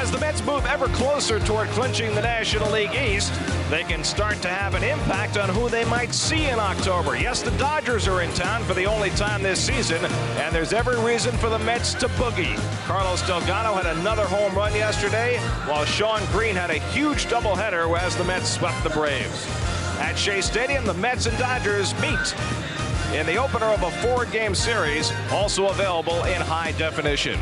As the Mets move ever closer toward clinching the National League East, they can start to have an impact on who they might see in October. Yes, the Dodgers are in town for the only time this season, and there's every reason for the Mets to boogie. Carlos Delgado had another home run yesterday, while Shawn Green had a huge doubleheader as the Mets swept the Braves. At Shea Stadium, the Mets and Dodgers meet in the opener of a 4-game series, also available in high definition.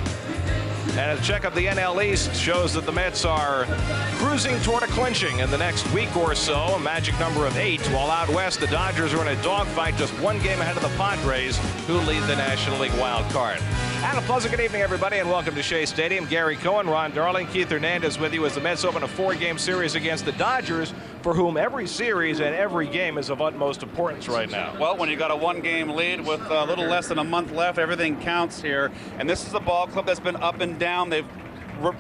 And a check of the NL East shows that the Mets are cruising toward a clinching in the next week or so, a magic number of 8, while out west the Dodgers are in a dogfight just 1 game ahead of the Padres, who lead the National League wild card. And a pleasant good evening, everybody, and welcome to Shea Stadium. Gary Cohen, Ron Darling, Keith Hernandez with you as the Mets open a 4-game series against the Dodgers, for whom every series and every game is of utmost importance right now. Well, when you got a 1-game lead with a little less than a month left, everything counts here. And this is a ball club that's been up and down. They've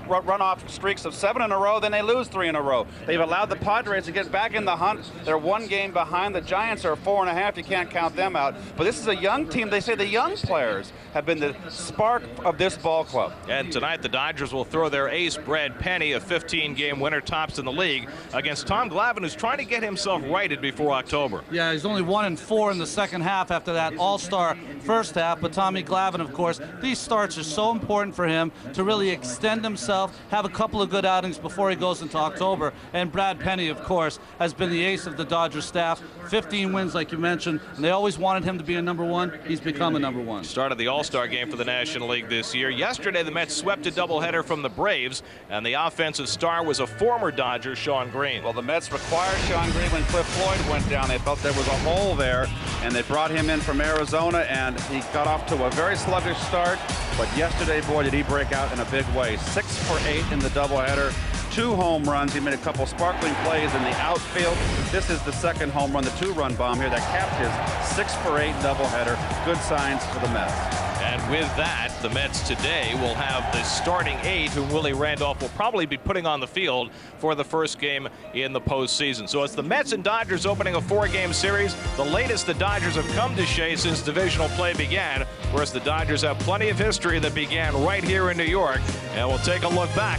run off streaks of 7 in a row, then they lose 3 in a row. They've allowed the Padres to get back in the hunt. They're 1 game behind. The Giants are 4.5. You can't count them out. But this is a young team. They say the young players have been the spark of this ball club. And tonight the Dodgers will throw their ace, Brad Penny, a 15-game winner, tops in the league, against Tom Glavin, who's trying to get himself righted before October. Yeah, he's only 1-4 in the second half after that all-star first half. But Tommy Glavin, of course, these starts are so important for him to really extend himself, have a couple of good outings before he goes into October. And Brad Penny, of course, has been the ace of the Dodgers staff. 15 wins, like you mentioned, and they always wanted him to be a #1. He's become a #1. Started the All-Star game for the National League this year. Yesterday, the Mets swept a doubleheader from the Braves, and the offensive star was a former Dodger, Shawn Green. Well, the Mets required Shawn Green when Cliff Floyd went down. They felt there was a hole there, and they brought him in from Arizona, and he got off to a very sluggish start. But yesterday, boy, did he break out in a big way. 6 for 8 in the doubleheader. 2 home runs. He made a couple sparkling plays in the outfield. This is the second home run, the 2-run bomb here that capped his 6 for 8 doubleheader. Good signs for the Mets. And with that, the Mets today will have the starting 8, whom Willie Randolph will probably be putting on the field for the first game in the postseason. So it's the Mets and Dodgers opening a 4-game series, the latest the Dodgers have come to Shea since divisional play began. Of course, the Dodgers have plenty of history that began right here in New York. And we'll take a look back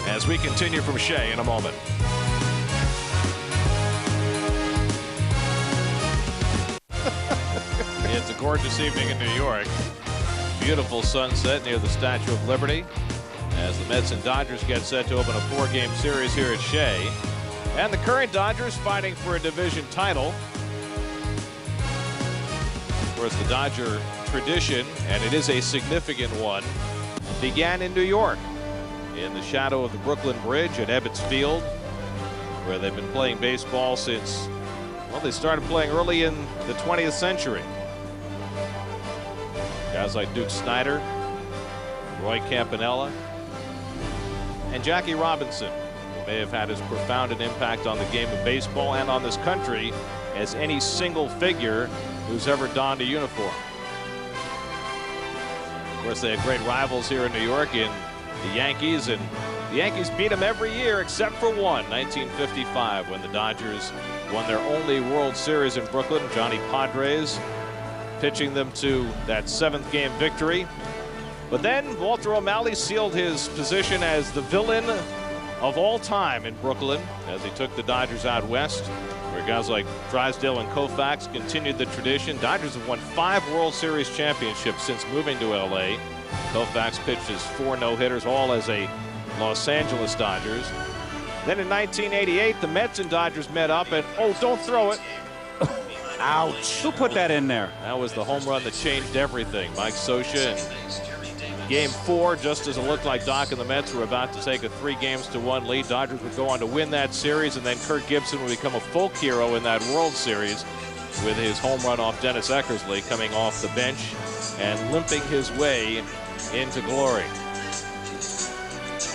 as we continue from Shea in a moment. It's a gorgeous evening in New York. Beautiful sunset near the Statue of Liberty as the Mets and Dodgers get set to open a 4-game series here at Shea. And the current Dodgers fighting for a division title. Of course, the Dodger tradition, and it is a significant one, began in New York in the shadow of the Brooklyn Bridge at Ebbets Field, where they've been playing baseball since, well, they started playing early in the 20th century. Guys like Duke Snider, Roy Campanella, and Jackie Robinson, who may have had as profound an impact on the game of baseball and on this country as any single figure who's ever donned a uniform. Of course, they have great rivals here in New York in the Yankees, and the Yankees beat them every year except for one, 1955, when the Dodgers won their only World Series in Brooklyn. Johnny Padres pitching them to that 7th game victory. But then Walter O'Malley sealed his position as the villain of all time in Brooklyn as he took the Dodgers out west, where guys like Drysdale and Koufax continued the tradition. Dodgers have won 5 World Series championships since moving to LA. Koufax pitched his 4 no-hitters, all as a Los Angeles Dodgers. Then in 1988, the Mets and Dodgers met up, and oh, don't throw it. Ouch. Who put that in there? That was the home run that changed everything. Mike Scioscia in Game 4, just as it looked like Doc and the Mets were about to take a 3-1 lead. Dodgers would go on to win that series, and then Kirk Gibson would become a folk hero in that World Series with his home run off Dennis Eckersley, coming off the bench and limping his way into glory.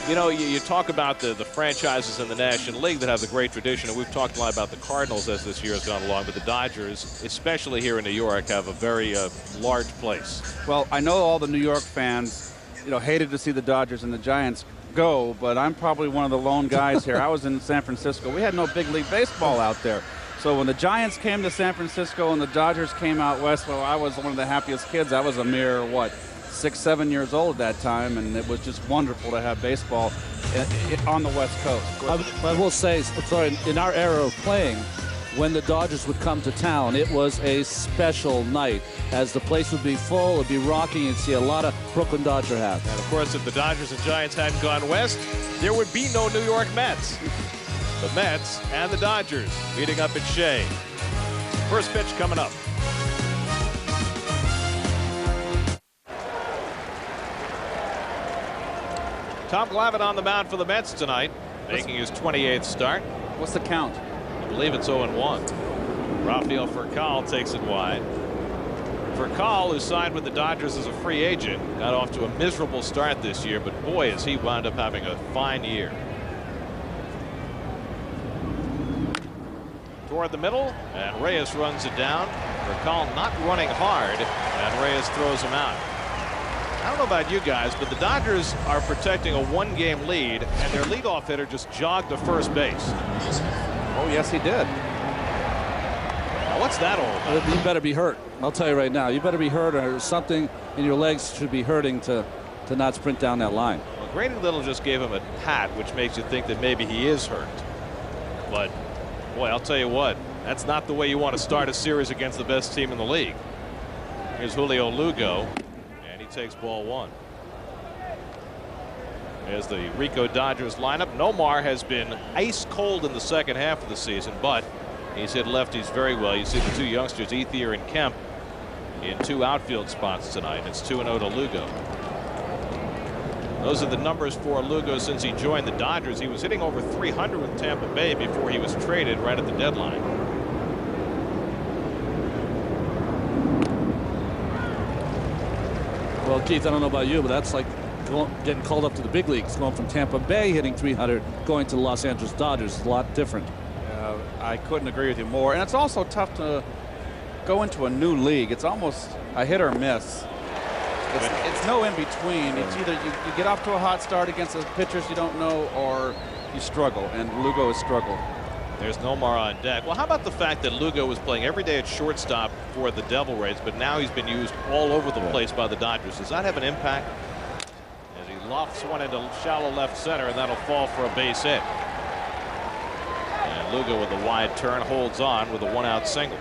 You know, you talk about the franchises in the National League that have the great tradition, and we've talked a lot about the Cardinals as this year has gone along, but the Dodgers, especially here in New York, have a very large place. Well, I know all the New York fans, hated to see the Dodgers and the Giants go, but I'm probably one of the lone guys here. I was in San Francisco. We had no big league baseball out there. So when the Giants came to San Francisco and the Dodgers came out west, well, I was one of the happiest kids. I was a mere, 6, 7 years old at that time, and it was just wonderful to have baseball on the West Coast. I will say, sorry, in our era of playing, when the Dodgers would come to town, it was a special night, as the place would be full, it'd be rocking, and see a lot of Brooklyn Dodger hats. And of course, if the Dodgers and Giants hadn't gone west, there would be no New York Mets. The Mets and the Dodgers meeting up at Shea. First pitch coming up. Tom Glavin on the mound for the Mets tonight, making his 28th start. What's the count? I believe it's 0-1. Rafael Furcal takes it wide. Furcal, who signed with the Dodgers as a free agent, got off to a miserable start this year, but boy, has he wound up having a fine year. Toward the middle, and Reyes runs it down. Furcal not running hard, and Reyes throws him out. I don't know about you guys, but the Dodgers are protecting a one-game lead, and their leadoff hitter just jogged to first base. Oh, yes, he did. Now, what's that all about? You better be hurt. I'll tell you right now. You better be hurt, or something in your legs should be hurting to not sprint down that line. Well, Grady Little just gave him a pat, which makes you think that maybe he is hurt. But, boy, I'll tell you what, that's not the way you want to start a series against the best team in the league. Here's Julio Lugo, and he takes ball one. As the Rico Dodgers lineup, Nomar has been ice cold in the second half of the season, but he's hit lefties very well. You see the two youngsters, Ethier and Kemp, in two outfield spots tonight. It's 2-0 to Lugo. Those are the numbers for Lugo since he joined the Dodgers. He was hitting over 300 with Tampa Bay before he was traded right at the deadline. Well, Keith, I don't know about you, but that's like getting called up to the big leagues, going from Tampa Bay hitting 300, going to the Los Angeles Dodgers. It's a lot different. I couldn't agree with you more. And it's also tough to go into a new league. It's almost a hit or miss. It's no in between. It's either you get off to a hot start against the pitchers you don't know, or you struggle. And Lugo has struggled. There's Nomar on deck. Well, how about the fact that Lugo was playing every day at shortstop for the Devil Rays, but now he's been used all over the place by the Dodgers? Does that have an impact? As he lofts one into shallow left center, and that'll fall for a base hit. And Lugo with a wide turn holds on with a one-out single.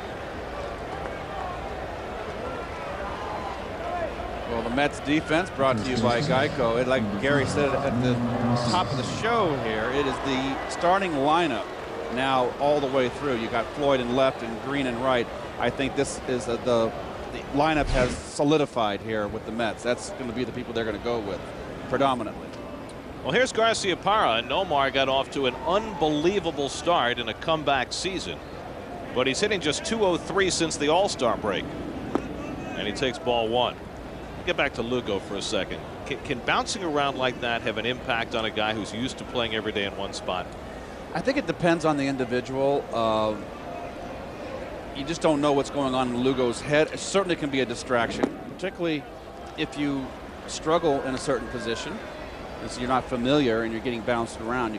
Well, the Mets defense brought to you by Geico. Like Gary said at the top of the show here, it is the starting lineup now all the way through. You got Floyd in left and Green in right. I think this is the lineup has solidified here with the Mets. That's going to be the people they're going to go with predominantly. Well, here's Garciaparra. Nomar got off to an unbelievable start in a comeback season, but he's hitting just .203 since the All-Star break, and he takes ball one. Get back to Lugo for a second. Can bouncing around like that have an impact on a guy who's used to playing every day in one spot? I think it depends on the individual. You just don't know what's going on in Lugo's head. It certainly can be a distraction, particularly if you struggle in a certain position. As you're not familiar and you're getting bounced around,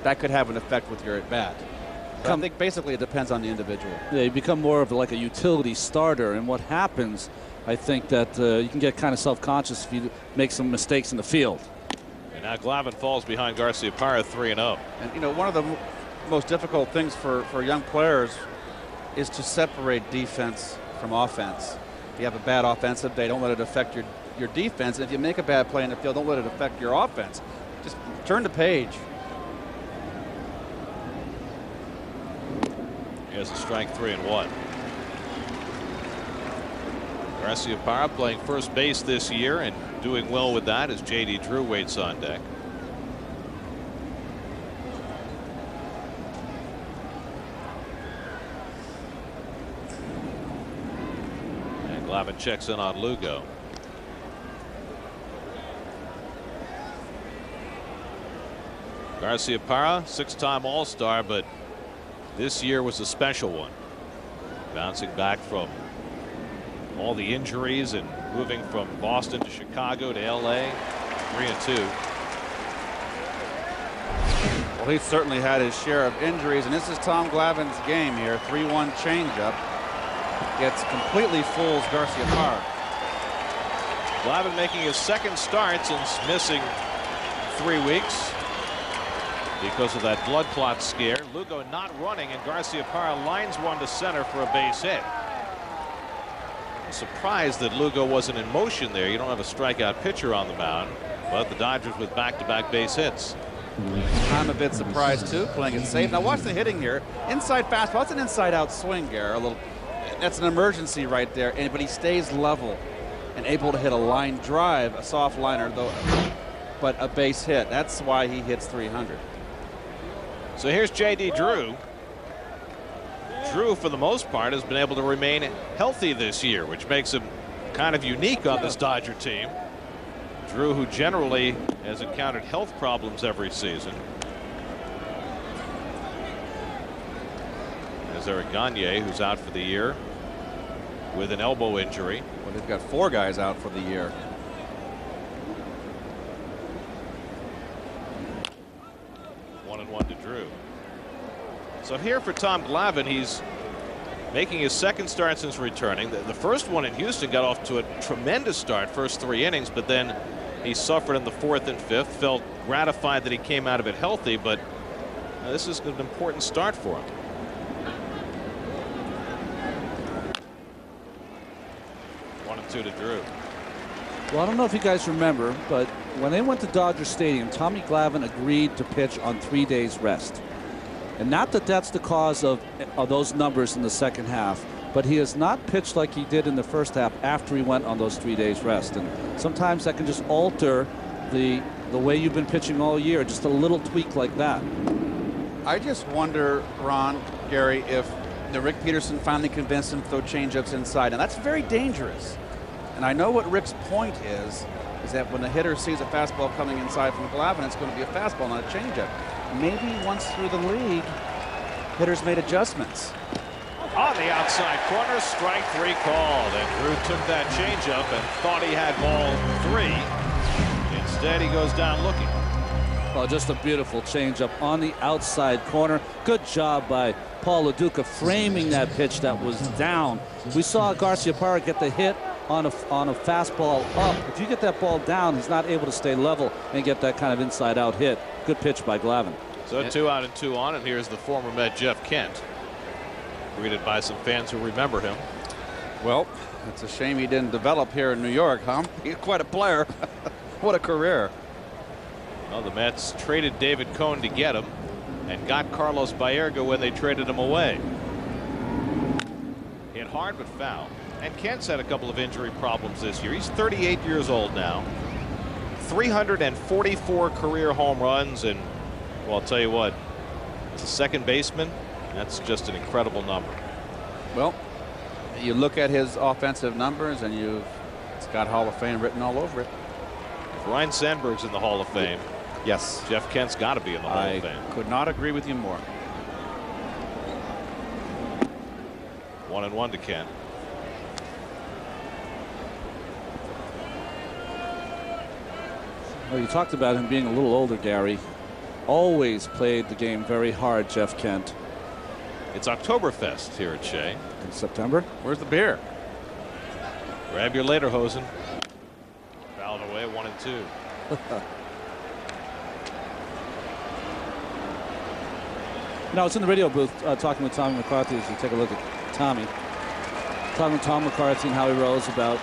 that could have an effect with your at bat. I think basically it depends on the individual. Yeah, you become more of like a utility starter, and what happens, I think that you can get kind of self-conscious if you make some mistakes in the field. And now Glavin falls behind Garciaparra 3-0. And one of the most difficult things for young players is to separate defense from offense. If you have a bad offensive day, don't let it affect your defense. And if you make a bad play in the field, don't let it affect your offense. Just turn the page. Here's a strike, 3-1. Garciaparra playing first base this year and doing well with that as J.D. Drew waits on deck. And Glavin checks in on Lugo. Garciaparra, six-time All-Star, but this year was a special one. Bouncing back from all the injuries and moving from Boston to Chicago to L.A. 3-2. Well, he's certainly had his share of injuries, and this is Tom Glavin's game here. 3-1 changeup. Gets completely fools Garciaparra. Glavin making his second start since missing 3 weeks because of that blood clot scare. Lugo not running, and Garciaparra lines one to center for a base hit. I'm surprised that Lugo wasn't in motion there. You don't have a strikeout pitcher on the mound, but the Dodgers with back-to-back base hits. I'm a bit surprised too, playing it safe. Now watch the hitting here. Inside fastball. It's an inside-out swing, Gare. That's an emergency right there. But he stays level and able to hit a line drive, a soft liner though, but a base hit. That's why he hits 300. So here's J.D. Drew. Drew, for the most part, has been able to remain healthy this year, which makes him kind of unique on this Dodger team. Drew, who generally has encountered health problems every season. There's Eric Gagne, who's out for the year with an elbow injury. Well, they've got 4 guys out for the year. One and one to Drew. So here for Tom Glavin, he's making his second start since returning. The first one in Houston got off to a tremendous start, first 3 innings, but then he suffered in the 4th and 5th. Felt gratified that he came out of it healthy, but this is an important start for him. One and two to Drew. Well, I don't know if you guys remember, but when they went to Dodger Stadium, Tommy Glavin agreed to pitch on 3 days rest. And not that that's the cause of those numbers in the second half, but he has not pitched like he did in the first half after he went on those 3 days rest. And sometimes that can just alter the way you've been pitching all year, just a little tweak like that. I just wonder, Ron, Gary, if Rick Peterson finally convinced him to throw changeups inside, and that's very dangerous. And I know what Rick's point is that when the hitter sees a fastball coming inside from Glavin, it's going to be a fastball, not a changeup. Maybe once through the league, hitters made adjustments. On the outside corner, strike 3 called, and Drew took that changeup and thought he had ball 3. Instead, he goes down looking. Well, just a beautiful changeup on the outside corner. Good job by Paul LaDuca framing that pitch that was down. We saw Garciaparra get the hit on a fastball up. If you get that ball down, he's not able to stay level and get that kind of inside-out hit. Good pitch by Glavin. So 2 out and 2 on, and here's the former Met Jeff Kent, greeted by some fans who remember him. Well, it's a shame he didn't develop here in New York, huh? He's quite a player. What a career. Well, the Mets traded David Cohn to get him and got Carlos Baerga when they traded him away. Hit hard but foul. And Kent's had a couple of injury problems this year. He's 38 years old now. 344 career home runs, and well, I'll tell you what, as a second baseman, that's just an incredible number. Well, you look at his offensive numbers and it's got Hall of Fame written all over it. If Ryan Sandberg's in the Hall of Fame, yes, Jeff Kent's got to be in the Hall of Fame. I could not agree with you more. 1 and 1 to Kent. Well, you talked about him being a little older, Gary. Always played the game very hard, Jeff Kent. It's Oktoberfest here at Shea. In September. Where's the beer? Grab your lederhosen. Fouled away, 1 and 2. Now it's in the radio booth talking with Tommy McCarthy. As you take a look at Tommy, talking with Tom McCarthy and how he rose about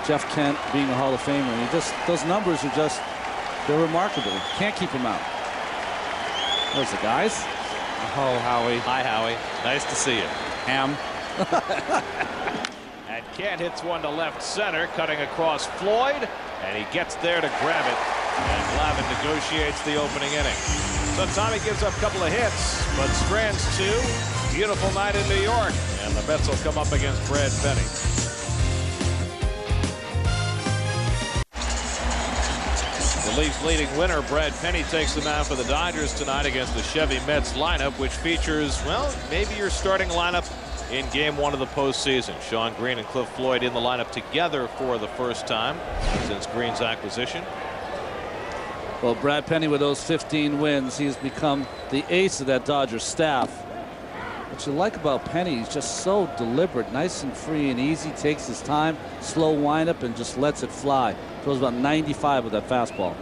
Jeff Kent being a Hall of Famer. And those numbers are just, they're remarkable. Can't keep him out. There's the guys. Oh, Howie. Hi, Howie. Nice to see you. Ham. And Kent hits one to left center, cutting across Floyd, and he gets there to grab it. And Glavin negotiates the opening inning. So Tommy gives up a couple of hits, but strands 2. Beautiful night in New York, and the Mets will come up against Brad Penny. The Leafs leading winner, Brad Penny, takes the mound for the Dodgers tonight against the Chevy Mets lineup, which features, well, maybe your starting lineup in Game 1 of the postseason. Sean Green and Cliff Floyd in the lineup together for the first time since Green's acquisition. Well, Brad Penny, with those 15 wins, he's become the ace of that Dodgers staff. What you like about Penny, he's just so deliberate, nice and free and easy, takes his time, slow windup, and just lets it fly. Throws about 95 with that fastball.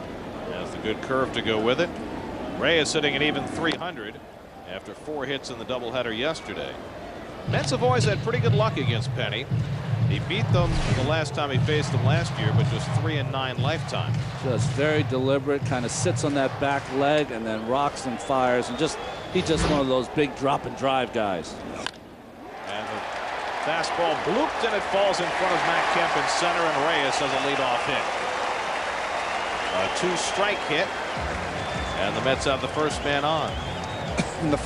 Has the good curve to go with it. Reyes sitting at even 300 after 4 hits in the doubleheader yesterday. Mets have always had pretty good luck against Penny. He beat them the last time he faced them last year, but just 3-9 lifetime. Just very deliberate, kind of sits on that back leg and then rocks and fires, and he's just one of those big drop and drive guys. And the fastball blooped and it falls in front of Matt Kemp in center, and Reyes has a leadoff hit. A 2-strike hit, and the Mets have the first man on. In the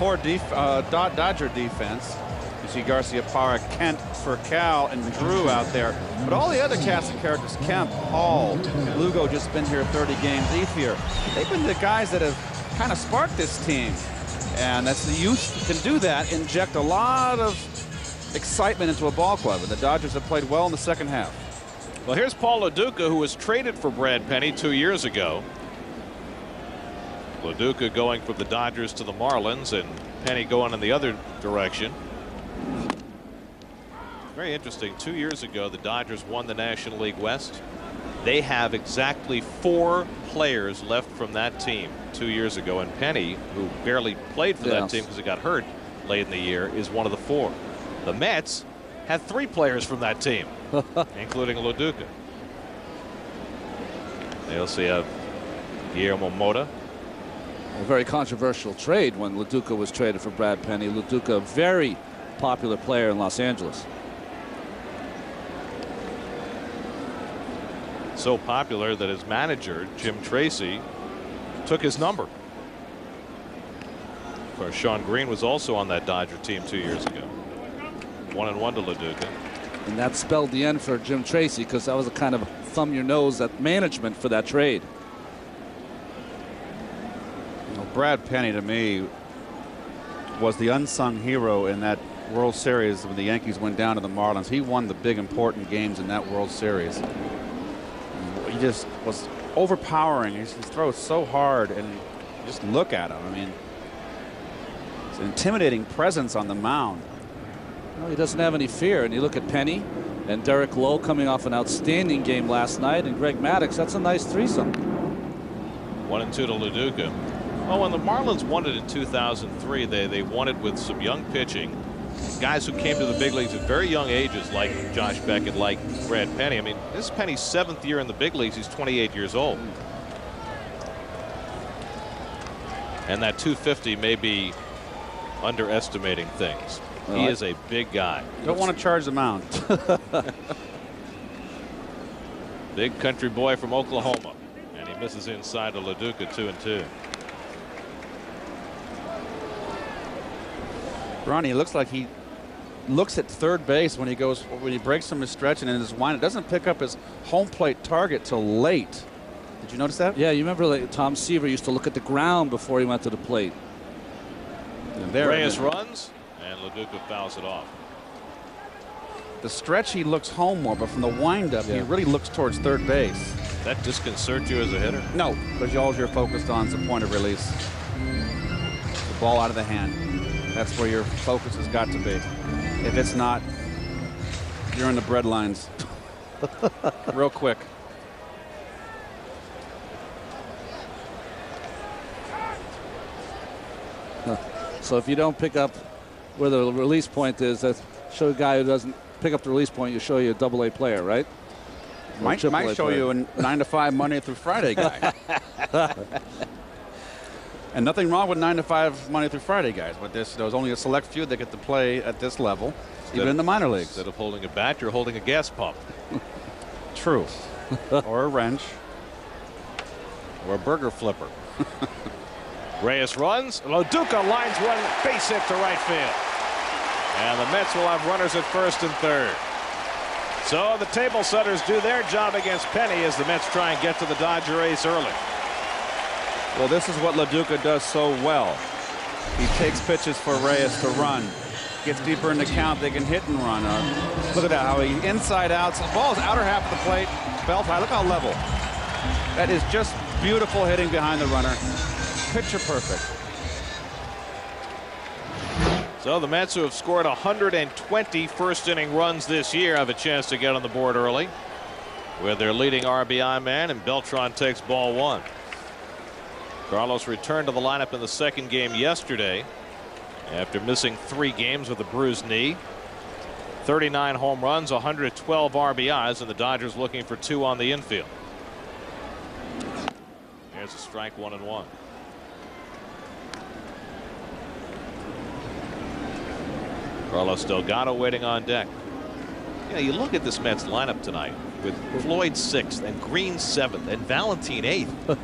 Dodger defense, you see Garcia, Parra, Kent, Furcal, and Drew out there. But all the other cast and characters, Kemp, Hall, Lugo, just been here 30 games, Ethier. They've been the guys that have kind of sparked this team. And that's the youth can do that, inject a lot of excitement into a ball club. And the Dodgers have played well in the second half. Well, here's Paul Lo Duca, who was traded for Brad Penny 2 years ago. Lo Duca going from the Dodgers to the Marlins, and Penny going in the other direction. Very interesting. 2 years ago, the Dodgers won the National League West. They have exactly 4 players left from that team 2 years ago, and Penny, who barely played for that team because he got hurt late in the year, is one of the 4. The Mets had 3 players from that team, including Lo Duca. They also have Guillermo Mota. A very controversial trade when Lo Duca was traded for Brad Penny. Lo Duca, a very popular player in Los Angeles. So popular that his manager, Jim Tracy, took his number. Of course, Sean Green was also on that Dodger team 2 years ago. 1-1 to Lo Duca. And that spelled the end for Jim Tracy, because that was a kind of thumb your nose at management for that trade. You know, Brad Penny, to me, was the unsung hero in that World Series when the Yankees went down to the Marlins. He won the big important games in that World Series. He just was overpowering. He throws so hard, and just look at him. I mean, it's an intimidating presence on the mound. Well, he doesn't have any fear. And you look at Penny and Derek Lowe coming off an outstanding game last night, and Greg Maddux. That's a nice threesome. 1-2 to Lo Duca. Well, when the Marlins won it in 2003, they won it with some young pitching. Guys who came to the big leagues at very young ages, like Josh Beckett, like Brad Penny. I mean, this is Penny's 7th year in the big leagues. He's 28 years old. And that 250 may be underestimating things. Well, he is a big guy. Don't want to charge the mound. Big country boy from Oklahoma. And he misses inside to Lo Duca, 2-2. Ronnie, looks like he looks at third base when he breaks from his stretch and in his wind. It doesn't pick up his home plate target till late. Did you notice that? Yeah, you remember like Tom Seaver used to look at the ground before he went to the plate. Reyes runs, and Lo Duca fouls it off. The stretch he looks home more, but from the windup he really looks towards third base. That disconcerts you as a hitter? No, because all you're focused on is the point of release. The ball out of the hand. That's where your focus has got to be. If it's not, you're in the bread lines. Real quick. So if you don't pick up where the release point is, that show a guy who doesn't pick up the release point, you show you a AA player, right? Might show you a 9 to 5 Monday through Friday guy. And nothing wrong with 9 to 5 Monday through Friday guys, but there's only a select few that get to play at this level, even in the minor leagues. Instead of holding a bat, you're holding a gas pump. True. Or a wrench. Or a burger flipper. Reyes runs. Lo Duca lines one base hit to right field. And the Mets will have runners at first and third. So the table setters do their job against Penny as the Mets try and get to the Dodger ace early. Well, this is what Lo Duca does so well. He takes pitches for Reyes to run. Gets deeper in the count, they can hit and run. Look at that, how he inside out. So the ball is outer half of the plate, belt high. Look how level. That is just beautiful hitting behind the runner. Picture perfect. So the Mets, who have scored 120 first inning runs this year, have a chance to get on the board early with their leading RBI man, and Beltran takes ball one. Carlos returned to the lineup in the second game yesterday after missing 3 games with a bruised knee. 39 home runs, 112 RBIs, and the Dodgers looking for 2 on the infield. There's a strike, 1-1. Carlos Delgado waiting on deck. You know, you look at this Mets lineup tonight with Floyd 6th and Green 7th and Valentin 8th.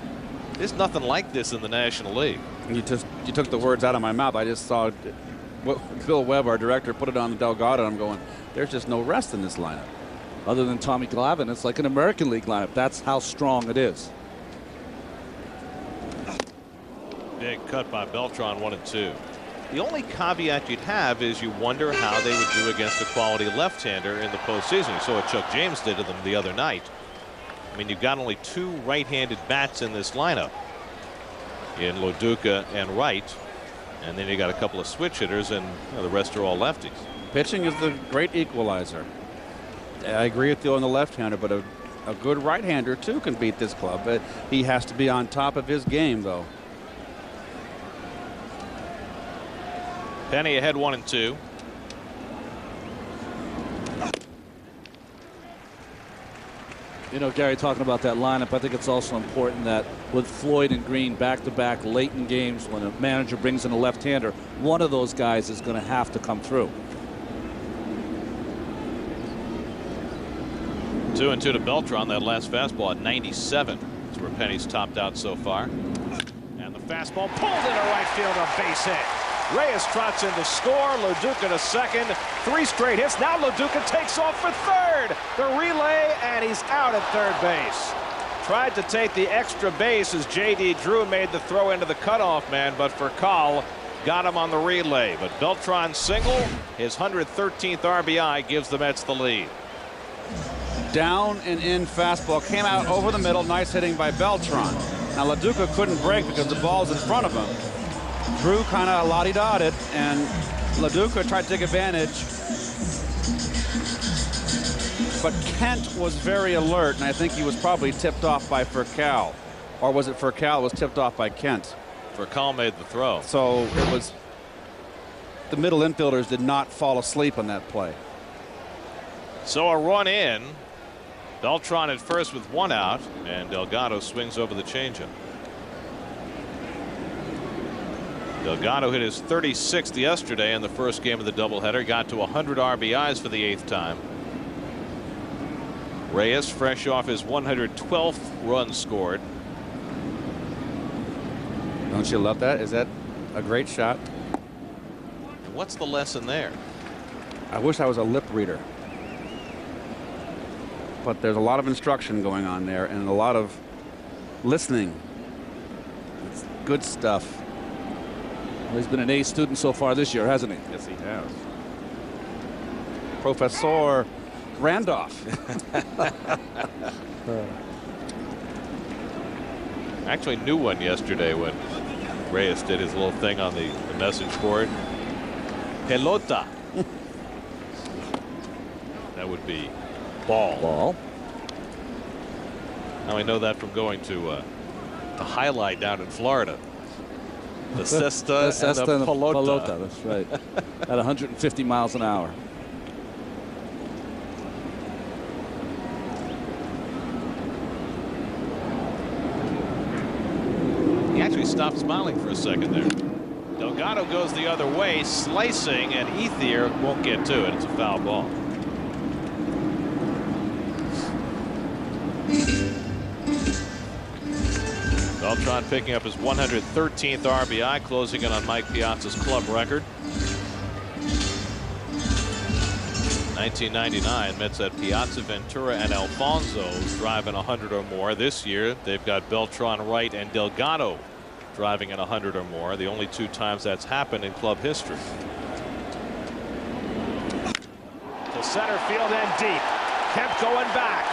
There's nothing like this in the National League. You took the words out of my mouth. I just saw Bill Webb, our director, put it on the Delgado. I'm going, there's just no rest in this lineup. Other than Tommy Glavin, it's like an American League lineup. That's how strong it is. Big cut by Beltran, 1-2. The only caveat you'd have is you wonder how they would do against a quality left-hander in the postseason. You saw what Chuck James did to them the other night. I mean, you've got only 2 right-handed bats in this lineup, in Loduca and Wright, and then you got a couple of switch hitters, and the rest are all lefties. Pitching is the great equalizer. I agree with you on the left-hander, but a good right-hander too can beat this club. But he has to be on top of his game, though. Penny ahead, 1-2. You know, Gary, talking about that lineup, I think it's also important that with Floyd and Green back-to-back late in games, when a manager brings in a left-hander, one of those guys is going to have to come through. 2-2 to Beltran. That last fastball at 97. That's where Penny's topped out so far. And the fastball pulled into right field, a base hit. Reyes trots in to score. Loduca to second. 3 straight hits. Now Loduca takes off for third. The relay, and he's out at third base. Tried to take the extra base as J.D. Drew made the throw into the cutoff man, but Furcal got him on the relay. But Beltran's single, his 113th RBI, gives the Mets the lead. Down and in fastball came out over the middle. Nice hitting by Beltran. Now Loduca couldn't break because the ball's in front of him. Drew kind of la-di-da'd it, and Loduca tried to take advantage. But Kent was very alert, and I think he was probably tipped off by Furcal. Or was it Furcal was tipped off by Kent? Furcal made the throw. So it was, the middle infielders did not fall asleep on that play. So a run in. Beltran at first with 1 out, and Delgado swings over the changeup. Delgado hit his 36th yesterday in the first game of the doubleheader. Got to 100 RBIs for the 8th time. Reyes fresh off his 112th run scored. Don't you love that? Is that a great shot? And what's the lesson there? I wish I was a lip reader. But there's a lot of instruction going on there and a lot of listening. It's good stuff. Well, he's been an A student so far this year, hasn't he? Yes, he has. Professor Randolph. Actually knew one yesterday when Reyes did his little thing on the message board. Pelota. That would be ball. Ball. Now I know that from going to the highlight down in Florida. The cesta and the pelota. That's right. At 150 miles an hour. He actually stopped smiling for a second there. Delgado goes the other way, slicing, and Ethier won't get to it. It's a foul ball. Beltran picking up his 113th RBI, closing in on Mike Piazza's club record. 1999, Mets had Piazza, Ventura, and Alfonso driving 100 or more. This year, they've got Beltran, Wright, and Delgado driving in 100 or more. The only 2 times that's happened in club history. To center field and deep. Kemp going back.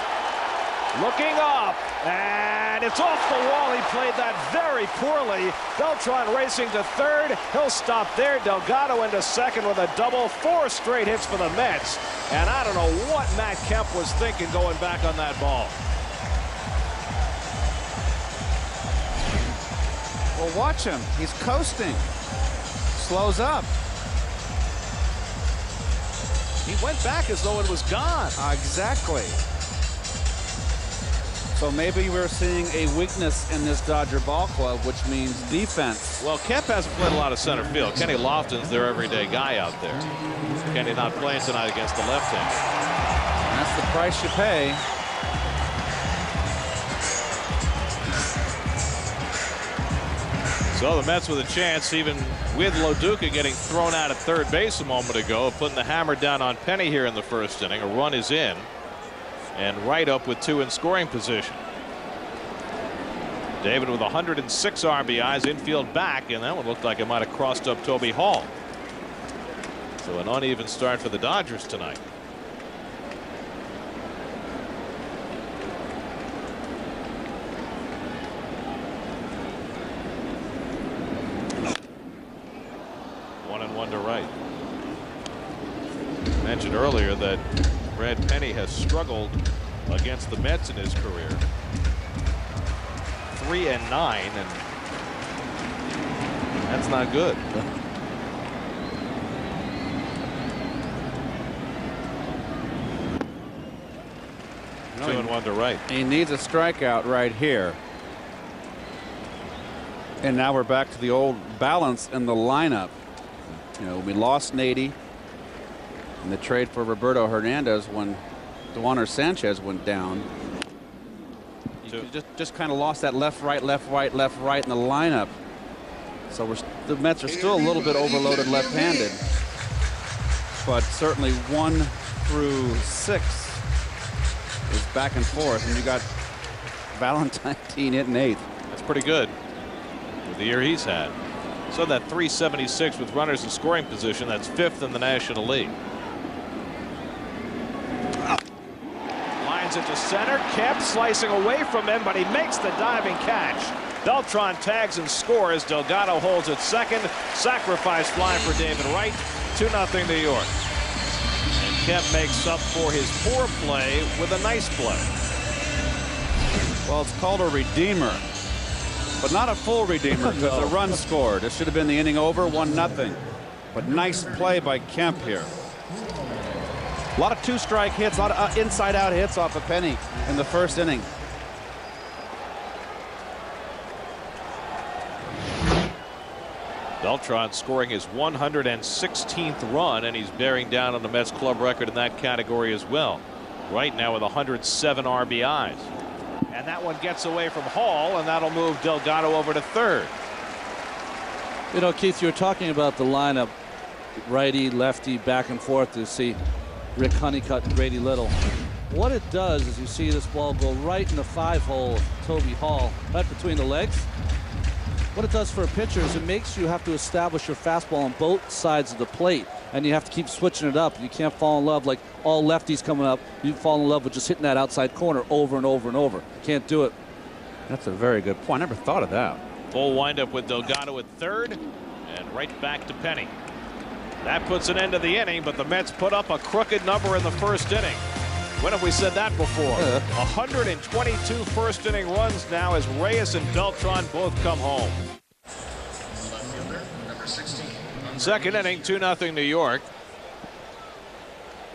looking up, and it's off the wall. He played that very poorly. Beltran racing to third. He'll stop there. Delgado into second with a double. 4 straight hits for the Mets. And I don't know what Matt Kemp was thinking going back on that ball. Well, watch him. He's coasting. Slows up. He went back as though it was gone. Exactly. So maybe we're seeing a weakness in this Dodger ball club, which means defense. Well, Kemp hasn't played a lot of center field. Kenny Lofton's their everyday guy out there. Kenny not playing tonight against the left-hander. And that's the price you pay. So the Mets with a chance, even with Loduca getting thrown out at third base a moment ago, putting the hammer down on Penny here in the first inning. A run is in, and right up with 2 in scoring position. David with 106 RBIs, infield back, and that one looked like it might have crossed up Toby Hall. So an uneven start for the Dodgers tonight. One to right. Mentioned earlier that Brad Penny has struggled against the Mets in his career. 3-9, and that's not good. Two and one to right. He needs a strikeout right here. And now we're back to the old balance in the lineup. You know, we lost Nady in the trade for Roberto Hernandez when Duaner Sanchez went down. You just kind of lost that left, right in the lineup. So the Mets are still a little bit overloaded left-handed. But certainly 1 through 6 is back and forth. And you got Valentine hitting 8th. That's pretty good with the year he's had. So that 376 with runners in scoring position, that's 5th in the National League. Lines into center. Kemp slicing away from him, but he makes the diving catch. Beltran tags and scores. Delgado holds at second. Sacrifice fly for David Wright. 2-0 New York. And Kemp makes up for his poor play with a nice play. Well, it's called a redeemer. But not a full redeemer because the run scored. It should have been the inning over, 1-0. But nice play by Kemp here. A lot of 2-strike hits, a lot of inside-out hits off of Penny in the first inning. Beltran scoring his 116th run, and he's bearing down on the Mets club record in that category as well. Right now with 107 RBIs. And that one gets away from Hall, and that'll move Delgado over to third. You know, Keith, you were talking about the lineup, righty, lefty, back and forth to see Rick Honeycutt and Grady Little. What it does is you see this ball go right in the 5-hole of Toby Hall, right between the legs. What it does for a pitcher is it makes you have to establish your fastball on both sides of the plate, and you have to keep switching it up. You can't fall in love like all lefties coming up. You fall in love with just hitting that outside corner over and over and over. Can't do it. That's a very good point. I never thought of that. Full windup with Delgado at third, and right back to Penny. That puts an end to the inning, but the Mets put up a crooked number in the first inning. When have we said that before? 122 first inning runs now as Reyes and Beltran both come home. Second inning, 2-0 New York.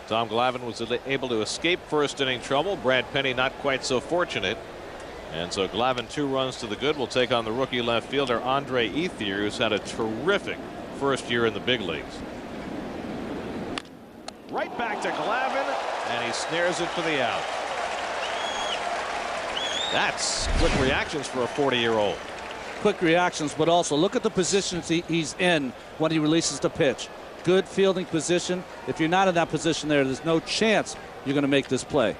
Tom Glavin was able to escape first inning trouble. Brad Penny not quite so fortunate. And so Glavin 2 runs to the good will take on the rookie left fielder Andre Ethier, who's had a terrific first year in the big leagues. Right back to Glavin, and he snares it for the out. That's quick reactions for a 40-year-old. Quick reactions, but also look at the positions he's in when he releases the pitch. Good fielding position. If you're not in that position there's no chance you're going to make this play.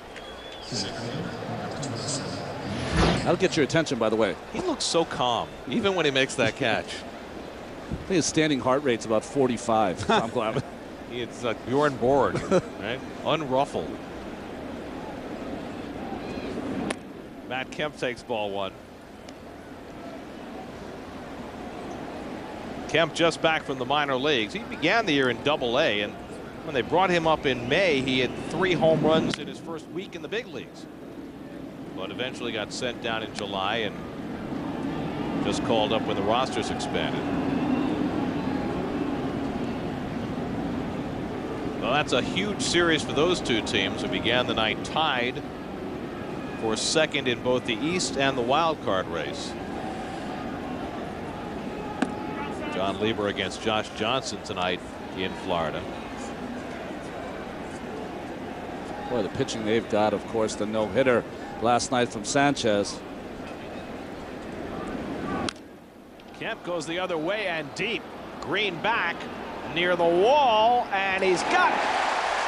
That'll get your attention, by the way. He looks so calm, even when he makes that catch. I think his standing heart rate's about 45. Tom Glavin. It's like Bjorn Borg, right? Unruffled. Matt Kemp takes ball 1. Kemp just back from the minor leagues. He began the year in Double-A, and when they brought him up in May, he had 3 home runs in his first week in the big leagues. But eventually got sent down in July and just called up when the rosters expanded. Well, that's a huge series for those two teams who began the night tied for second in both the East and the wild card race. John Lieber against Josh Johnson tonight in Florida. Boy, the pitching they've got, of course, the no-hitter last night from Sanchez. Kemp goes the other way and deep. Green back near the wall, and he's got it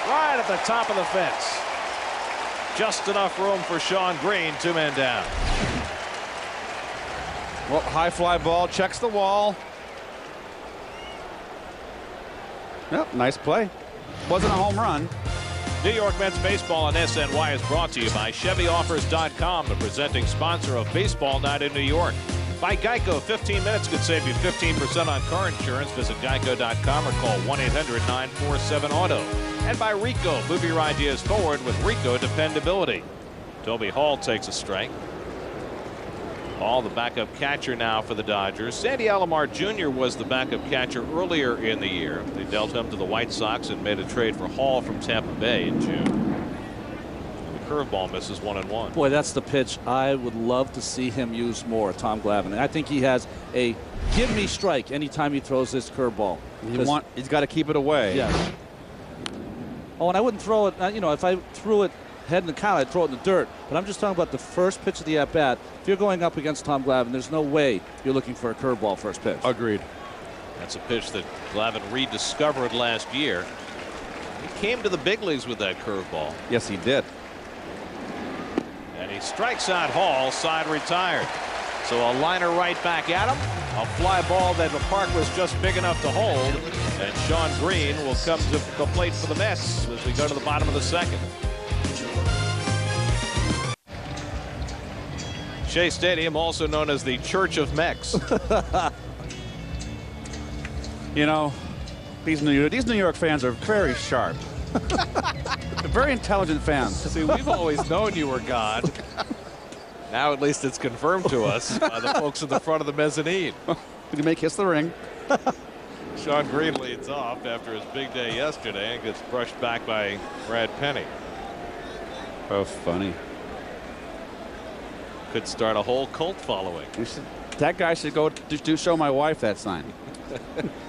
right at the top of the fence. Just enough room for Sean Green. 2 men down. Well, high fly ball, checks the wall. Yep, nice play. Wasn't a home run. New York Mets baseball on SNY is brought to you by ChevyOffers.com, the presenting sponsor of Baseball Night in New York. By Geico, 15 minutes could save you 15% on car insurance. Visit geico.com or call 1-800-947-AUTO. And by Rico, move your ideas forward with Rico dependability. Toby Hall takes a strike. Hall, the backup catcher now for the Dodgers. Sandy Alomar Jr. was the backup catcher earlier in the year. They dealt him to the White Sox and made a trade for Hall from Tampa Bay in June. Curveball misses 1-1. Boy, that's the pitch I would love to see him use more, Tom Glavin. And I think he has a give me strike anytime he throws this curveball. He's got to keep it away. Yeah. Oh, and I wouldn't throw it, you know, if I threw it head in the count, I'd throw it in the dirt. But I'm just talking about the first pitch of the at-bat. If you're going up against Tom Glavin, there's no way you're looking for a curveball first pitch. Agreed. That's a pitch that Glavin rediscovered last year. He came to the big leagues with that curveball. Yes, he did. And he strikes out Hall, side retired. So a liner right back at him. A fly ball that the park was just big enough to hold. And Sean Green will come to the plate for the Mets as we go to the bottom of the second. Shea Stadium, also known as the Church of Mex. You know, these New York fans are very sharp. They're very intelligent fans. See, we've always known you were God. Now at least it's confirmed to us by the folks in the front of the mezzanine. We can make Kiss the Ring. Sean Green leads off after his big day yesterday and gets brushed back by Brad Penny. Oh, funny. Could start a whole cult following. That guy should go to show my wife that sign.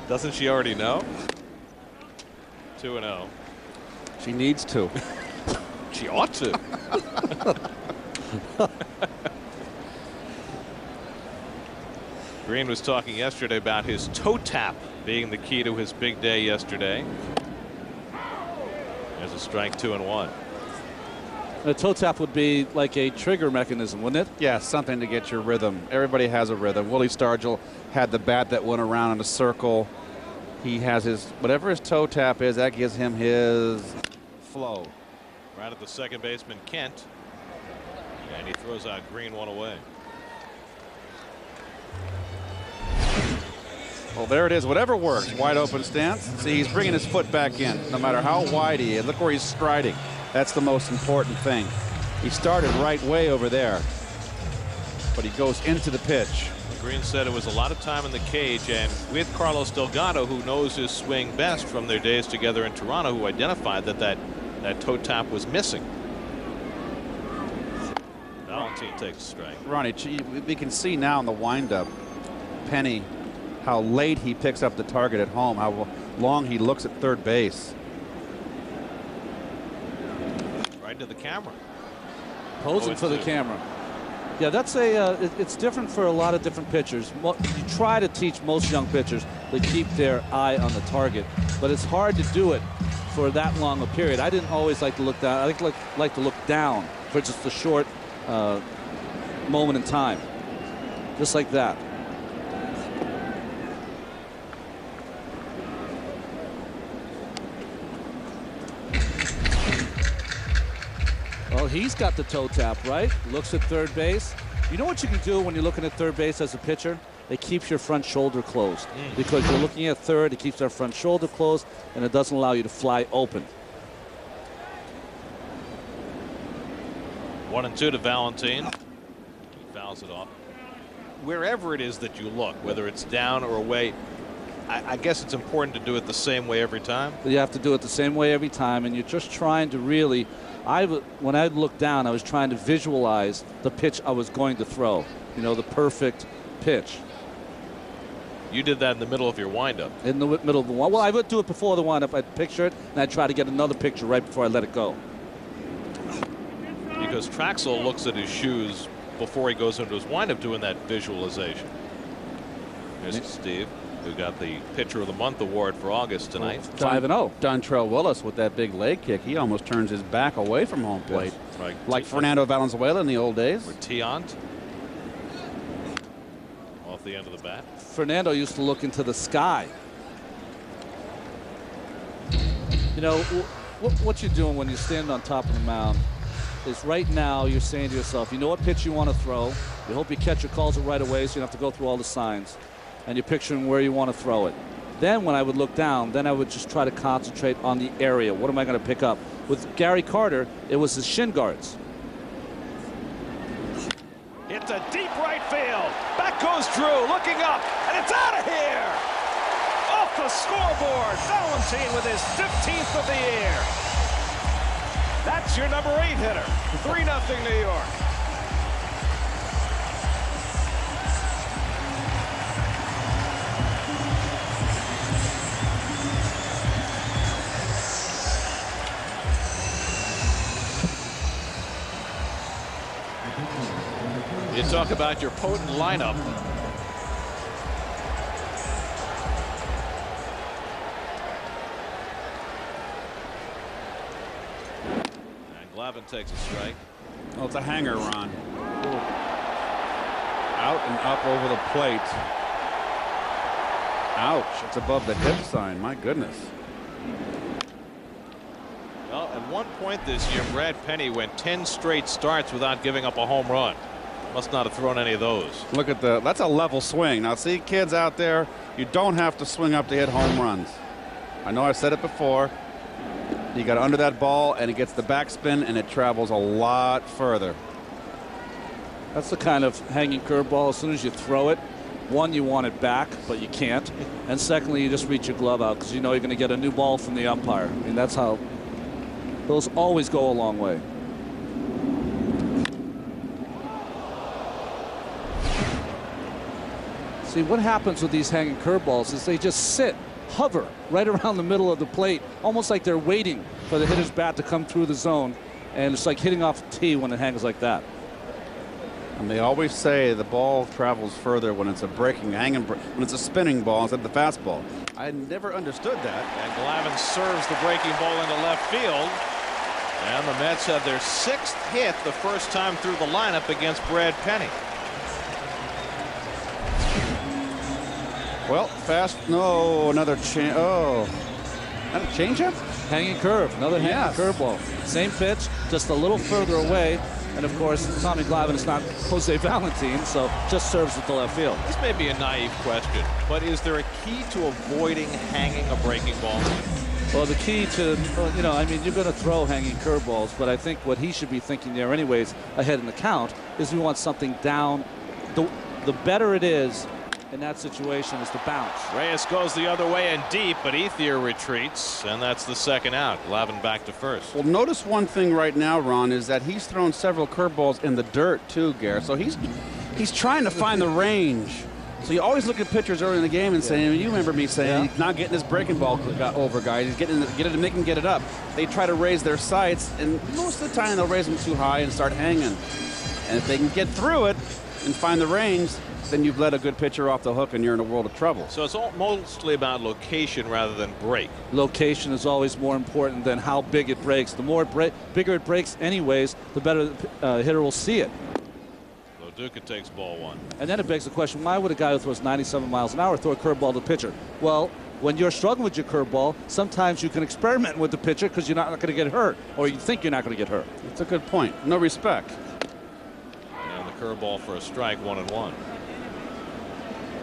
Doesn't she already know? 2-0. She needs to. She ought to. Green was talking yesterday about his toe tap being the key to his big day yesterday. There's a strike, 2-1. A toe tap would be like a trigger mechanism, wouldn't it? Yeah, something to get your rhythm. Everybody has a rhythm. Willie Stargell had the bat that went around in a circle. He has his, whatever his toe tap is, that gives him his flow. Right at the second baseman, Kent. And he throws out Green, one away. Well, there it is. Whatever works. Wide open stance. See, he's bringing his foot back in, no matter how wide he is. Look where he's striding. That's the most important thing. He started right way over there, but he goes into the pitch. Green said it was a lot of time in the cage, and with Carlos Delgado, who knows his swing best from their days together in Toronto, who identified that toe tap was missing. Valentin takes a strike. Ronnie, we can see now in the windup, Penny, how late he picks up the target at home, how long he looks at third base. Right to the camera. Posing for the camera. Yeah, that's it's different for a lot of different pitchers. You try to teach most young pitchers to keep their eye on the target, but it's hard to do it for that long a period. I didn't always like to look down. I like to look down for just a short moment in time, just like that. Oh, know, he's got the toe tap, right? Looks at third base. You know what you can do when you're looking at third base as a pitcher? It keeps your front shoulder closed. Because you're looking at third, it keeps our front shoulder closed, and it doesn't allow you to fly open. 1-2 to Valentin. He fouls it off. Wherever it is that you look, whether it's down or away, I guess it's important to do it the same way every time. You have to do it the same way every time, and you're just trying to really, when I looked down, I was trying to visualize the pitch I was going to throw. You know, the perfect pitch. You did that in the middle of your windup. In the middle of the windup. Well, I would do it before the windup. I'd picture it, and I'd try to get another picture right before I let it go. Because Traxel looks at his shoes before he goes into his windup doing that visualization. Here's Steve, who got the Pitcher of the Month award for August tonight. 5-0. Dontrell Willis with that big leg kick. He almost turns his back away from home plate. Yes. Right. Like Fernando Valenzuela in the old days. Or Tiant. Off the end of the bat. Fernando used to look into the sky. You know, what you're doing when you're standing on top of the mound is right now you're saying to yourself, you know what pitch you want to throw. You hope your catcher calls it right away so you don't have to go through all the signs. And you're picturing where you want to throw it. Then when I would look down, then I would just try to concentrate on the area. What am I going to pick up? With Gary Carter, it was his shin guards. It's a deep right field. Back goes Drew, looking up, and it's out of here. Off the scoreboard, Valentin with his 15th of the year. That's your number 8 hitter. 3-0 New York. You talk about your potent lineup. And Glavin takes a strike. Oh, it's a hanger, Ron. Out and up over the plate. Ouch. It's above the hip sign. My goodness. Well, at one point this year, Brad Penny went 10 straight starts without giving up a home run. Must not have thrown any of those. Look at that's a level swing. Now see, kids out there, you don't have to swing up to hit home runs. I know I've said it before. You got under that ball and it gets the backspin and it travels a lot further. That's the kind of hanging curveball. As soon as you throw it, one, you want it back, but you can't. And secondly, you just reach your glove out because you know you're going to get a new ball from the umpire. I mean, that's how those always go a long way. See, what happens with these hanging curveballs is they just hover right around the middle of the plate, almost like they're waiting for the hitter's bat to come through the zone. And it's like hitting off a tee when it hangs like that. And they always say the ball travels further when it's a when it's a spinning ball instead of the fastball. I never understood that. And Glavin serves the breaking ball into left field. And the Mets have their 6th hit the first time through the lineup against Brad Penny. Well, another not a changeup? Hanging curve, another hanging curveball. Same pitch, just a little further away. And of course, Tommy Glavin is not Jose Valentin, so just serves it to left field. This may be a naive question, but is there a key to avoiding hanging a breaking ball? Well, the key to, you know, I mean, you're going to throw hanging curveballs, but I think what he should be thinking there anyways, ahead in the count, is we want something down. The better it is in that situation is to bounce. Reyes goes the other way and deep, but Ethier retreats, and that's the 2nd out. Glavin back to first. Well, notice one thing right now, Ron, is that he's thrown several curveballs in the dirt too, Gare. So he's trying to find the range. So you always look at pitchers early in the game and saying, you remember me saying, he's not getting his breaking ball over, guys. He's getting to make him get it up. They try to raise their sights, and most of the time they'll raise them too high and start hanging. And if they can get through it and find the range, then you've let a good pitcher off the hook and you're in a world of trouble. So it's mostly about location rather than break. Location is always more important than how big it breaks. The more bigger it breaks anyways, the better the hitter will see it. So LaDuca takes ball 1. And then it begs the question, why would a guy who throws 97 miles an hour throw a curveball to the pitcher? Well, when you're struggling with your curveball, sometimes you can experiment with the pitcher because you're not going to get hurt, or you think you're not going to get hurt. That's a good point. No respect. And the curveball for a strike, 1-1.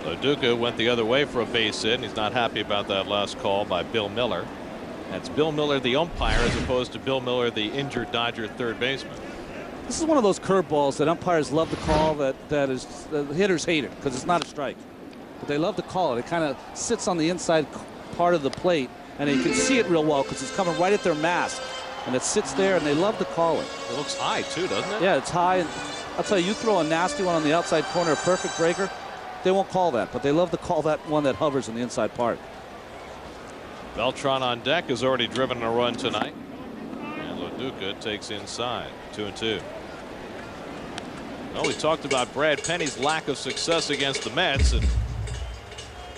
LaDuca went the other way for a base hit, and he's not happy about that last call by Bill Miller. That's Bill Miller, the umpire, as opposed to Bill Miller, the injured Dodger third baseman. This is one of those curveballs that umpires love to call, that the hitters hate it because it's not a strike. But they love to call it. It kind of sits on the inside part of the plate, and you can see it real well because it's coming right at their mask. And it sits there, and they love to call it. It looks high, too, doesn't it? Yeah, it's high. And I'll tell you throw a nasty one on the outside corner, a perfect breaker, they won't call that. But they love to call that one that hovers in the inside part. Beltran on deck has already driven a run tonight. And LaDuca takes inside, 2-2. Well, we talked about Brad Penny's lack of success against the Mets, and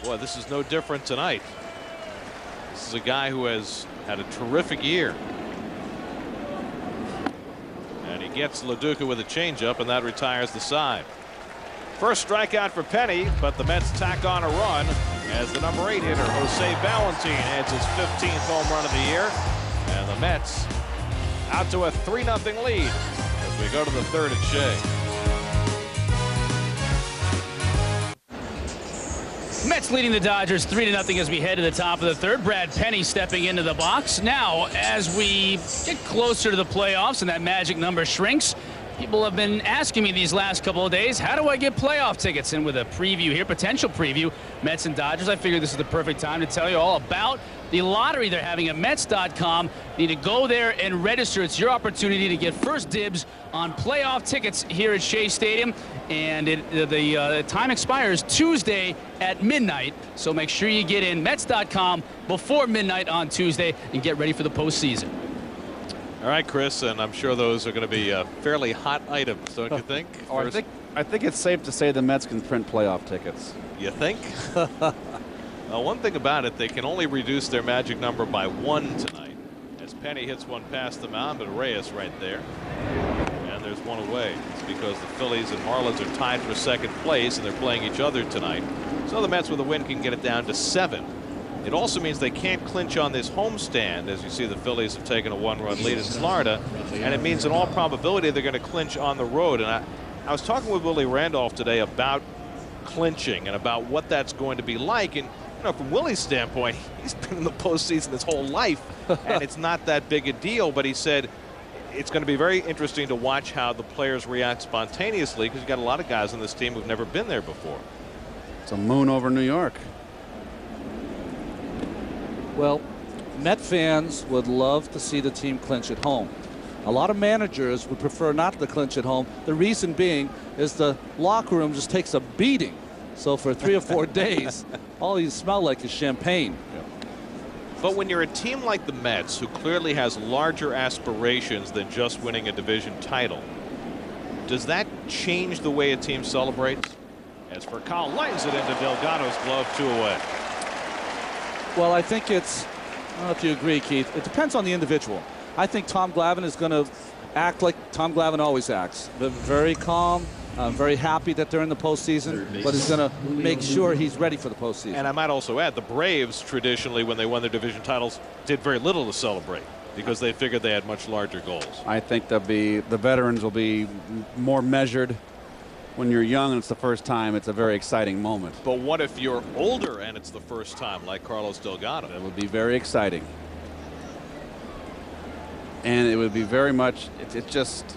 boy, this is no different tonight. This is a guy who has had a terrific year. And he gets LaDuca with a changeup, and that retires the side. First strikeout for Penny, but the Mets tack on a run as the number 8 hitter, Jose Valentin, adds his 15th home run of the year. And the Mets out to a 3-0 lead as we go to the third at Shea. Mets leading the Dodgers 3-0 as we head to the top of the third. Brad Penny stepping into the box. Now, as we get closer to the playoffs and that magic number shrinks, people have been asking me these last couple of days, how do I get playoff tickets? And with a preview here, potential preview, Mets and Dodgers, I figured this is the perfect time to tell you all about the lottery they're having at Mets.com. You need to go there and register. It's your opportunity to get first dibs on playoff tickets here at Shea Stadium. And the time expires Tuesday at midnight. So make sure you get in Mets.com before midnight on Tuesday and get ready for the postseason. All right, Chris, and I'm sure those are going to be fairly hot items, don't you think? Oh, I think it's safe to say the Mets can print playoff tickets. You think? One thing about it, they can only reduce their magic number by 1 tonight, as Penny hits one past the mound, but Reyes right there. And there's one away. It's because the Phillies and Marlins are tied for second place, and they're playing each other tonight. So the Mets with a win can get it down to 7. It also means they can't clinch on this homestand. As you see, the Phillies have taken a 1-run lead in Florida, and it means in all probability they're going to clinch on the road. And I was talking with Willie Randolph today about clinching and about what that's going to be like. And you know, from Willie's standpoint, he's been in the postseason his whole life, and it's not that big a deal. But he said it's going to be very interesting to watch how the players react spontaneously, because you got a lot of guys on this team who've never been there before. It's a moon over New York. Well, Met fans would love to see the team clinch at home. A lot of managers would prefer not to clinch at home. The reason being is the locker room just takes a beating. So for 3 or 4 days, all you smell like is champagne. But when you're a team like the Mets, who clearly has larger aspirations than just winning a division title, does that change the way a team celebrates? As for Kyle, lines it into Delgado's glove, 2 away. Well, I think it's, I don't know if you agree, Keith, it depends on the individual. I think Tom Glavin is going to act like Tom Glavin always acts. Very calm, very happy that they're in the postseason, but he's going to make sure he's ready for the postseason. And I might also add, the Braves traditionally, when they won their division titles, did very little to celebrate because they figured they had much larger goals. I think the veterans will be more measured. When you're young and it's the first time, it's a very exciting moment. But what if you're older and it's the first time, like Carlos Delgado? It would be very exciting. And it would be very much, it's just,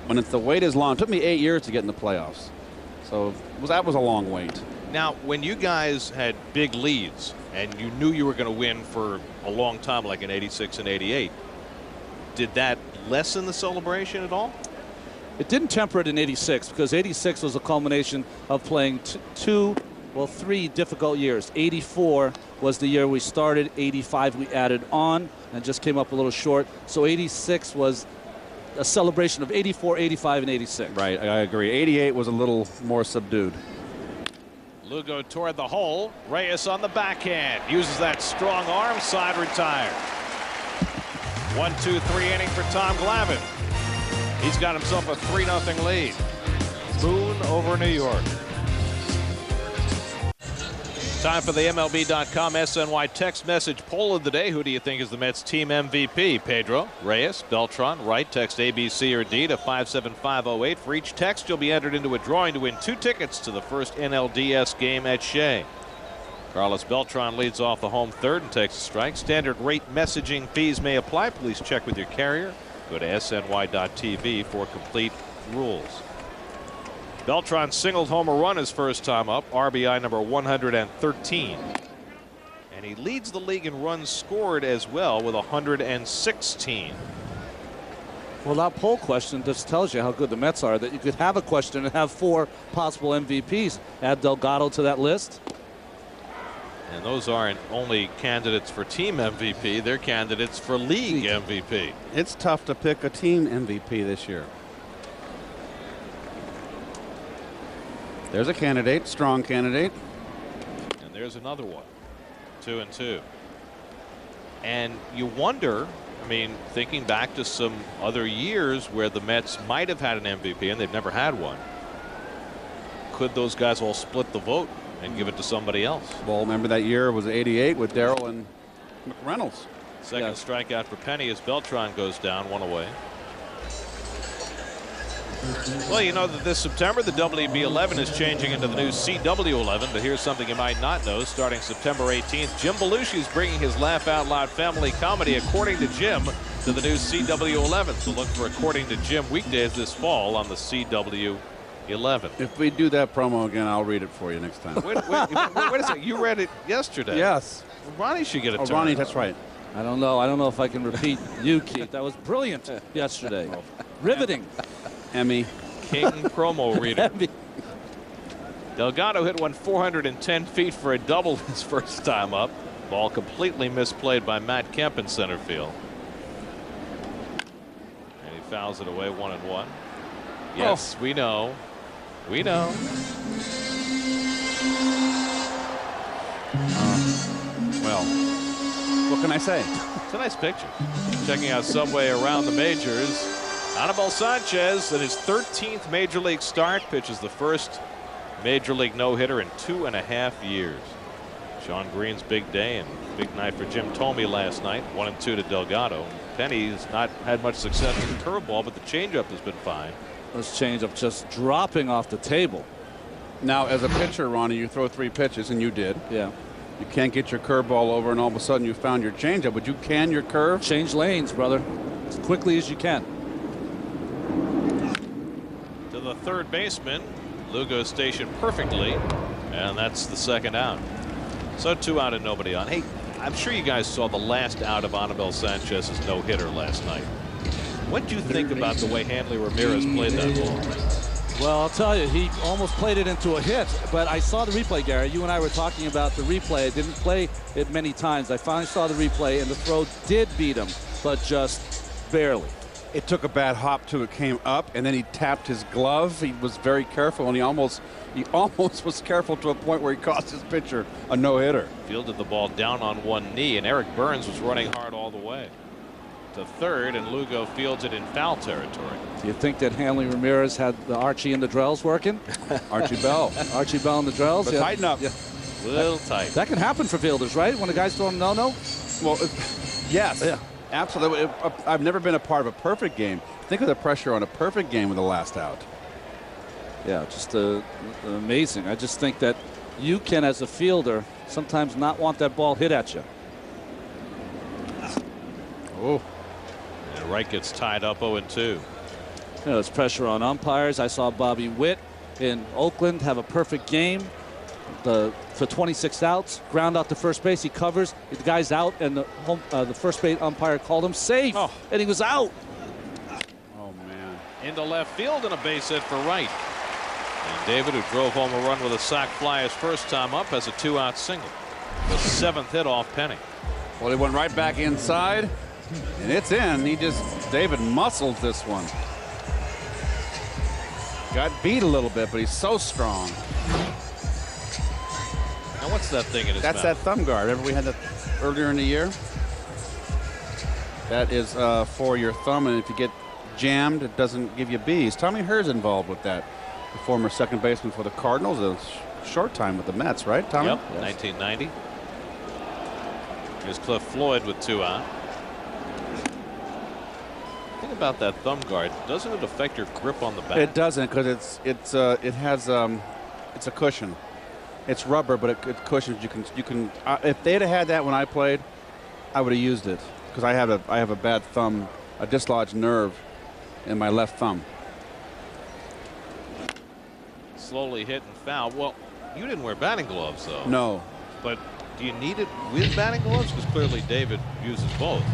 when the wait is long. It took me 8 years to get in the playoffs. So that was a long wait. Now, when you guys had big leads and you knew you were going to win for a long time, like in '86 and '88, did that lessen the celebration at all? It didn't temper it in '86 because '86 was a culmination of playing 3 difficult years. '84 was the year we started. '85 we added on and just came up a little short. So '86 was a celebration of '84, '85, and '86. Right, I agree. '88 was a little more subdued. Lugo toward the hole. Reyes on the backhand. Uses that strong arm. Side retired. 1-2-3 inning for Tom Glavin. He's got himself a 3-0 lead. moon over New York. Time for the MLB.com SNY text message poll of the day. Who do you think is the Mets team MVP? Pedro, Reyes, Beltran, Wright. Text A, B, C, or D to 57508. For each text, you'll be entered into a drawing to win 2 tickets to the first NLDS game at Shea. Carlos Beltran leads off the home third and takes a strike. Standard rate messaging fees may apply. Please check with your carrier. Go to sny.tv for complete rules. Beltran singled home a run his first time up, RBI number 113. And he leads the league in runs scored as well with 116. Well, that poll question just tells you how good the Mets are, that you could have a question and have 4 possible MVPs. Add Delgado to that list. And those aren't only candidates for team MVP, they're candidates for league MVP. It's tough to pick a team MVP this year. There's a candidate, strong candidate. And there's another one. 2-2. And you wonder, I mean, thinking back to some other years where the Mets might have had an MVP and they've never had one, could those guys all split the vote and give it to somebody else? Well, remember that year was '88 with Darrell and McReynolds. Second strikeout for Penny as Beltran goes down, 1 away. Well, you know that this September the WB11 is changing into the new CW11, but here's something you might not know. Starting September 18th, Jim Belushi is bringing his Laugh Out Loud family comedy According to Jim to the new CW11. So look for According to Jim weekdays this fall on the CW11. If we do that promo again, I'll read it for you next time. Wait a second. You read it yesterday. Yes. Ronnie should get a turn. Ronnie, that's right. I don't know if I can repeat you, Keith. That was brilliant yesterday. Riveting. Emmy. King promo reader. Delgado hit one 410 feet for a double his first time up. Ball completely misplayed by Matt Kemp in center field. And he fouls it away, 1-1. Yes, we know. We know. Well, what can I say? It's a nice picture. Checking out Subway around the majors. Anibal Sanchez in his 13th major league start pitches the first major league no-hitter in 2.5 years. Sean Green's big day and big night for Jim Thome last night. 1-2 to Delgado. Penny's not had much success with the curveball, but the changeup has been fine. This changeup just dropping off the table. Now, as a pitcher, Ronnie, you throw 3 pitches, and you did. Yeah. You can't get your curveball over, and all of a sudden you found your changeup. Would you can your curve? Change lanes, brother, as quickly as you can. To the third baseman. Lugo stationed perfectly, and that's the second out. So 2 out and nobody on. Hey, I'm sure you guys saw the last out of Anibal Sanchez's no-hitter last night. What do you think about the way Hanley Ramirez played that ball? Well, I'll tell you, he almost played it into a hit, but I saw the replay, Gary. You and I were talking about the replay. I didn't play it many times. I finally saw the replay, and the throw did beat him, but just barely. It took a bad hop to it came up, and then he tapped his glove. He was very careful, and he almost was careful to a point where he cost his pitcher a no-hitter. Fielded the ball down on one knee, and Eric Burns was running hard all the way to third, and Lugo fields it in foul territory. Do you think that Hanley Ramirez had the Archie and the Drells working? Archie Bell. Archie Bell and the Drells. But tighten up. Yeah. Little tight. That can happen for fielders, right? When a guy's throwing no-no? Well, yes. Yeah. Absolutely. I've never been a part of a perfect game. Think of the pressure on a perfect game with the last out. Yeah, just amazing. I just think that you can, as a fielder, sometimes not want that ball hit at you. Oh. And Wright gets tied up 0-2. You know, there's pressure on umpires. I saw Bobby Witt in Oakland have a perfect game. For 26 outs, ground out to first base. He covers. The guy's out, and the first base umpire called him safe, and he was out. Oh, man. Into left field and a base hit for Wright. And David, who drove home a run with a sac fly his first time up, has a 2-out single. The 7th hit off Penny. Well, he went right back inside, and it's in. David muscled this one. Got beat a little bit, but he's so strong. Now, what's that thing in his mouth? That's that thumb guard. Remember we had that earlier in the year? That is for your thumb, and if you get jammed, it doesn't give you bees. Tommy Herr's involved with that. the former second baseman for the Cardinals. A short time with the Mets, right, Tommy? Yep, Yes. 1990. Here's Cliff Floyd with 2 out. Think about that thumb guard. Doesn't it affect your grip on the bat? It doesn't, because it's a cushion. It's rubber, but it cushions. You can. If they'd have had that when I played, I would have used it, because I have a bad thumb, a dislodged nerve in my left thumb. Slowly hit and foul. Well, you didn't wear batting gloves, though. No. But do you need it with batting gloves? Because clearly David uses both.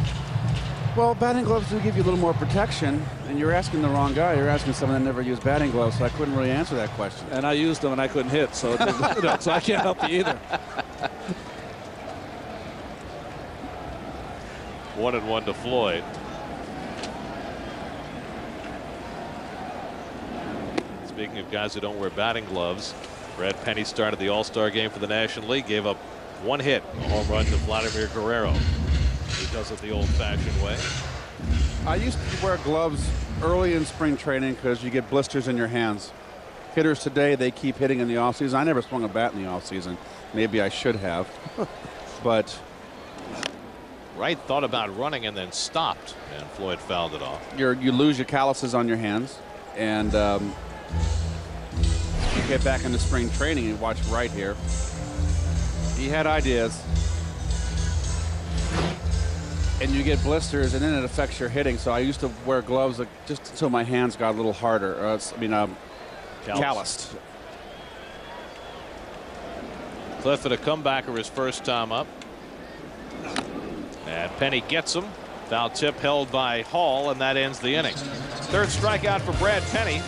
Well, batting gloves do give you a little more protection, and you're asking the wrong guy. You're asking someone that never used batting gloves, so I couldn't really answer that question. And I used them and I couldn't hit, so so I can't help you either. 1-1 to Floyd. Speaking of guys who don't wear batting gloves, Brad Penny started the All-Star game for the National League, gave up 1 hit, a home run to Vladimir Guerrero. He does it the old-fashioned way. I used to wear gloves early in spring training because you get blisters in your hands. Hitters today, they keep hitting in the offseason. I never swung a bat in the offseason. Maybe I should have. But Wright thought about running and then stopped, and Floyd fouled it off. you lose your calluses on your hands, and you get back into spring training and watch Wright here. He had ideas. And you get blisters, and then it affects your hitting. So I used to wear gloves just until my hands got a little harder. Calloused. Cliff at a comebacker his first time up. And Penny gets him. Foul tip held by Hall, and that ends the inning. Third strikeout for Brad Penny.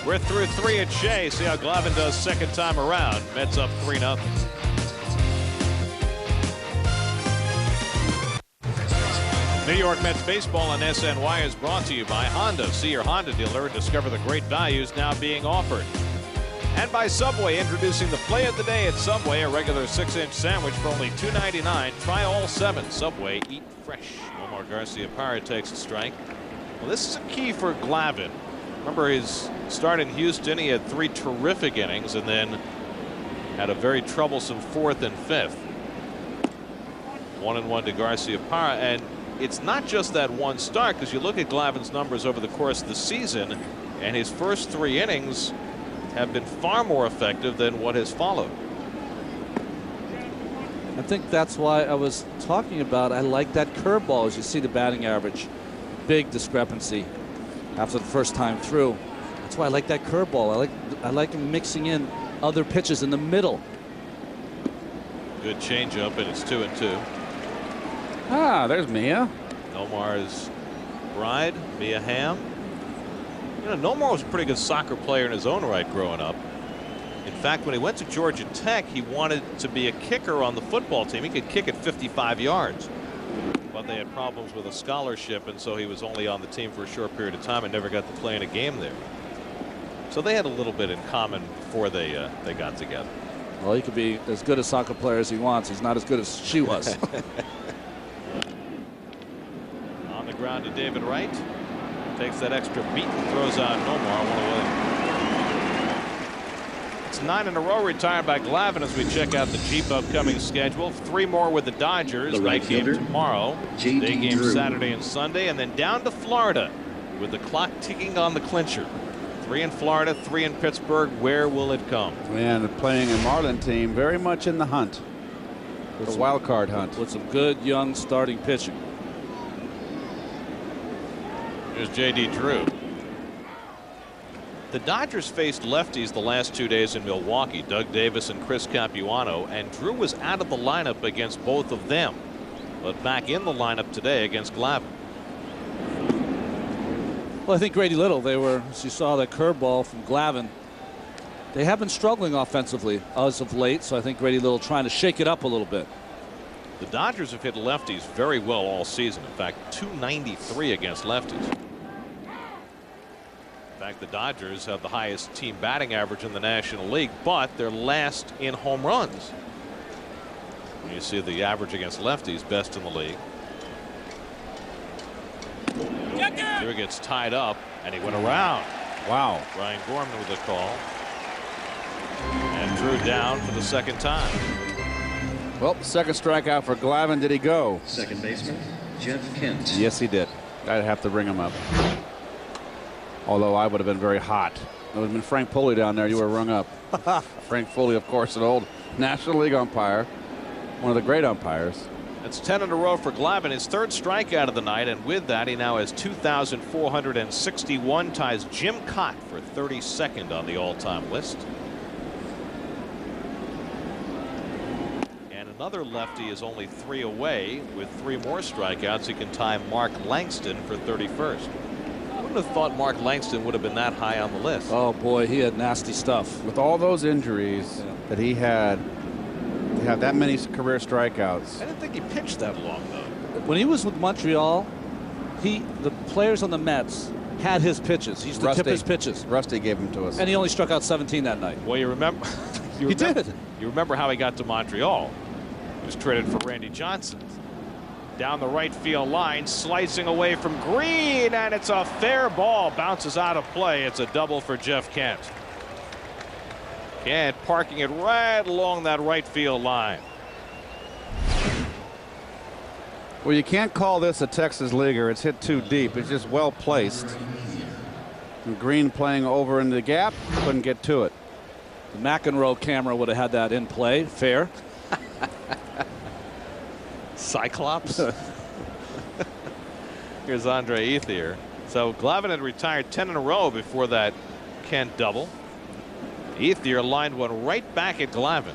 We're through 3 at Shea. See how Glavin does second time around. Mets up 3-0. New York Mets baseball on SNY is brought to you by Honda. See your Honda dealer and discover the great values now being offered. And by Subway, introducing the play of the day at Subway, a regular 6-inch sandwich for only $2.99. Try all 7. Subway, eat fresh. Omar Garcia-Parra takes a strike. Well, this is a key for Glavin. Remember his start in Houston, he had 3 terrific innings and then had a very troublesome 4th and 5th. 1-1 to Garcia-Parra, and it's not just that one start, because you look at Glavin's numbers over the course of the season, and his first 3 innings have been far more effective than what has followed. I think that's why I was talking about I like that curveball. As you see the batting average, big discrepancy after the first time through. That's why I like that curveball. I like him mixing in other pitches in the middle. Good changeup, and it's 2-2. Ah, there's Mia. Nomar's bride, Mia Hamm. You know, Nomar was a pretty good soccer player in his own right growing up. In fact, when he went to Georgia Tech, he wanted to be a kicker on the football team. He could kick at 55 yards. But they had problems with a scholarship, and so he was only on the team for a short period of time and never got to play in a game there. So they had a little bit in common before they got together. Well, he could be as good a soccer player as he wants. He's not as good as she was. On the ground to David Wright. Takes that extra beat and throws on Nomar. 1 away. It's 9 in a row retired by Glavin as we check out the Jeep upcoming schedule. 3 more with the Dodgers. The right Night game fielder, tomorrow. J.D. Day game Drew. Saturday and Sunday. And then down to Florida with the clock ticking on the clincher. 3 in Florida, 3 in Pittsburgh. Where will it come? And playing a Marlin team very much in the hunt. The wild card hunt. With some good young starting pitching. Here's J.D. Drew. The Dodgers faced lefties the last 2 days in Milwaukee, Doug Davis and Chris Capuano, and Drew was out of the lineup against both of them, but back in the lineup today against Glavin. Well, I think Grady Little, they were, as you saw that curveball from Glavin, they have been struggling offensively as of late, so I think Grady Little trying to shake it up a little bit. The Dodgers have hit lefties very well all season. In fact, .293 against lefties. In fact, the Dodgers have the highest team batting average in the National League, but they're last in home runs. When you see the average against lefties, best in the league. Here he gets tied up, and he went around. Wow. Ryan Gorman with a call. And Drew down for the second time. Well, second strikeout for Glavin. Did he go? Second baseman, Jeff Kent. Yes, he did. I'd have to bring him up. Although I would have been very hot. It would have been Frank Pulley down there. You were rung up. Frank Pulley, of course, an old National League umpire. One of the great umpires. That's 10 in a row for Glavin, his third strikeout of the night, and with that he now has 2,461, ties Jim Cott for 32nd on the all-time list. And another lefty is only 3 away. With 3 more strikeouts, he can tie Mark Langston for 31st. I wouldn't have thought Mark Langston would have been that high on the list. Oh boy, he had nasty stuff. With all those injuries that he had, to have that many career strikeouts. I didn't think he pitched that long, though. When he was with Montreal, the players on the Mets had his pitches. He used to tip his pitches. Rusty gave them to us. And he only struck out 17 that night. Well, you remember. He did. You remember how he got to Montreal. He was traded for Randy Johnson. Down the right field line, slicing away from Green, and it's a fair ball. Bounces out of play. It's a double for Jeff Kent. Kent parking it right along that right field line. Well, you can't call this a Texas leaguer. It's hit too deep. It's just well placed. And Green playing over in the gap, couldn't get to it. The McEnroe camera would have had that in play. Fair. Cyclops. Here's Andre Ethier. So Glavin had retired 10 in a row before that Kent double. Ethier lined one right back at Glavin,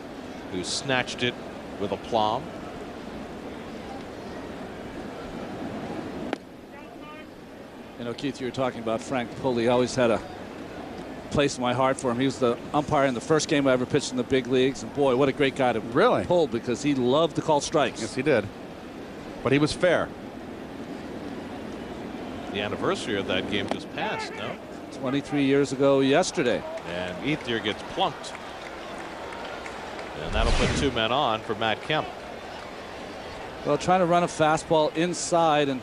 who snatched it with aplomb. You know, Keith, you were talking about Frank Pulley. I always had a place in my heart for him. He was the umpire in the first game I ever pitched in the big leagues. And boy, what a great guy to pull, because he loved to call strikes. Yes, he did. But he was fair. The anniversary of that game just passed, no? 23 years ago yesterday. And Ethier gets plunked. And that'll put 2 men on for Matt Kemp. Well, trying to run a fastball inside, and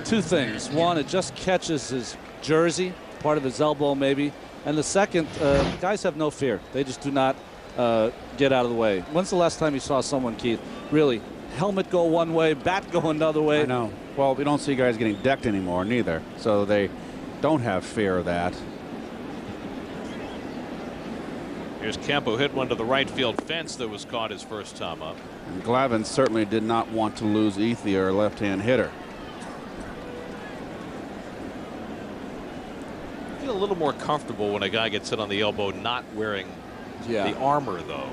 2 things. One, it just catches his jersey, part of his elbow maybe. And the second, guys have no fear. They just do not get out of the way. When's the last time you saw someone, Keith, really helmet go one way, bat go another way? I know. Well, we don't see guys getting decked anymore, neither. So they don't have fear of that. Here's Kemp, who hit one to the right field fence that was caught his first time up. And Glavin certainly did not want to lose Ethier, a left-hand hitter. I feel a little more comfortable when a guy gets hit on the elbow not wearing the armor, though.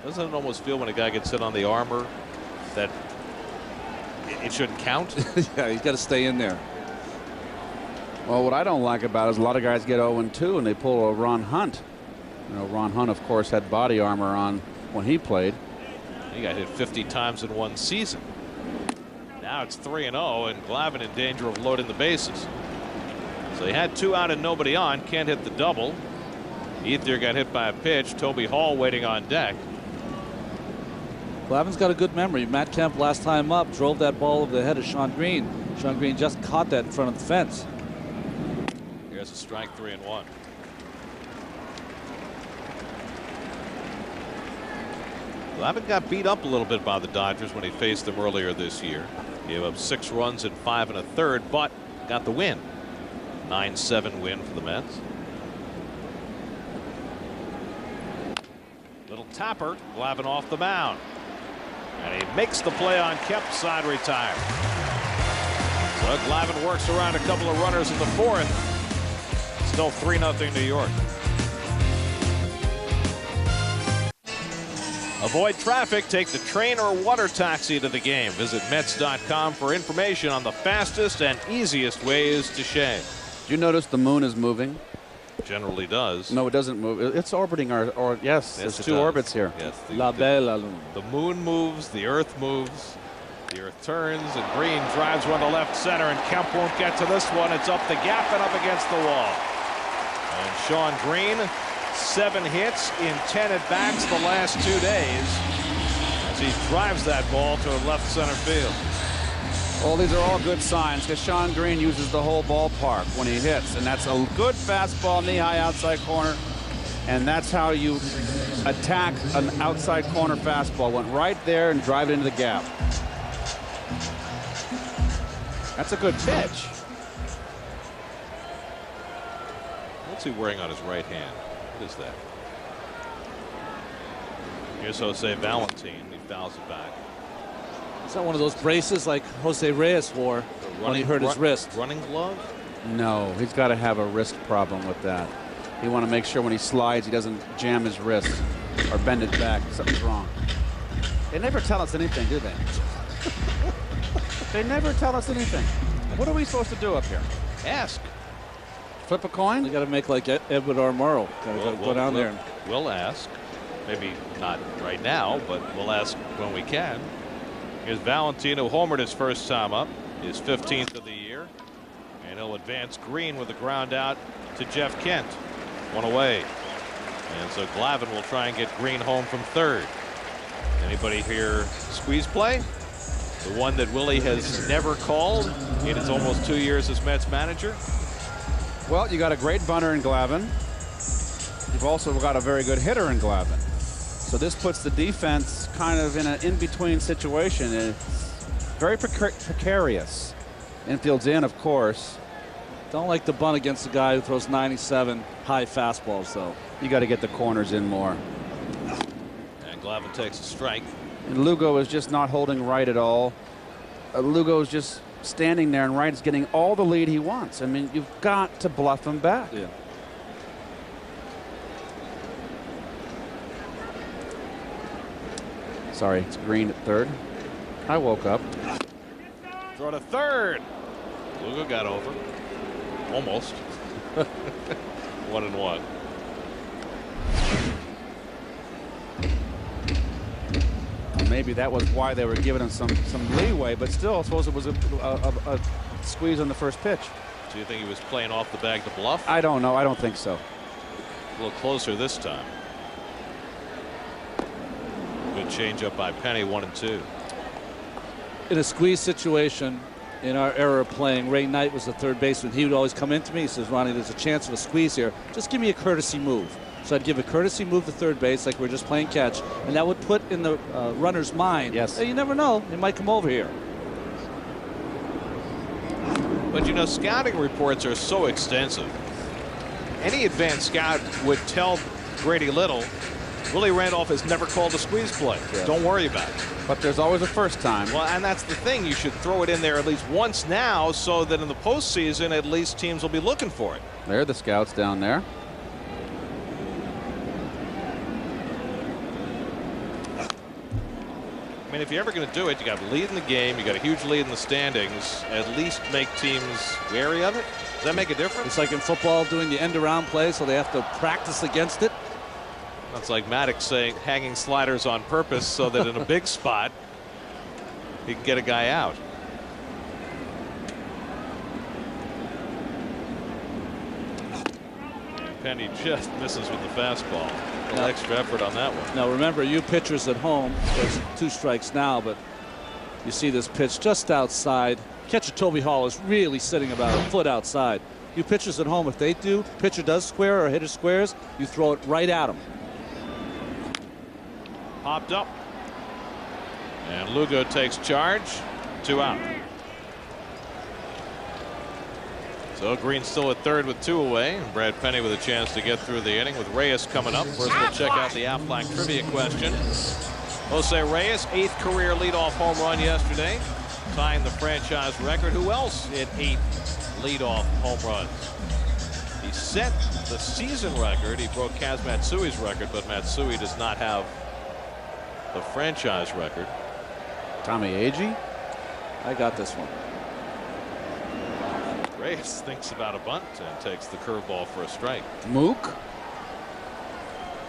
Doesn't it almost feel when a guy gets hit on the armor that it shouldn't count? Yeah, he's got to stay in there. Well, what I don't like about it is a lot of guys get 0-2 and they pull a Ron Hunt. You know, Ron Hunt, of course, had body armor on when he played. He got hit 50 times in one season. Now it's 3-0, and Glavin in danger of loading the bases. So he had 2 out and nobody on. Can't hit the double. Ethier got hit by a pitch. Toby Hall waiting on deck. Glavin's got a good memory. Matt Kemp last time up drove that ball over the head of Sean Green. Sean Green just caught that in front of the fence. Here's a strike, 3-1. Glavin got beat up a little bit by the Dodgers when he faced them earlier this year. Gave up 6 runs in 5 1/3, but got the win. 9-7 win for the Mets. Little tapper, Glavin off the mound. And he makes the play on Kemp's side, retired. So Glavin works around a couple of runners in the 4th. Still 3-0 New York. Avoid traffic. Take the train or water taxi to the game. Visit Mets.com for information on the fastest and easiest ways to Shea. Did you notice the moon is moving? Generally does. No, it doesn't move. It's orbiting our yes, there's 2 orbits here. Yes, La Bella Luna. The moon moves, the earth moves, the earth turns, and Green drives one to left center, and Kemp won't get to this one. It's up the gap and up against the wall. And Sean Green, 7 hits in 10 at-bats the last 2 days as he drives that ball to left center field. Well, these are all good signs because Shawn Green uses the whole ballpark when he hits, and that's a good fastball, knee-high outside corner, and that's how you attack an outside corner fastball. Went right there and drive it into the gap. That's a good pitch. What's he wearing on his right hand? What is that? Here's Jose Valentin. He fouls it back. Is that one of those braces like Jose Reyes wore when he hurt his wrist? Running glove? No, he's got to have a wrist problem with that. You want to make sure when he slides, he doesn't jam his wrist or bend it back. Something's wrong. They never tell us anything, do they? They never tell us anything. What are we supposed to do up here? Ask. Flip a coin? You got to make like Edward R. Murrow. Go down there. We'll ask. Maybe not right now, but we'll ask when we can. Here's Valentin, who homered his first time up, his 15th of the year. And he'll advance Green with a ground out to Jeff Kent. One away. And so Glavin will try and get Green home from third. Anybody here squeeze play? The one that Willie has never called in his almost 2 years as Mets manager. Well, you got a great bunter in Glavin. You've also got a very good hitter in Glavin. So this puts the defense kind of in an in-between situation. It's very precarious. Infield's in, of course. Don't like the bunt against the guy who throws 97 high fastballs, though. You got to get the corners in more. And Glavin takes a strike. And Lugo is just not holding right at all. Lugo is just standing there, and Wright is getting all the lead he wants. I mean, you've got to bluff him back. Yeah. Sorry, it's Green at third. I woke up. Throw to third. Lugo got over. Almost. 1-1. Maybe that was why they were giving him some leeway, but still, I suppose it was a squeeze on the first pitch. Do you think he was playing off the bag to bluff? I don't know. I don't think so. A little closer this time. Good changeup by Penny, 1-2. In a squeeze situation, in our era of playing, Ray Knight was the third baseman. He would always come into me. He says, Ronnie, there's a chance of a squeeze here. Just give me a courtesy move. So I'd give a courtesy move to third base, like we're just playing catch, and that would put in the runner's mind, yes, hey, you never know, they might come over here. But you know, scouting reports are so extensive. Any advanced scout would tell Grady Little, Willie Randolph has never called a squeeze play. Yes. Don't worry about it. But there's always a first time. Well, and that's the thing. You should throw it in there at least once now, so that in the postseason, at least teams will be looking for it. There are the scouts down there. I mean, if you're ever going to do it, you got a lead in the game, you got a huge lead in the standings. At least make teams wary of it. Does that make a difference? It's like in football doing the end around play, so they have to practice against it. That's like Maddox saying hanging sliders on purpose so that in a big spot he can get a guy out. And Penny just misses with the fastball. A little extra effort on that one. Now remember, you pitchers at home, there's 2 strikes now, but you see this pitch just outside. Catcher Toby Hall is really sitting about a foot outside. You pitchers at home, if they do, pitcher does square or hitter squares, you throw it right at him. Popped up. And Lugo takes charge. 2 out. So Green still at third with 2 away. And Brad Penny with a chance to get through the inning with Reyes coming up. First we'll check out the Aflac trivia question. Jose Reyes, 8th career leadoff home run yesterday, tying the franchise record. Who else hit 8 leadoff home runs? He set the season record. He broke Kaz Matsui's record, but Matsui does not have the franchise record. Tommy Agee? I got this one. Reyes thinks about a bunt and takes the curveball for a strike. Mook?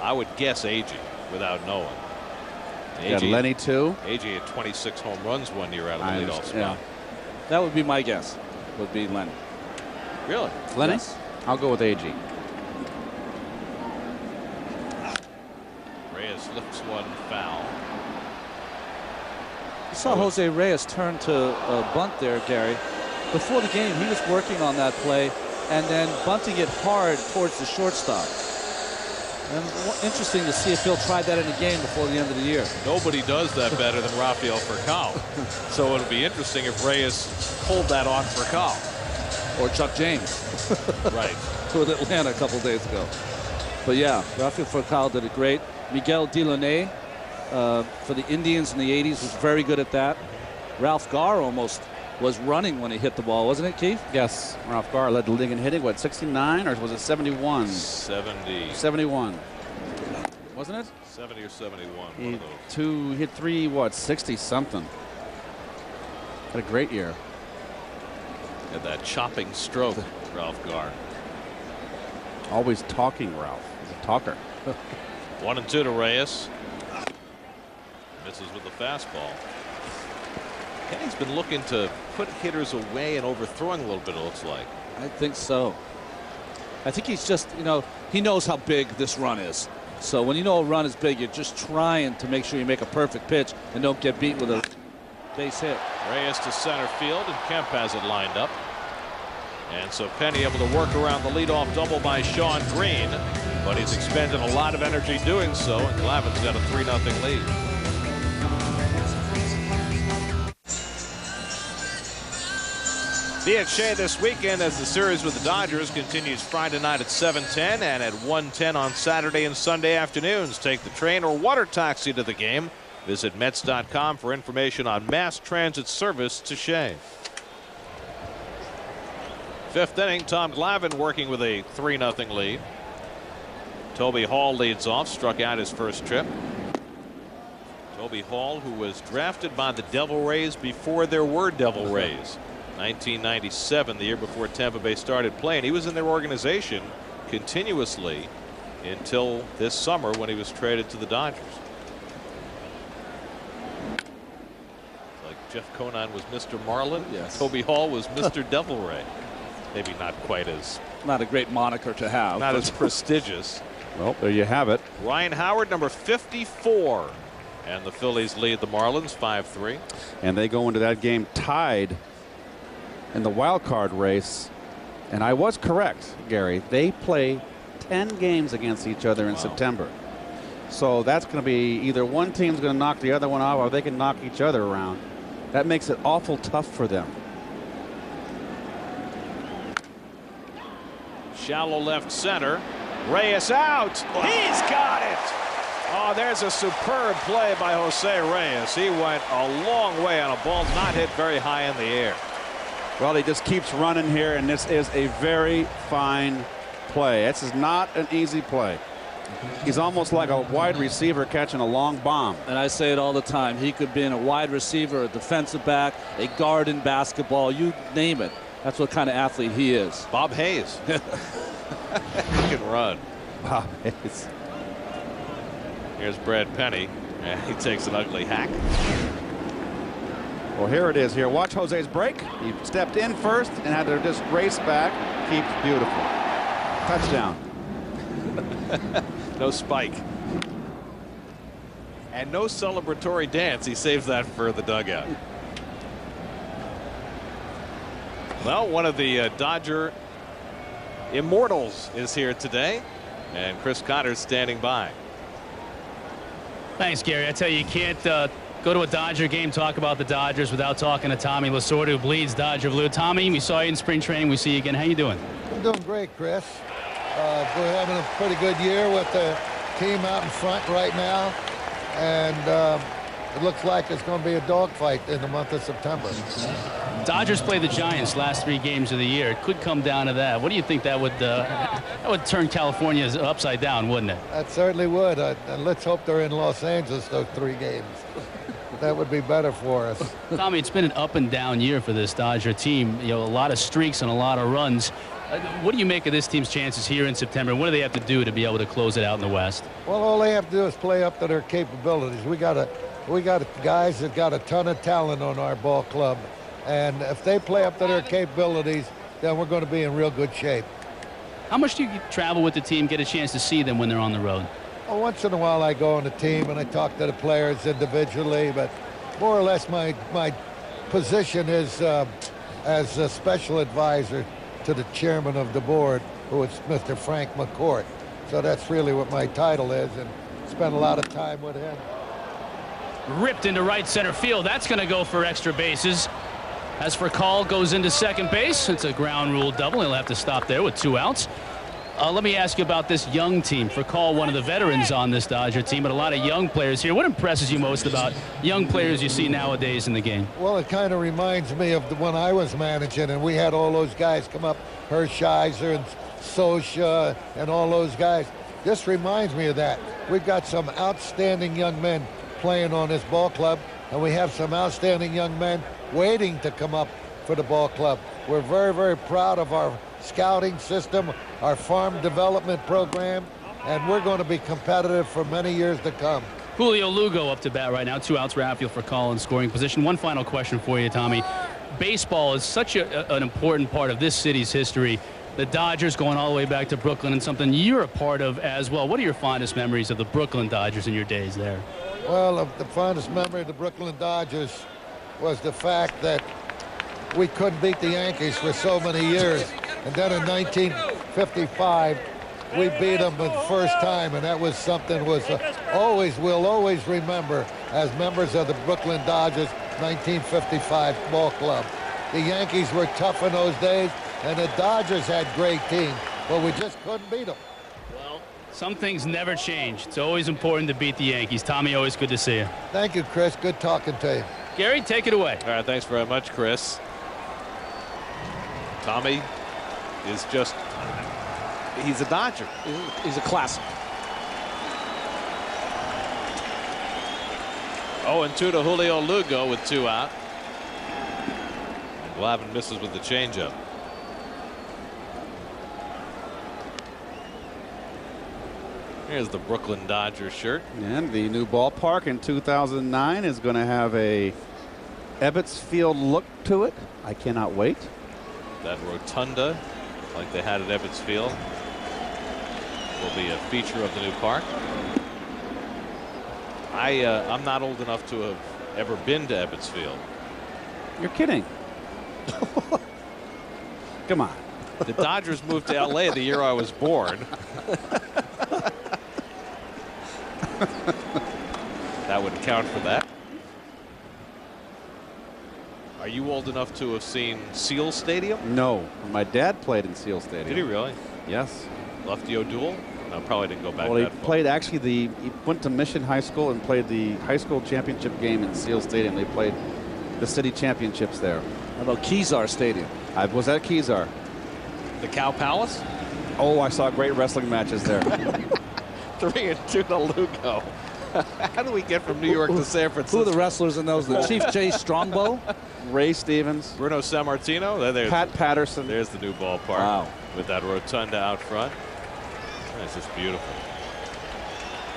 I would guess Agee without knowing. Got Lenny too. Agee had 26 home runs one year out of the leadoff spot. Yeah. That would be my guess. Would be Lenny. Really? Lenny? Yes. I'll go with Agee. Reyes lifts one foul. I saw Jose Reyes turn to bunt there, Gary. Before the game, he was working on that play and then bunting it hard towards the shortstop. And interesting to see if he'll try that in a game before the end of the year. Nobody does that better than Rafael Furcal. So it'll be interesting if Reyes pulled that on Furcal. Or Chuck James. Right. With Atlanta a couple days ago. But yeah, Rafael Furcal did it great. Miguel Delaunay for the Indians in the 80s was very good at that. Ralph Garr almost was running when he hit the ball, wasn't it, Keith? Yes. Ralph Garr led the league in hitting, what, 69 or was it 71? 70. 71. Wasn't it? 70 or 71. He hit 3, what, 60 something. Had a great year. Had that chopping stroke, Ralph Garr. Always talking, Ralph. He's a talker. 1-2 to Reyes. Misses with the fastball. Kenny's been looking to put hitters away and overthrowing a little bit, it looks like. I think so. I think he's just, you know, he knows how big this run is. So when you know a run is big, you're just trying to make sure you make a perfect pitch and don't get beat with a base hit. Reyes to center field, and Kemp has it lined up. And so Penny able to work around the leadoff double by Sean Green, but he's expended a lot of energy doing so, and Glavin's got a 3-0 lead. Be at Shea this weekend as the series with the Dodgers continues Friday night at 7:10 and at 1:10 on Saturday and Sunday afternoons. Take the train or water taxi to the game. Visit Mets.com for information on mass transit service to Shea. Fifth inning, Tom Glavin working with a 3-0 lead. Toby Hall leads off, struck out his first trip. Toby Hall, who was drafted by the Devil Rays before there were Devil Rays. 1997, the year before Tampa Bay started playing. He was in their organization continuously until this summer when he was traded to the Dodgers. Like Jeff Conine was Mr. Marlin. Yes. Toby Hall was Mr. Devil Ray. Maybe not quite as. Not a great moniker to have. Not as prestigious. Well, there you have it. Ryan Howard, number 54. And the Phillies lead the Marlins 5-3. And they go into that game tied in the wild card race. And I was correct, Gary. They play 10 games against each other in September. So that's going to be either one team's going to knock the other one off, or they can knock each other around. That makes it awful tough for them. Shallow left center. Reyes out. He's got it. Oh, there's a superb play by Jose Reyes. He went a long way on a ball not hit very high in the air. Well, he just keeps running here, and this is a very fine play. This is not an easy play. He's almost like a wide receiver catching a long bomb. And I say it all the time. He could be in a wide receiver, a defensive back, a guard in basketball, you name it. That's what kind of athlete he is. Bob Hayes. He can run. Bob Hayes. Here's Brad Penny, and he takes an ugly hack. Well, here it is here. Watch Jose's break. He stepped in first and had to just race back. Keeps beautiful. Touchdown. No spike. And no celebratory dance. He saves that for the dugout. Well, one of the Dodger immortals is here today, and Chris Connor's standing by. Thanks, Gary. I tell you, you can't go to a Dodger game, talk about the Dodgers without talking to Tommy Lasorda, who bleeds Dodger blue. Tommy, we saw you in spring training. We see you again. How you doing? I'm doing great, Chris. We're having a pretty good year with the team out in front right now, and it looks like it's going to be a dogfight in the month of September. Dodgers play the Giants last 3 games of the year. It could come down to that. What do you think that would turn California upside down, wouldn't it? That certainly would. And let's hope they're in Los Angeles those 3 games. That would be better for us. Tommy, it's been an up and down year for this Dodger team. You know, a lot of streaks and a lot of runs. What do you make of this team's chances here in September? What do they have to do to be able to close it out in the West? Well, all they have to do is play up to their capabilities. We got guys that got a ton of talent on our ball club, and if they play up to their capabilities, then we're going to be in real good shape. How much do you travel with the team, get a chance to see them when they're on the road? Well, once in a while I go on the team and I talk to the players individually, but more or less my position is as a special advisor to the chairman of the board, who is Mr. Frank McCourt. So that's really what my title is, and spend a lot of time with him. Ripped into right center field. That's going to go for extra bases. As for Call goes into second base, it's a ground rule double. He'll have to stop there with 2 outs. Let me ask you about this young team. For Call, one of the veterans on this Dodger team, but a lot of young players here. What impresses you most about young players you see nowadays in the game? Well, it kind of reminds me of the one I was managing, and we had all those guys come up, Hershiser and Sosha and all those guys. This reminds me of that. We've got some outstanding young men playing on this ball club, and we have some outstanding young men waiting to come up for the ball club. We're very, very proud of our scouting system, our farm development program, and we're going to be competitive for many years to come. Julio Lugo up to bat right now. 2 outs, outfield for Call in scoring position. One final question for you, Tommy. Baseball is such an important part of this city's history. The Dodgers going all the way back to Brooklyn, and something you're a part of as well. What are your fondest memories of the Brooklyn Dodgers in your days there? Well, the fondest memory of the Brooklyn Dodgers was the fact that we couldn't beat the Yankees for so many years. And then in 1955, we beat them for the first time, and that was something we'll always remember as members of the Brooklyn Dodgers 1955 ball club. The Yankees were tough in those days, and the Dodgers had great teams, but we just couldn't beat them. Well, some things never change. It's always important to beat the Yankees. Tommy, always good to see you. Thank you, Chris. Good talking to you. Gary, take it away. All right, thanks very much, Chris. Tommy is just, he's a Dodger. He's a classic. 0-2 to Julio Lugo with 2 out. Glavin misses with the changeup. Here's the Brooklyn Dodgers shirt. And the new ballpark in 2009 is going to have a Ebbets Field look to it. I cannot wait. That rotunda, like they had at Ebbets Field, will be a feature of the new park. I'm not old enough to have ever been to Ebbets Field. You're kidding. Come on. The Dodgers moved to LA the year I was born. That wouldn't count for that. Are you old enough to have seen Seal Stadium? No. My dad played in Seal Stadium. Did he really? Yes. Lefty O'Doul? No, probably didn't go back Well, that he far. played actually he went to Mission High School and played the high school championship game in Seal Stadium. They played the city championships there. How about Kezar Stadium? I was at Kezar. The Cow Palace? Oh, I saw great wrestling matches there. 3-2 to Lugo. How do we get from New York to San Francisco? Who are the wrestlers in those? The Chief Jay Strongbow? Ray Stevens. Bruno Sammartino. There's Pat Patterson. There's the new ballpark. Wow. With that rotunda out front. This is beautiful.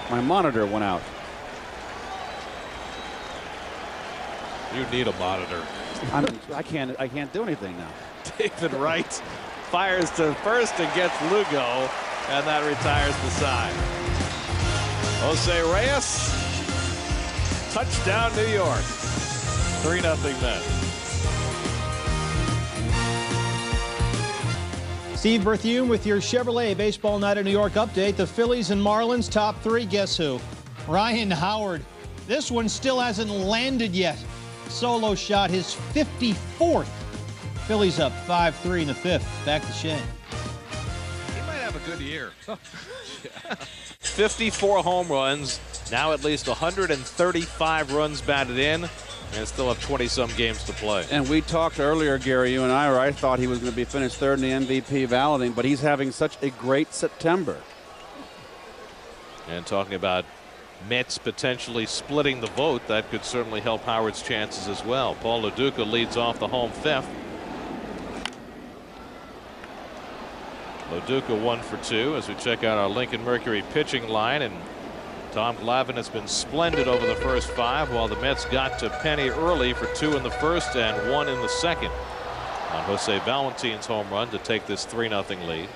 My monitor went out. You need a monitor. I can't do anything now. David Wright fires to first and gets Lugo, and that retires the side. Jose Reyes, touchdown New York. 3-0 Mets. Steve Berthiaume with your Chevrolet Baseball Night in New York update. The Phillies and Marlins top 3. Guess who? Ryan Howard. This one still hasn't landed yet. Solo shot, his 54th. Phillies up 5-3 in the 5th. Back to Shea. He might have a good year. 54 home runs. Now at least 135 runs batted in. And still have 20-some games to play. And we talked earlier, Gary, you and I, where I thought he was going to be finished third in the MVP Valentin, but he's having such a great September. And talking about Mets potentially splitting the vote, that could certainly help Howard's chances as well. Paul Lo Duca leads off the home 5th. Lo Duca 1 for 2 as we check out our Lincoln Mercury pitching line, and Tom Glavin has been splendid over the first 5, while the Mets got to Penny early for 2 in the first and 1 in the second on Jose Valentin's home run to take this 3-0 lead.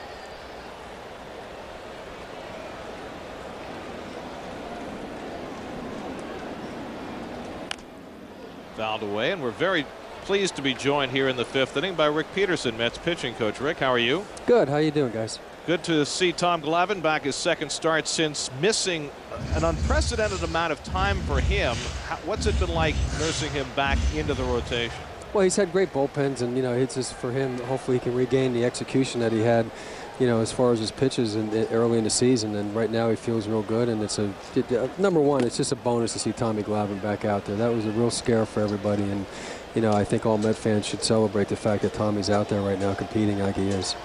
fouled away, and we're very pleased to be joined here in the 5th inning by Rick Peterson, Mets pitching coach. Rick, how are you? Good. How you doing, guys? Good to see Tom Glavin back, his second start since missing an unprecedented amount of time for him. What's it been like nursing him back into the rotation? Well, he's had great bullpens, and it's just for him. Hopefully, he can regain the execution that he had, as far as his pitches early in the season. And right now, he feels real good. And it's number one, it's just a bonus to see Tommy Glavin back out there. That was a real scare for everybody, and I think all Met fans should celebrate the fact that Tommy's out there right now competing like he is.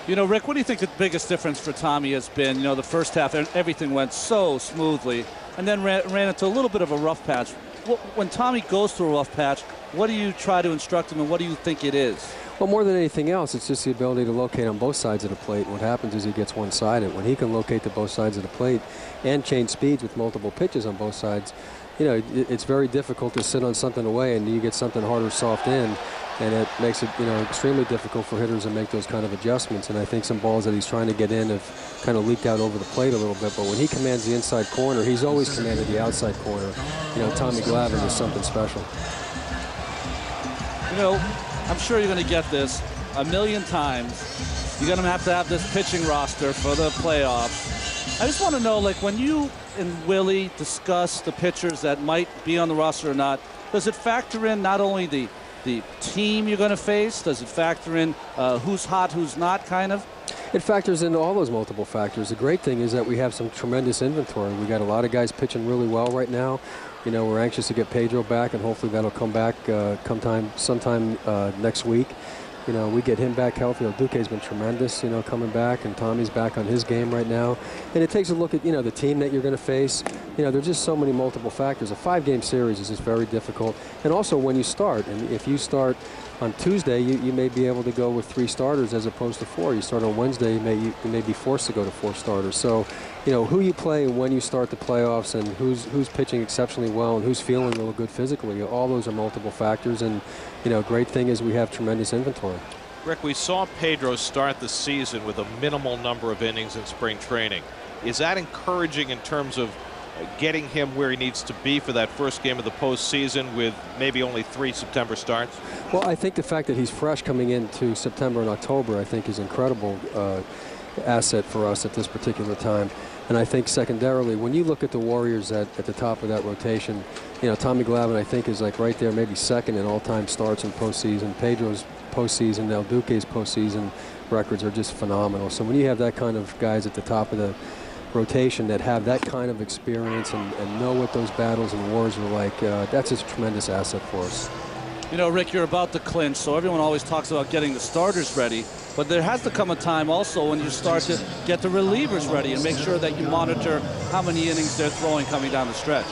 Rick, what do you think the biggest difference for Tommy has been? The first half, everything went so smoothly, and then ran into a little bit of a rough patch. When Tommy goes through a rough patch, what do you try to instruct him, and what do you think it is? Well, more than anything else, it's just the ability to locate on both sides of the plate. What happens is he gets one-sided. When he can locate to both sides of the plate and change speeds with multiple pitches on both sides, it's very difficult to sit on something away and you get something harder soft in, and it makes it extremely difficult for hitters to make those kind of adjustments. And I think some balls that he's trying to get in have kind of leaked out over the plate a little bit. But when he commands the inside corner, he's always commanded the outside corner. Tommy Glavin is something special. I'm sure you're going to get this a million times. You're going to have this pitching roster for the playoffs. I just want to know, when you and Willie discuss the pitchers that might be on the roster or not, does it factor in not only the team you're going to face? Does it factor in who's hot, who's not, kind of? It factors into all those multiple factors. The great thing is that we have some tremendous inventory. We got a lot of guys pitching really well right now. We're anxious to get Pedro back, and hopefully that'll come back sometime next week. We get him back healthy. Duque's been tremendous, coming back, and Tommy's back on his game right now. And it takes a look at, the team that you're going to face. There's just so many multiple factors. A 5-game series is just very difficult. And also when you start, and if you start on Tuesday, you may be able to go with 3 starters as opposed to 4. You start on Wednesday, you may be forced to go to 4 starters. So, who you play when you start the playoffs, and who's pitching exceptionally well and who's feeling real good physically, all those are multiple factors. And, great thing is we have tremendous inventory. Rick, we saw Pedro start the season with a minimal number of innings in spring training. Is that encouraging in terms of getting him where he needs to be for that first game of the postseason with maybe only 3 September starts? Well, I think the fact that he's fresh coming into September and October, I think, is an incredible asset for us at this particular time. And I think secondarily, when you look at the Warriors at the top of that rotation, Tommy Glavin, I think, is right there, maybe second in all-time starts in postseason. Pedro's postseason, El Duque's postseason records are just phenomenal. So when you have that kind of guys at the top of the rotation that have that kind of experience and know what those battles and wars are like, that's a tremendous asset for us. Rick, you're about to clinch, so everyone always talks about getting the starters ready, but there has to come a time also when you start to get the relievers ready and make sure that you monitor how many innings they're throwing coming down the stretch.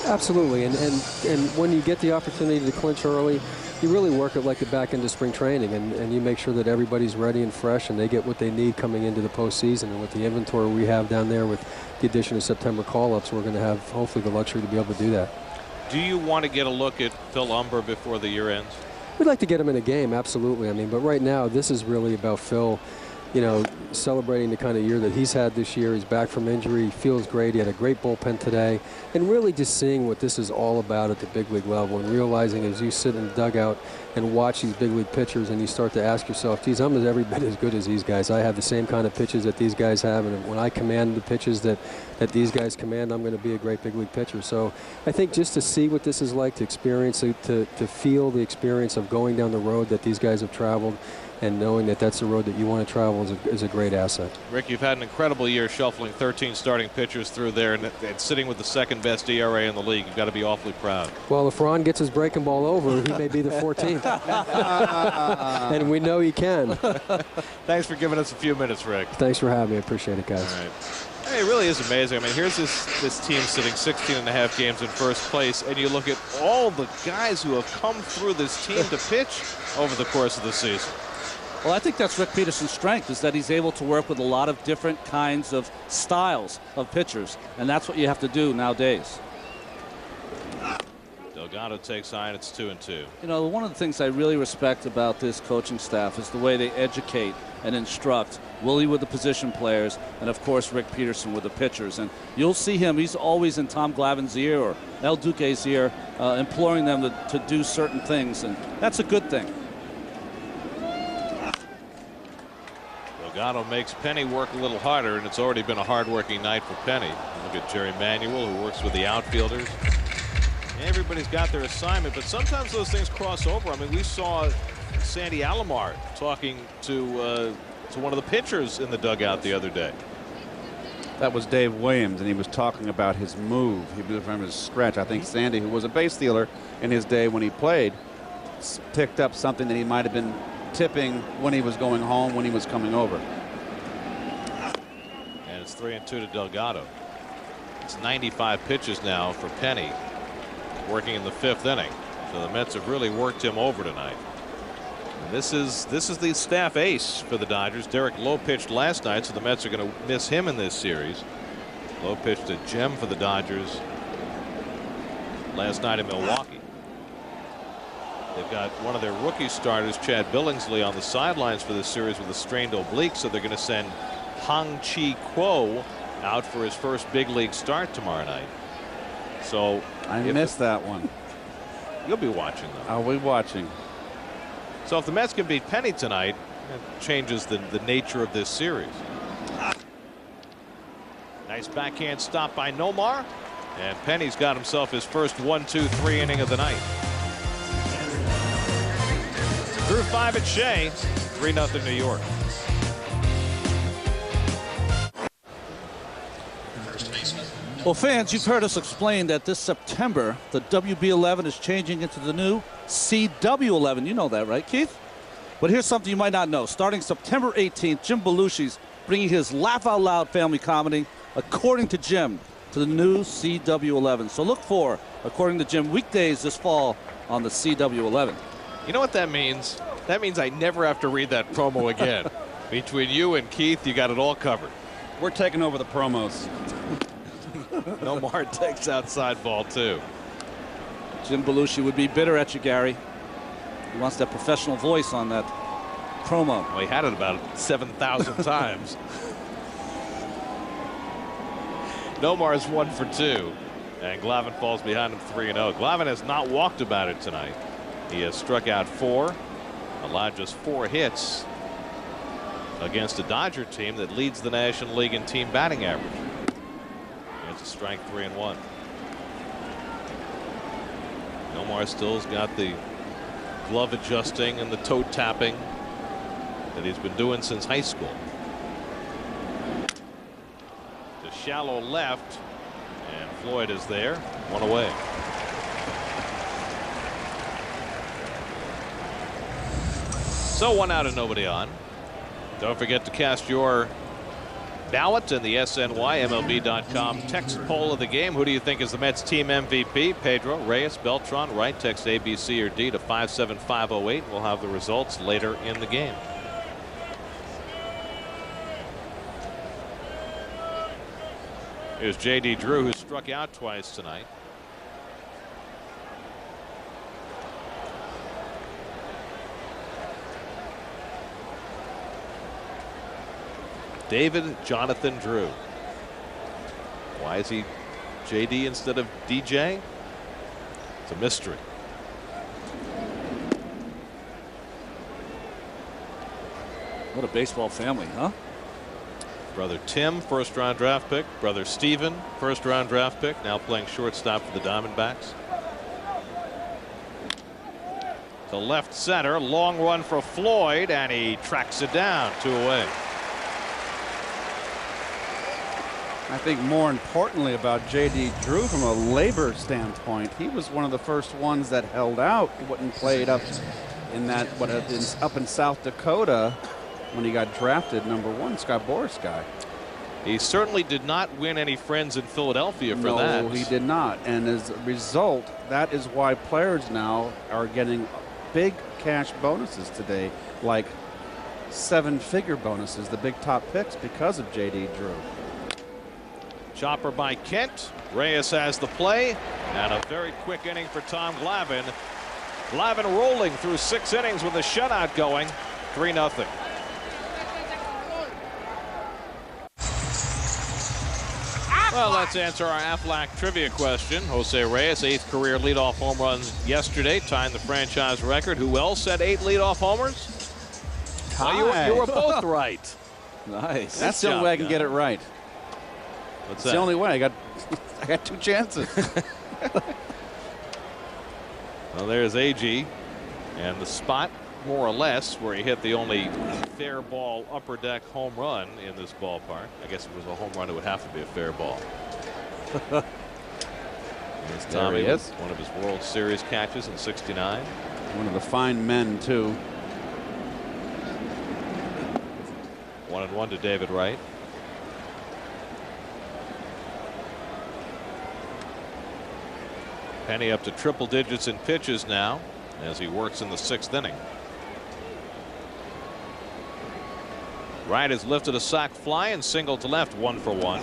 Absolutely, and when you get the opportunity to clinch early, you really work it like the back end of spring training, and you make sure that everybody's ready and fresh and they get what they need coming into the postseason. And with the inventory we have down there with the addition of September call-ups, we're going to have hopefully the luxury to be able to do that. Do you want to get a look at Phil Umber before the year ends? We'd like to get him in a game, absolutely. But right now this is really about Phil, celebrating the kind of year that he's had this year. He's back from injury. He feels great. He had a great bullpen today. And really just seeing what this is all about at the big league level and realizing as you sit in the dugout and watch these big league pitchers and you start to ask yourself, geez, I'm every bit as good as these guys. I have the same kind of pitches that these guys have. And when I command the pitches that these guys command, I'm going to be a great big league pitcher. So I think just to see what this is like, to experience it, to feel the experience of going down the road that these guys have traveled, and knowing that that's the road that you want to travel is a great asset. Rick, you've had an incredible year shuffling 13 starting pitchers through there and sitting with the second best ERA in the league. You've got to be awfully proud. Well, if Ron gets his breaking ball over, he may be the 14th. And we know he can. Thanks for giving us a few minutes, Rick. Thanks for having me. I appreciate it, guys. All right. Hey, it really is amazing. Here's this team sitting 16.5 games in first place, and you look at all the guys who have come through this team to pitch over the course of the season. Well, I think that's Rick Peterson's strength, is that he's able to work with a lot of different kinds of styles of pitchers, and that's what you have to do nowadays. Delgado takes high, and it's 2-2. You know, one of the things I really respect about this coaching staff is the way they educate and instruct Willie with the position players, and of course Rick Peterson with the pitchers. And you'll see him, he's always in Tom Glavin's ear or El Duque's ear, imploring them to do certain things, and that's a good thing. Delgado makes Penny work a little harder, and it's already been a hard-working night for Penny. Look at Jerry Manuel, who works with the outfielders. Everybody's got their assignment, but sometimes those things cross over. I mean, we saw Sandy Alomar talking to one of the pitchers in the dugout the other day. That was Dave Williams, and he was talking about his move. He was from his stretch. I think Sandy, who was a base stealer in his day when he played, picked up something that he might have been tipping when he was going home, when he was coming over. And it's 3-2 to Delgado. It's 95 pitches now for Penny, working in the 5th inning. So the Mets have really worked him over tonight. And this is the staff ace for the Dodgers. Derek Lowe pitched last night, so the Mets are going to miss him in this series. Lowe pitched a gem for the Dodgers last night in Milwaukee. They've got one of their rookie starters, Chad Billingsley, on the sidelines for this series with a strained oblique, so they're going to send Hong-Chi Kuo out for his first big league start tomorrow night. So I missed that one. You'll be watching, though. I'll be watching. So if the Mets can beat Penny tonight, it changes the nature of this series. Nice backhand stop by Nomar, and Penny's got himself his first 1-2-3 inning of the night. Through 5 at Shea, 3-0 New York. Well, fans, you've heard us explain that this September, the WB11 is changing into the new CW11. You know that, right, Keith? But here's something you might not know. Starting September 18th, Jim Belushi's bringing his Laugh Out Loud family comedy, According to Jim, to the new CW11. So look for According to Jim weekdays this fall on the CW11. You know what that means? That means I never have to read that promo again. Between you and Keith, you got it all covered. We're taking over the promos. Nomar takes outside ball 2. Jim Belushi would be bitter at you, Gary. He wants that professional voice on that promo. Well, he had it about 7,000 times. Nomar is 1 for 2, and Glavin falls behind him 3-0. Glavin has not walked about it tonight. He has struck out 4, allowed just 4 hits against a Dodger team that leads the National League in team batting average. It's a strike 3-1. Nomar still's got the glove adjusting and the toe tapping that he's been doing since high school. To shallow left, and Floyd is there, 1 away. So 1 out and nobody on. Don't forget to cast your ballot in the SNY MLB.com text poll of the game. Who do you think is the Mets team MVP? Pedro, Reyes, Beltran, right? Text A, B, C, or D to 57508. We'll have the results later in the game. Here's J.D. Drew, who struck out twice tonight. David Jonathan Drew. Why is he JD instead of DJ? It's a mystery. What a baseball family, huh? Brother Tim, 1st round draft pick. Brother Steven, 1st round draft pick. Now playing shortstop for the Diamondbacks. To left center, long run for Floyd, and he tracks it down, 2 away. I think more importantly about J.D. Drew from a labor standpoint, he was one of the first ones that held out. He wasn't played up in that up in South Dakota when he got drafted #1, Scott Boras guy. He certainly did not win any friends in Philadelphia for that. No, he did not. And as a result, that is why players now are getting big cash bonuses today, like 7-figure bonuses, the big top picks, because of J.D. Drew. Chopper by Kent. Reyes has the play, And a very quick inning for Tom Glavin. Glavin rolling through 6 innings with a shutout going. 3-0. Well, let's answer our Aflac trivia question. Jose Reyes, 8th career leadoff home run yesterday, tying the franchise record. Who else had 8 leadoff homers? Well, you were both right. Nice. That's the only way I can get it right. What's that? The only way. I got 2 chances. Well, there's AG, and the spot, more or less, where he hit the only fair ball upper deck home run in this ballpark. I guess if it was a home run, it would have to be a fair ball. There's Tommy with one of his World Series catches in '69. One of the fine men, too. 1-1 to David Wright. Penny up to triple digits in pitches now as he works in the 6th inning. Wright has lifted a sac fly and singled to left, 1 for 1.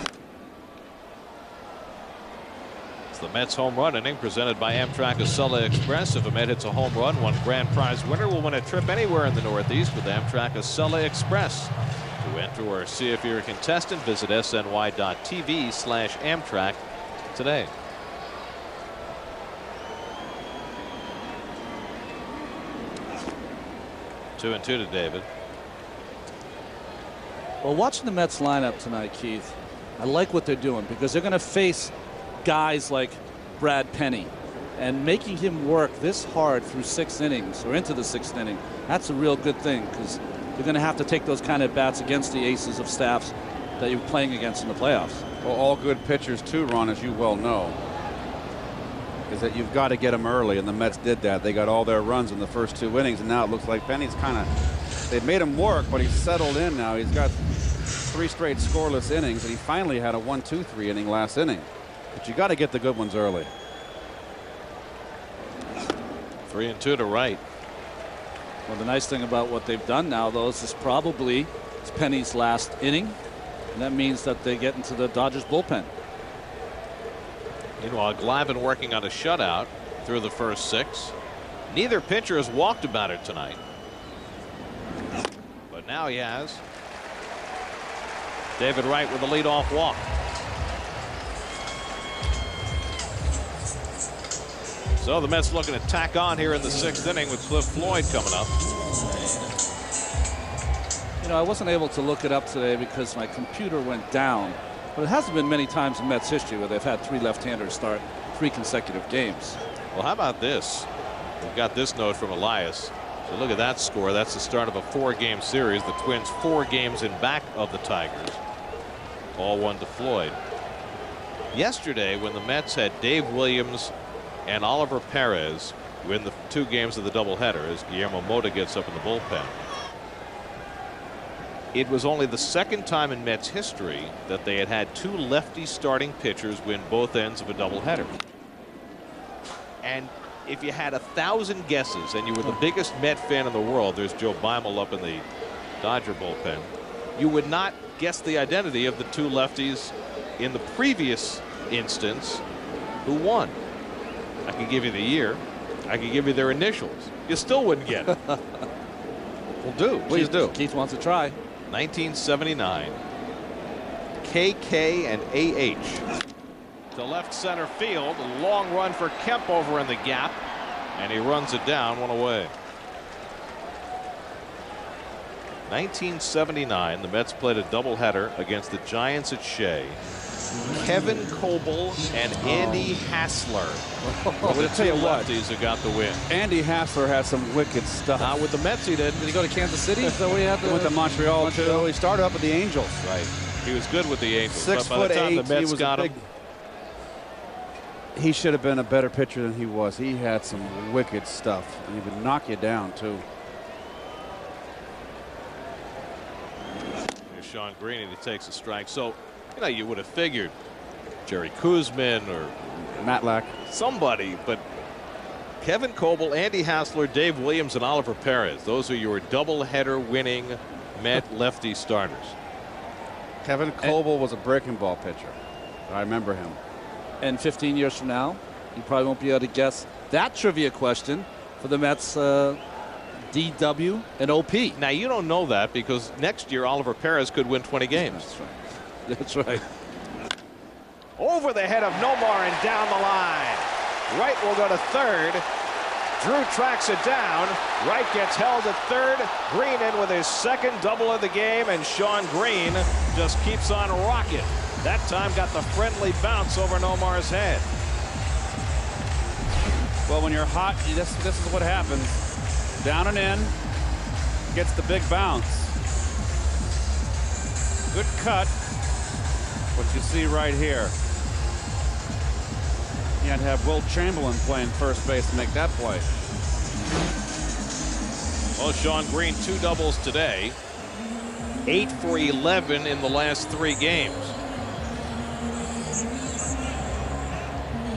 It's the Mets home run inning presented by Amtrak Acela Express. If a Met hits a home run, one grand prize winner will win a trip anywhere in the Northeast with Amtrak Acela Express. To enter or see if you're a contestant, visit sny.tv/Amtrak today. 2-2 to David. Well, watching the Mets lineup tonight, Keith, I like what they're doing because they're going to face guys like Brad Penny, and making him work this hard through 6 innings or into the 6th inning. That's a real good thing because you're going to have to take those kind of bats against the aces of staffs that you're playing against in the playoffs. Well, all good pitchers too, Ron, as you well know, is that you've got to get them early, and the Mets did that. They got all their runs in the first 2 innings, and now it looks like Penny's kind of, they've made him work, but he's settled in now. He's got 3 straight scoreless innings, and he finally had a 1-2-3 inning last inning. But you got to get the good ones early. 3-2 to Wright. Well, the nice thing about what they've done now, though, is this probably is Penny's last inning, and that means that they get into the Dodgers bullpen. Meanwhile, Glavin working on a shutout through the first 6. Neither pitcher has walked about it tonight, but now he has. David Wright with a leadoff walk. So the Mets looking to tack on here in the 6th inning with Cliff Floyd coming up. You know, I wasn't able to look it up today because my computer went down, but it hasn't been many times in Mets history where they've had 3 left-handers start 3 consecutive games. Well, how about this? We've got this note from Elias. So look at that score. That's the start of a 4-game series. The Twins 4 games in back of the Tigers. All 1 to Floyd. Yesterday, when the Mets had Dave Williams and Oliver Perez win the 2 games of the doubleheader as Guillermo Mota gets up in the bullpen, it was only the 2nd time in Mets history that they had had 2 lefty starting pitchers win both ends of a doubleheader. And if you had 1,000 guesses and you were the biggest Met fan in the world, there's Joe Beimel up in the Dodger bullpen, you would not guess the identity of the 2 lefties in the previous instance who won. I could give you the year. I could give you their initials. You still wouldn't get it. Well, do. Please do. Keith wants to try. 1979. KK and AH. To left center field. A long run for Kemp over in the gap. And he runs it down, 1 away. 1979, the Mets played a doubleheader against the Giants at Shea. Kevin Coble and Andy Hassler were the 2 lefties who got the win. Andy Hassler had some wicked stuff. Not with the Mets, he did. Did he go to Kansas City? So we had He went to Montreal too. He started up with the Angels. Right. He was good with the Angels. 6'8". But by the time the Mets got him, he should have been a better pitcher than he was. He had some wicked stuff, and he would knock you down too. Here's Sean Green, and he takes a strike. So, you know, you would have figured Jerry Kuzman or Matlack, somebody, but Kevin Coble, Andy Hassler, Dave Williams, and Oliver Perez. Those are your doubleheader winning Met lefty starters. Kevin Coble was a breaking ball pitcher. I remember him. And 15 years from now, You probably won't be able to guess that trivia question for the Mets. DW and OP. Now you don't know that because next year Oliver Perez could win 20 games. That's right. That's right. Over the head of Nomar and down the line. Wright will go to third. Drew tracks it down. Wright gets held at third. Green in with his second double of the game, and Sean Green just keeps on rocking. That time got the friendly bounce over Nomar's head. Well, when you're hot, this is what happens. Down and in, gets the big bounce. Good cut. What you see right here. You had to have Will Chamberlain playing first base to make that play. Well, Sean Green 2 doubles today. 8 for 11 in the last 3 games.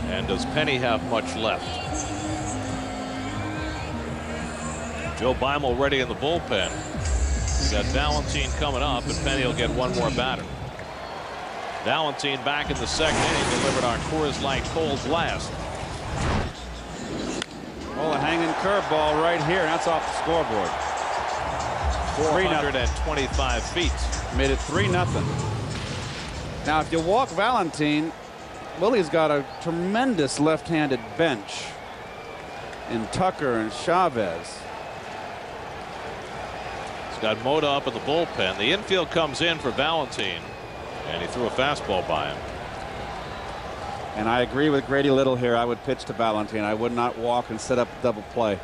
And does Penny have much left? Joe Beimel ready in the bullpen. He's got Valentin coming up, and Penny will get one more batter. Valentin back in the second inning, delivered our Coors Light cold blast. Oh, a hanging curveball right here. That's off the scoreboard. 425 feet. Made it 3-0. Now, if you walk Valentin, Willie's got a tremendous left-handed bench in Tucker and Chavez. Got Mota up at the bullpen. The infield comes in for Valentin, and he threw a fastball by him. And I agree with Grady Little here. I would pitch to Valentin. I would not walk and set up double play.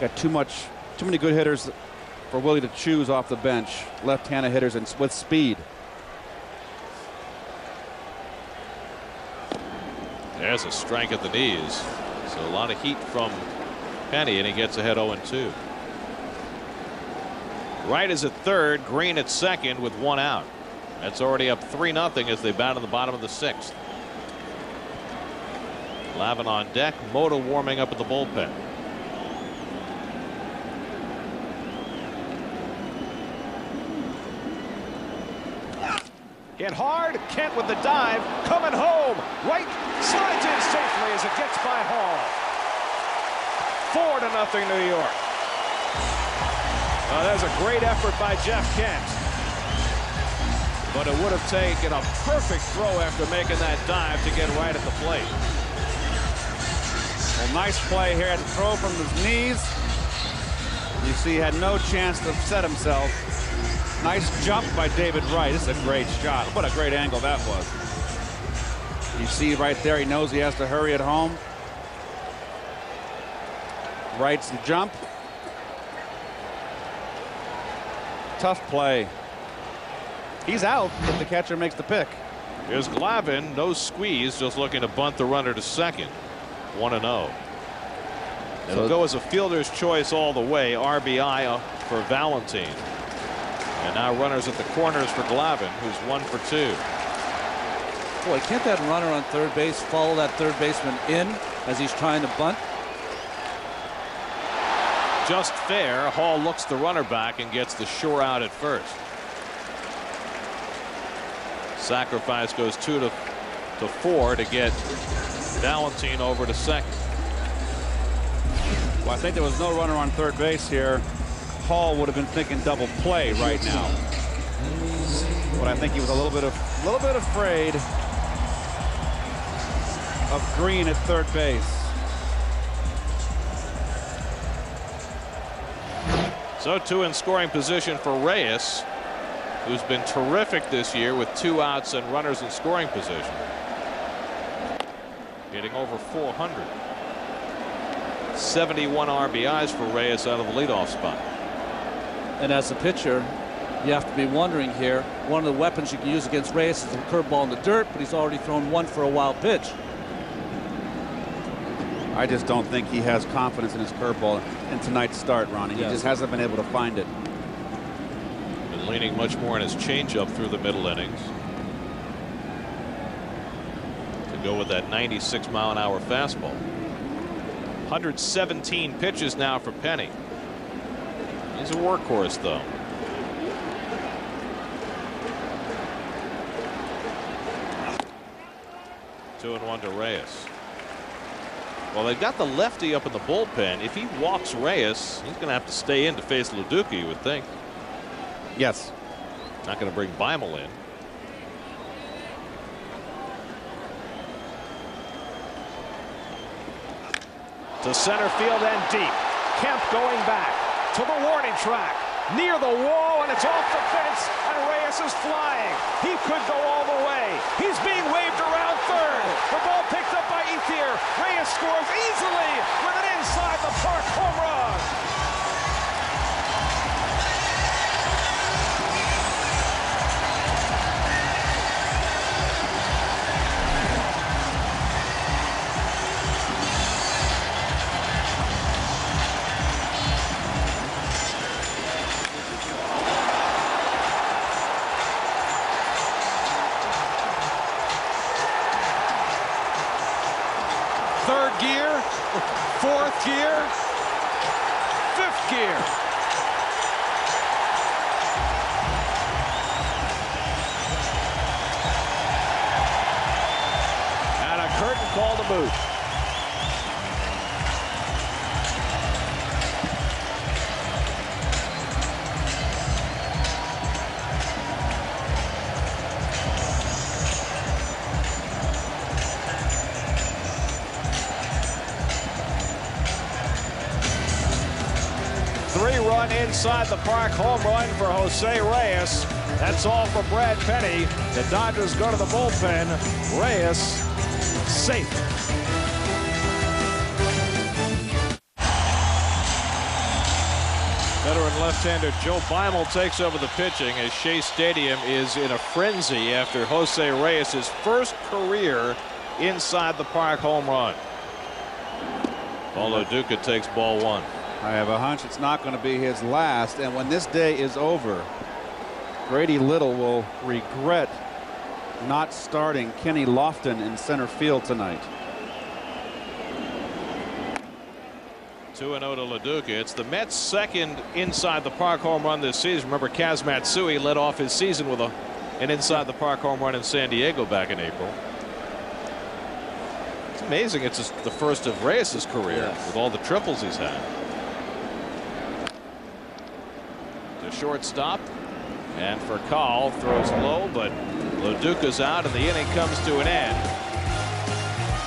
Got too many good hitters for Willie to choose off the bench. Left-handed hitters and with speed. There's a strike at the knees. So a lot of heat from Penny, and he gets ahead 0-2. Wright is at third, Green at second with 1 out. That's already up 3-0 as they bat in the bottom of the 6th. Glavin on deck, Mota warming up at the bullpen. Hit hard. Kent with the dive. Coming home. Wright slides in safely as it gets by Hall. 4-0 New York. There's a great effort by Jeff Kent. But it would have taken a perfect throw after making that dive to get right at the plate. Well, nice play here. Had to throw from his knees. You see, he had no chance to set himself. Nice jump by David Wright. This is a great shot. What a great angle that was. You see right there, he knows he has to hurry it home. Wright's the jump. Tough play. He's out if the catcher makes the pick. Here's Glavin, no squeeze, just looking to bunt the runner to second. 1-0. It'll go as a fielder's choice all the way. RBI for Valentine. And now runners at the corners for Glavin, who's 1 for 2. Boy, can't that runner on third base follow that third baseman in as he's trying to bunt? Just fair. Hall looks the runner back and gets the sure out at first. Sacrifice goes 2 to 4 to get Valentine over to second. Well, I think there was no runner on third base here. Hall would have been thinking double play right now. But I think he was a little bit afraid of Green at third base. So 2 in scoring position for Reyes, who's been terrific this year with 2 outs and runners in scoring position. Getting over 400. 71 RBIs for Reyes out of the leadoff spot. And as a pitcher, you have to be wondering here, one of the weapons you can use against Reyes is a curveball in the dirt, but he's already thrown 1 for a wild pitch. I just don't think he has confidence in his curveball in tonight's start, Ronnie. He just hasn't been able to find it. Been leaning much more on his changeup through the middle innings. To go with that 96-mile-an-hour fastball. 117 pitches now for Penny. He's a workhorse, though. Two and 1 to Reyes. Well, they've got the lefty up in the bullpen. If he walks Reyes, he's going to have to stay in to face LaDuca, you would think. Yes. Not going to bring Beimel in. To center field and deep. Kemp going back to the warning track. Near the wall, and it's off the fence, and Reyes is flying. He could go all the way. He's being waved around third. The ball picked up by Ethier. Reyes scores easily with an inside the park home run. Third gear, fourth gear, fifth gear. And a curtain call to boot. Three-run inside the park home run for Jose Reyes. That's all for Brad Penny. The Dodgers go to the bullpen. Reyes safe. Veteran left-hander Joe Beimel takes over the pitching as Shea Stadium is in a frenzy after Jose Reyes' first career inside the park home run. Paulo Duca takes ball one. I have a hunch it's not going to be his last, and when this day is over, Grady Little will regret not starting Kenny Lofton in center field tonight. 2-0 to LaDuca. It's the Mets' second inside the park home run this season. Remember, Kaz Matsui led off his season with an inside the park home run in San Diego back in April. It's amazing it's the first of Reyes' career with all the triples he's had. To shortstop, and for Call, throws low, but LaDuca's out and the inning comes to an end.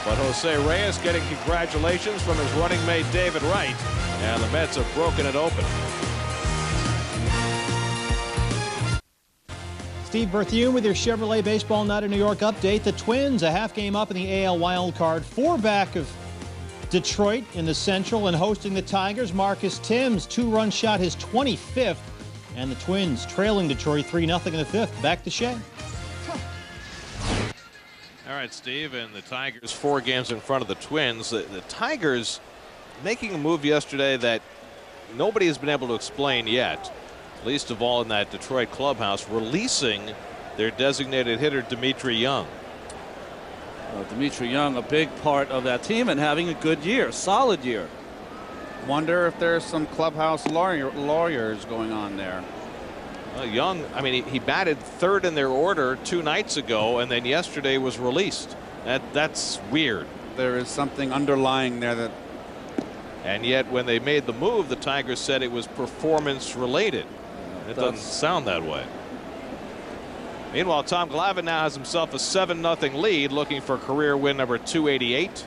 But Jose Reyes getting congratulations from his running mate David Wright, and the Mets have broken it open. Steve Berthiaume with your Chevrolet Baseball Night in New York update. The Twins a half game up in the AL wild card, 4 back of Detroit in the Central, and hosting the Tigers. Marcus Timms 2-run shot, his 25th, and the Twins trailing Detroit 3-0 in the 5th. Back to Shea. All right, Steve, and the Tigers 4 games in front of the Twins. The Tigers making a move yesterday that nobody has been able to explain yet, least of all in that Detroit clubhouse, releasing their designated hitter Dimitri Young. Dimitri Young, a big part of that team and having a good year, solid year. Wonder if there's some clubhouse lawyers going on there. Young, I mean, he batted 3rd in their order 2 nights ago, and then yesterday was released. That's weird. There is something underlying there that. And yet, when they made the move, the Tigers said it was performance related. It doesn't sound that way. Meanwhile, Tom Glavin now has himself a 7-0 lead, looking for career win number 288,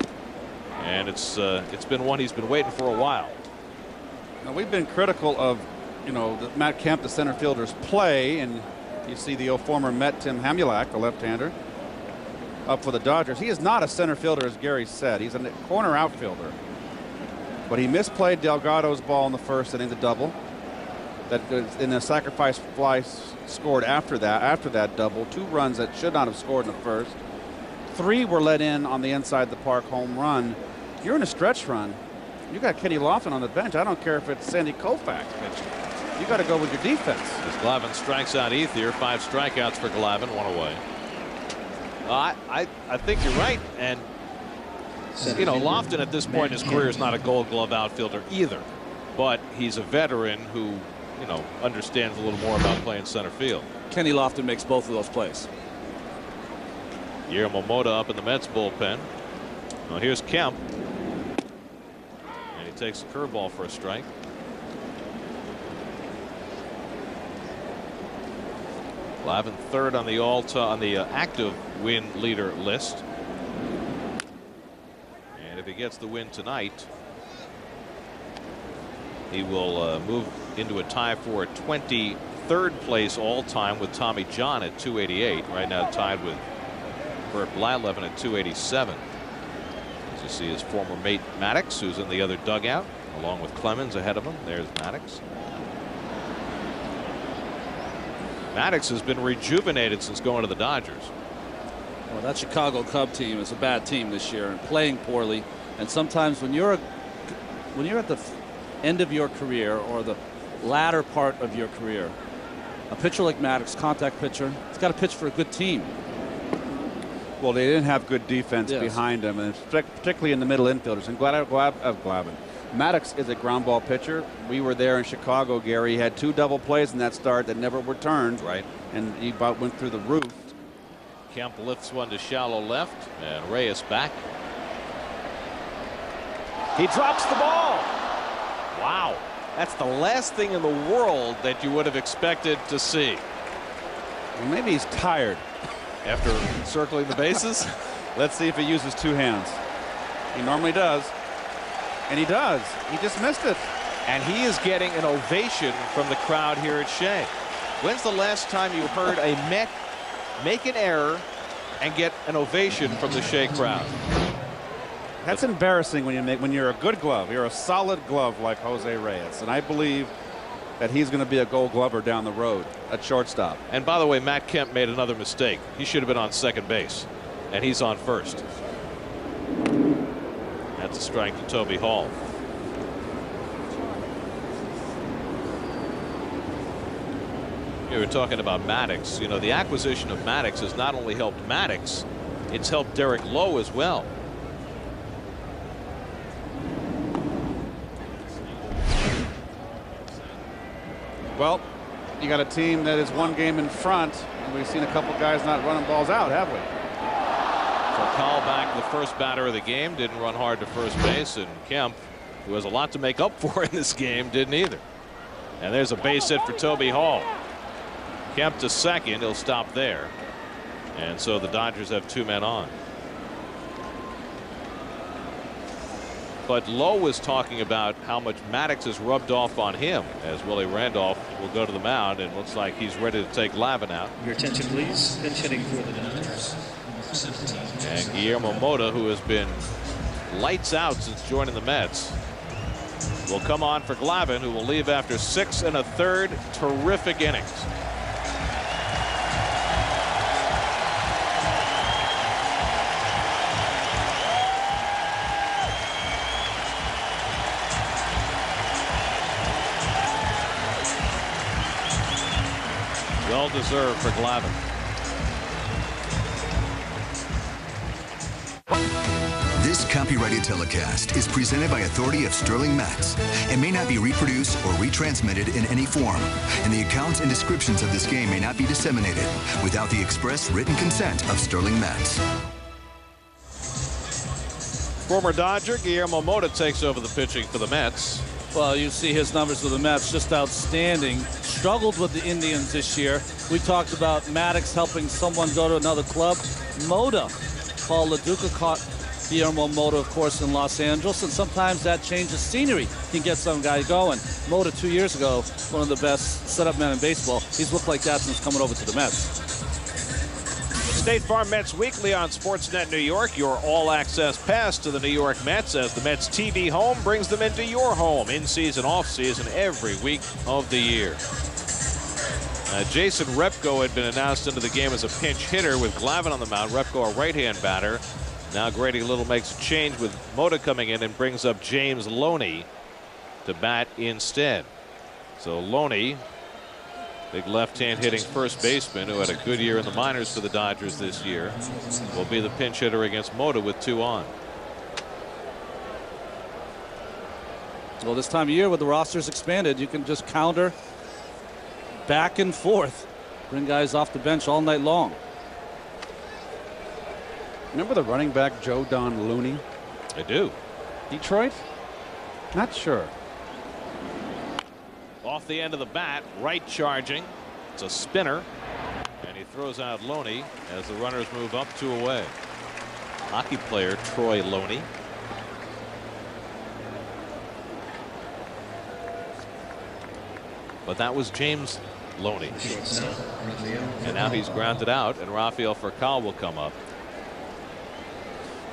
and it's been one he's been waiting for a while. Now, we've been critical of, Matt Kemp, the center fielder's play, and you see the former Met Tim Hamulak, the left-hander, up for the Dodgers. He is not a center fielder, as Gary said. He's a corner outfielder, but he misplayed Delgado's ball in the first inning, the double. That in a sacrifice fly scored after that double. 2 runs that should not have scored in the first. 3 were let in on the inside the park home run. You're in a stretch run. You got Kenny Lofton on the bench. I don't care if it's Sandy Koufax pitching. You got to go with your defense. As Glavin strikes out Ethier, 5 strikeouts for Glavin, 1 away. I think you're right, and Lofton at this point in his career is not a Gold Glove outfielder either, but he's a veteran who understands a little more about playing center field. Kenny Lofton makes both of those plays. Guillermo Mota up in the Mets bullpen. Well, here's Kemp. takes a curveball for a strike. Glavin third on the active win leader list. And if he gets the win tonight, he will move into a tie for 23rd place all time with Tommy John at 288. Right now tied with Burt Blyleven at 287. As you see his former mate Maddox, who's in the other dugout, along with Clemens ahead of him. There's Maddox. Maddox has been rejuvenated since going to the Dodgers. Well, that Chicago Cub team is a bad team this year and playing poorly. And sometimes when you're at the end of your career or the latter part of your career, a pitcher like Maddox, contact pitcher, it's got to pitch for a good team. Well, they didn't have good defense behind them, and particularly in the middle infielders. And Glavin. Maddox is a ground ball pitcher. We were there in Chicago, Gary. He had 2 double plays in that start that never returned. Right. And he about went through the roof. Kemp lifts one to shallow left, and Reyes back. He drops the ball. Wow. That's the last thing in the world that you would have expected to see. Well, maybe he's tired. After circling the bases. Let's see if he uses 2 hands. He normally does. And he does. He just missed it. And he is getting an ovation from the crowd here at Shea. When's the last time you heard a Met make an error and get an ovation from the Shea crowd? That's embarrassing when you're a good glove. You're a solid glove like Jose Reyes. And I believe that he's going to be a Gold Glover down the road at shortstop. And by the way, Matt Kemp made another mistake. He should have been on second base, and he's on first. That's a strike to Toby Hall. You were talking about Maddox. You know, the acquisition of Maddox has not only helped Maddox, it's helped Derek Lowe as well. Well, you got a team that is 1 game in front, and we've seen a couple guys not running balls out, have we? So Call back, the first batter of the game, didn't run hard to first base, and Kemp, who has a lot to make up for in this game, didn't either. And there's a base hit for Toby Hall. Kemp to second, he'll stop there. And so the Dodgers have 2 men on. But Lowe was talking about how much Maddox has rubbed off on him, as Willie Randolph will go to the mound, and looks like he's ready to take Glavin out. Your attention, please. Pinch hitting for the Dodgers. And Guillermo Mota, who has been lights out since joining the Mets, will come on for Glavin, who will leave after 6 1/3 terrific innings. Well deserved for Glavin. This copyrighted telecast is presented by authority of Sterling Mets and may not be reproduced or retransmitted in any form, and the accounts and descriptions of this game may not be disseminated without the express written consent of Sterling Mets. Former Dodger Guillermo Mota takes over the pitching for the Mets. Well, you see his numbers with the Mets, just outstanding. Struggled with the Indians this year. We talked about Maddox helping someone go to another club. Mota, Paul LaDuca caught Guillermo Mota, of course, in Los Angeles, and sometimes that change of scenery can get some guy going. Mota 2 years ago, one of the best setup men in baseball. He's looked like that since coming over to the Mets. State Farm Mets Weekly on Sportsnet New York, your all-access pass to the New York Mets as the Mets TV home brings them into your home in season, off season, every week of the year. Jason Repko had been announced into the game as a pinch hitter with Glavin on the mound. Repko, a right-hand batter. Now Grady Little makes a change with Mota coming in and brings up James Loney to bat instead. So Loney, big left-hand hitting first baseman who had a good year in the minors for the Dodgers this year, will be the pinch hitter against Mota with 2 on. Well, this time of year with the rosters expanded, you can just counter back and forth, bring guys off the bench all night long. Remember the running back Joe Don Looney? I do. Detroit? Not sure. Off the end of the bat, right charging. It's a spinner. And he throws out Loney as the runners move up 2 away. Hockey player Troy Loney. But that was James Loney. And now he's grounded out, and Rafael Furcal will come up.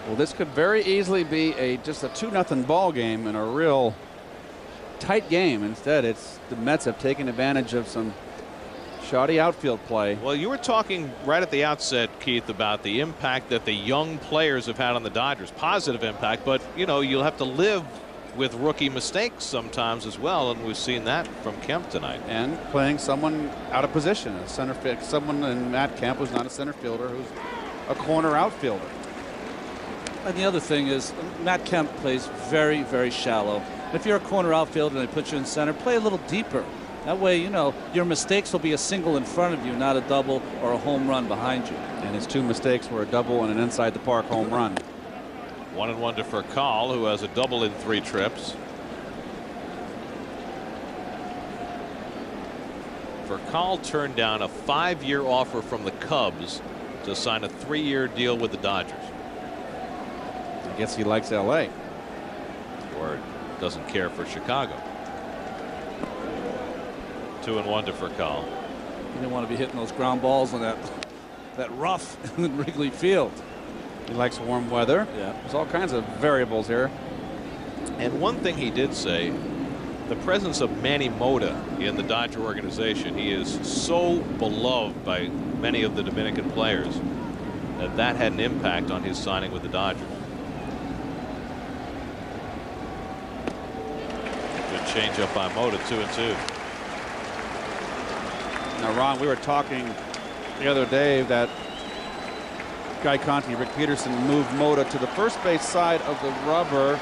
Well, this could very easily be just a 2-0 ball game and a real tight game. Instead, it's the Mets have taken advantage of some shoddy outfield play. Well, you were talking right at the outset, Keith, about the impact that the young players have had on the Dodgers. Positive impact, but you know, you'll have to live with rookie mistakes sometimes as well, and we've seen that from Kemp tonight. And playing someone out of position, a center field, someone in Matt Kemp who's not a center fielder, who's a corner outfielder. And the other thing is, Matt Kemp plays very, very shallow. If you're a corner outfielder and they put you in center, play a little deeper. That way, you know, your mistakes will be a single in front of you, not a double or a home run behind you. And his 2 mistakes were a double and an inside the park home run. 1-1 to Furcal, who has a double in 3 trips. Furcal turned down a 5-year offer from the Cubs to sign a 3-year deal with the Dodgers. I guess he likes L.A. Or doesn't care for Chicago. 2-1 to Furcal. You didn't want to be hitting those ground balls on that rough in Wrigley Field. He likes warm weather. Yeah. There's all kinds of variables here. And one thing he did say, the presence of Manny Mota in the Dodger organization, he is so beloved by many of the Dominican players that had an impact on his signing with the Dodgers. Good changeup by Mota, 2-2. Now, Ron, we were talking the other day that Guy Conti, Rick Peterson moved Mota to the first base side of the rubber.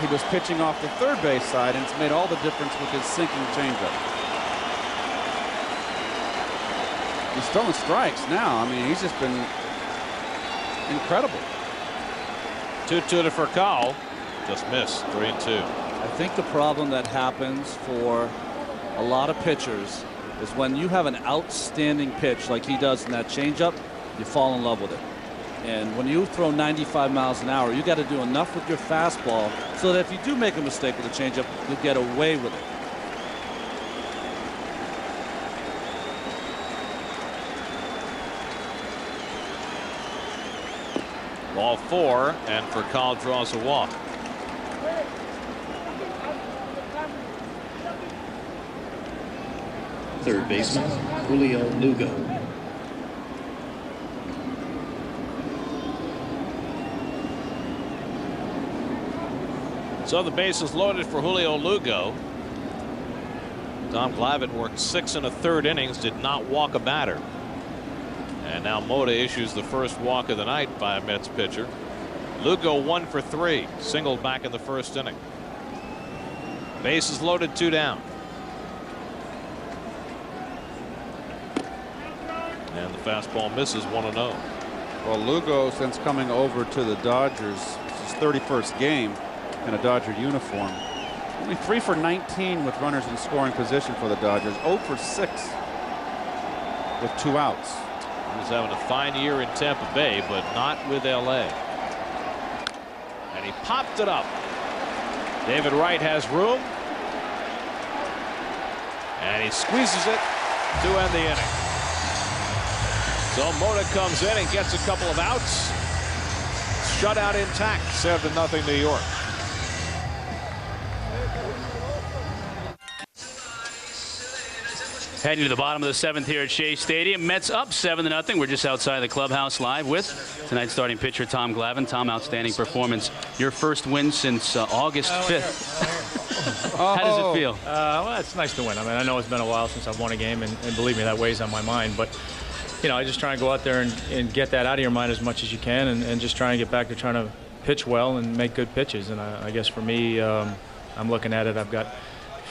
He was pitching off the third base side, and it's made all the difference with his sinking changeup. He's throwing strikes now. I mean, he's just been incredible. 2-2 to Furcal. Just missed. 3-2. I think the problem that happens for a lot of pitchers is when you have an outstanding pitch like he does in that changeup, you fall in love with it. And when you throw 95 miles an hour, you got to do enough with your fastball so that if you do make a mistake with a changeup, you get away with it. Ball 4, and Furcal draws a walk. Third baseman, Julio Lugo. So the base is loaded for Julio Lugo. Tom Glavin worked 6 1/3 innings, did not walk a batter. And now Mota issues the first walk of the night by a Mets pitcher. Lugo 1 for 3, singled back in the first inning. Base is loaded, 2 down. And the fastball misses, 1-0. Well, Lugo, since coming over to the Dodgers, it's his 31st game in a Dodger uniform. Only 3 for 19 with runners in scoring position for the Dodgers. 0 for 6 with 2 outs. He was having a fine year in Tampa Bay, but not with L.A. And he popped it up. David Wright has room. And he squeezes it to end the inning. So Mota comes in and gets a couple of outs. Shutout intact, 7-0 New York. Heading to the bottom of the 7th here at Shea Stadium. Mets up 7-0. We're just outside the clubhouse live with tonight's starting pitcher Tom Glavin. Tom, outstanding performance. Your first win since August 5th. How does it feel? Well, it's nice to win. I mean, I know it's been a while since I've won a game, and believe me, that weighs on my mind. But, you know, I just try and go out there and get that out of your mind as much as you can, and just try and get back to trying to pitch well and make good pitches. And I guess for me, I'm looking at it, I've got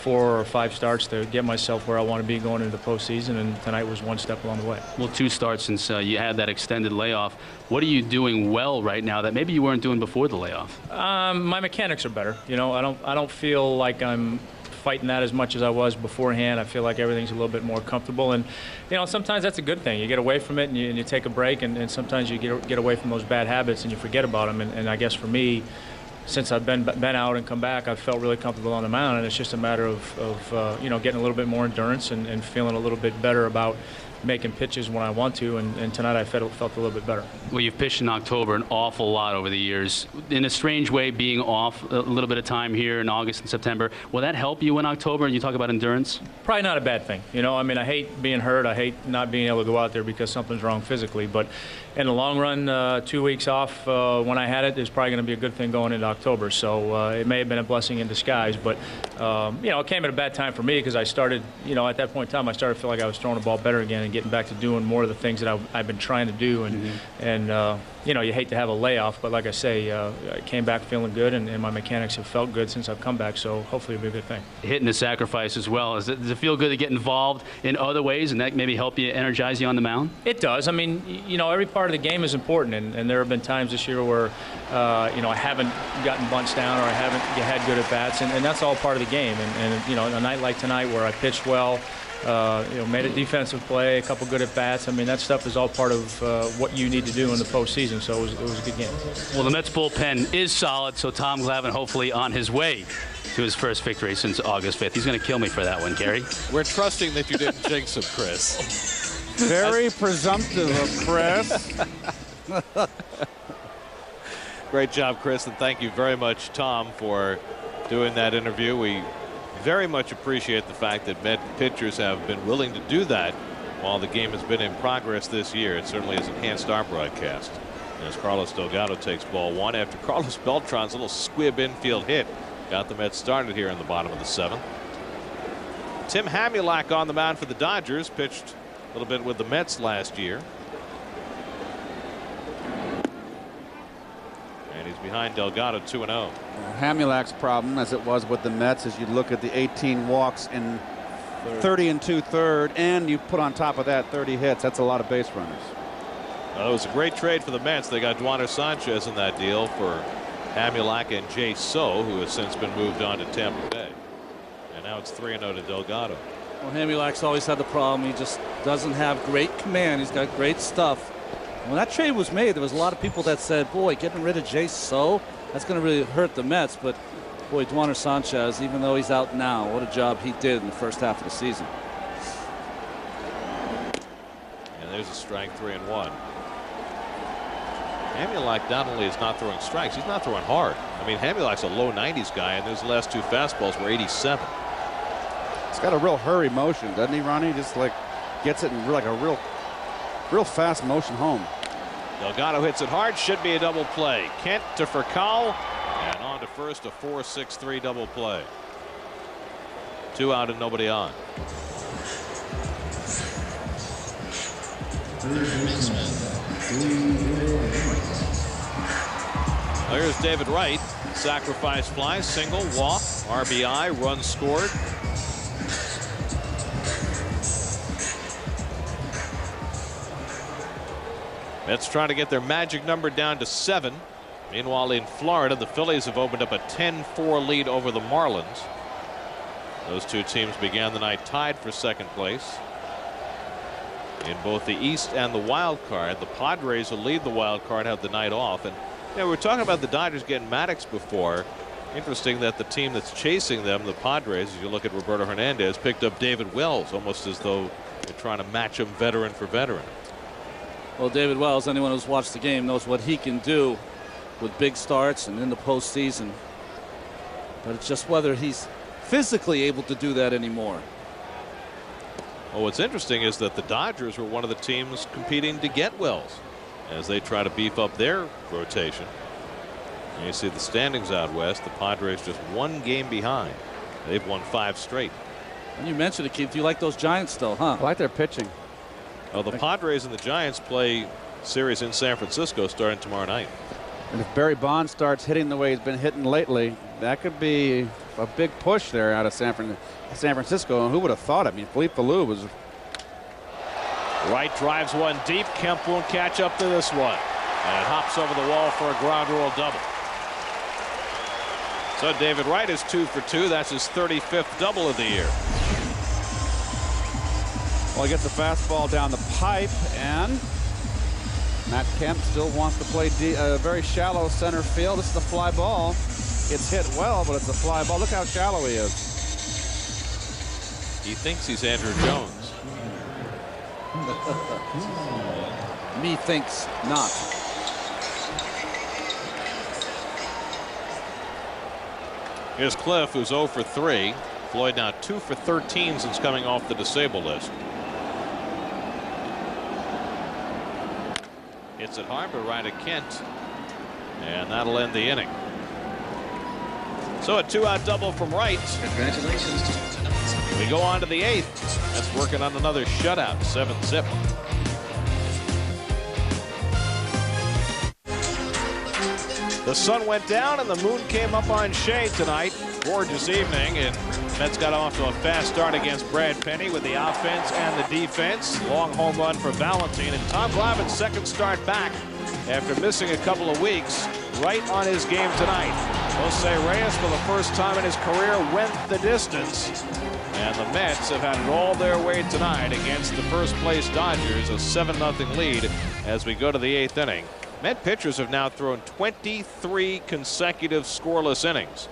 4 or 5 starts to get myself where I want to be going into the postseason, and tonight was one step along the way. Well, 2 starts since you had that extended layoff. What are you doing well right now that maybe you weren't doing before the layoff? My mechanics are better. You know, I don't feel like I'm fighting that as much as I was beforehand. I feel like everything's a little bit more comfortable, and you know, sometimes that's a good thing. You get away from it and you take a break, and sometimes you get away from those bad habits and you forget about them. And I guess for me, since I've been out and come back, I've felt really comfortable on the mound, and it's just a matter of you know, getting a little bit more endurance and feeling a little bit better about making pitches when I want to, and tonight I felt a little bit better. Well, you've pitched in October an awful lot over the years. In a strange way, being off a little bit of time here in August and September, will that help you in October? And you talk about endurance? Probably not a bad thing. You know, I mean, I hate being hurt. I hate not being able to go out there because something's wrong physically. But in the long run, 2 weeks off when I had it is probably going to be a good thing going into October. So it may have been a blessing in disguise. But, you know, it came at a bad time for me because I started, you know, at that point in time, I started to feel like I was throwing the ball better again and getting back to doing more of the things that I've been trying to do. And you know, you hate to have a layoff, but like I say, I came back feeling good, and my mechanics have felt good since I've come back, so hopefully it'll be a good thing. Hitting the sacrifice as well. Does it feel good to get involved in other ways and that maybe help you, energize you on the mound? It does. I mean, you know, every part of the game is important, and there have been times this year where, you know, I haven't gotten bunts down or I haven't had good at-bats, and that's all part of the game. And, you know, a night like tonight where I pitched well, you know, made a defensive play, a couple good at-bats. I mean, that stuff is all part of what you need to do in the postseason, so it was a good game. Well, the Mets bullpen is solid, so Tom Glavin hopefully on his way to his first victory since August 5th. He's going to kill me for that one, Gary. We're trusting that you didn't jinx him, Chris. Very presumptive of Chris. Great job, Chris, and thank you very much, Tom, for doing that interview. We very much appreciate the fact that Met pitchers have been willing to do that while the game has been in progress this year. It certainly has enhanced our broadcast. As Carlos Delgado takes ball 1 after Carlos Beltran's little squib infield hit got the Mets started here in the bottom of the 7th. Tim Hamulak on the mound for the Dodgers, pitched a little bit with the Mets last year. And he's behind Delgado 2-0. Hamulak's problem, as it was with the Mets, is you look at the 18 walks in 30 and 2/3, and you put on top of that 30 hits. That's a lot of base runners. Well, it was a great trade for the Mets. They got Duaner Sanchez in that deal for Hamulak and Jay So, who has since been moved on to Tampa Bay. And now it's 3-0 to Delgado. Well, Hamulak's always had the problem. He just doesn't have great command. He's got great stuff. When that trade was made, there was a lot of people that said, boy, getting rid of Jay So, that's going to really hurt the Mets. But, boy, Duaner Sanchez, even though he's out now, what a job he did in the first half of the season. And there's a strike, 3-1. Hamulak not only is not throwing strikes, he's not throwing hard. I mean, Hamulak's a low 90s guy, and those last 2 fastballs were 87. He's got a real hurry motion, doesn't he, Ronnie? Just like gets it in like a real fast motion home. Delgado hits it hard, should be a double play. Kent to Furcal, and on to first, a 4-6-3 double play. 2 out and nobody on. Here's David Wright. Sacrifice fly, single, walk, RBI, run scored. Mets trying to get their magic number down to 7. Meanwhile, in Florida, the Phillies have opened up a 10-4 lead over the Marlins. Those two teams began the night tied for second place in both the East and the wild card. The Padres, who lead the wild card, have the night off. And we were talking about the Dodgers getting Maddox before. Interesting that the team that's chasing them, the Padres, as you look at Roberto Hernandez, picked up David Wells, almost as though they're trying to match him veteran for veteran. Well, David Wells, anyone who's watched the game knows what he can do with big starts and in the postseason. But it's just whether he's physically able to do that anymore. Well, what's interesting is that the Dodgers were one of the teams competing to get Wells as they try to beef up their rotation. And you see the standings out west. The Padres just 1 game behind. They've won 5 straight. And you mentioned it, Keith. Do you like those Giants still, huh? I like their pitching. Well, the Padres and the Giants play series in San Francisco starting tomorrow night. And if Barry Bonds starts hitting the way he's been hitting lately, that could be a big push there out of San Francisco. And who would have thought it? I mean, Philippe Falou was. Wright drives one deep. Kemp won't catch up to this one. And hops over the wall for a ground rule double. So David Wright is 2 for 2. That's his 35th double of the year. Well, he gets the fastball down the pipe, and Matt Kemp still wants to play very shallow center field. This is a fly ball. It's hit well, but it's a fly ball. Look how shallow he is. He thinks he's Andrew Jones. Methinks not. Here's Cliff, who's 0 for 3. Floyd now 2 for 13 since coming off the disabled list. Hits it hard, but right at Kent. And that'll end the inning. So a 2-out double from Wright. Congratulations. We go on to the 8th. That's working on another shutout, 7-zip. The sun went down and the moon came up on Shea tonight. Gorgeous evening, and Mets got off to a fast start against Brad Penny with the offense and the defense. Long home run for Valentin, and Tom Glavin's second start back after missing a couple of weeks, right on his game tonight. Jose Reyes, for the first time in his career, went the distance. And the Mets have had it all their way tonight against the first place Dodgers, a 7-0 lead as we go to the 8th inning. Met pitchers have now thrown 23 consecutive scoreless innings.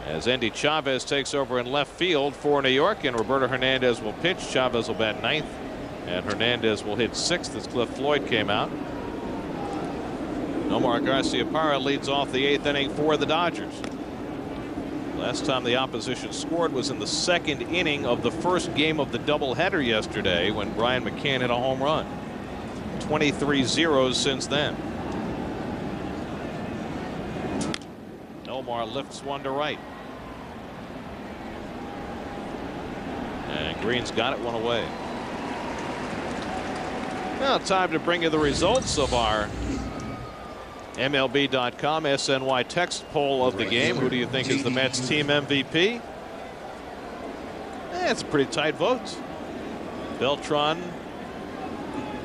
As Andy Chavez takes over in left field for New York, and Roberto Hernandez will pitch. Chavez will bat 9th, and Hernandez will hit 6th as Cliff Floyd came out. Nomar Garciaparra leads off the 8th inning for the Dodgers. Last time the opposition scored was in the 2nd inning of the first game of the doubleheader yesterday when Brian McCann hit a home run. 23 zeros since then. Nomar lifts one to right. And Green's got it one away. Now time to bring you the results of our MLB.com SNY text poll of the game. Who do you think is the Mets team MVP? It's a pretty tight vote. Beltran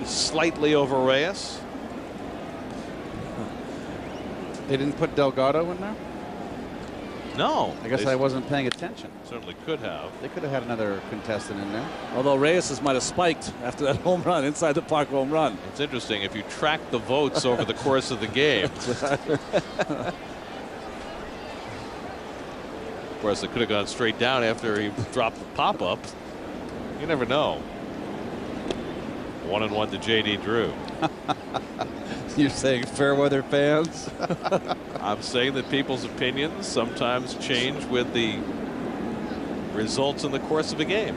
slightly over Reyes. They didn't put Delgado in there? No. I guess I wasn't paying attention. Certainly could have. They could have had another contestant in there. Although Reyes might have spiked after that home run, inside the park home run. It's interesting if you track the votes over the course of the game. Of course, it could have gone straight down after he dropped the pop-up. You never know. 1-1 to J.D. Drew. You're saying fair weather fans? I'm saying that people's opinions sometimes change with the results in the course of a game.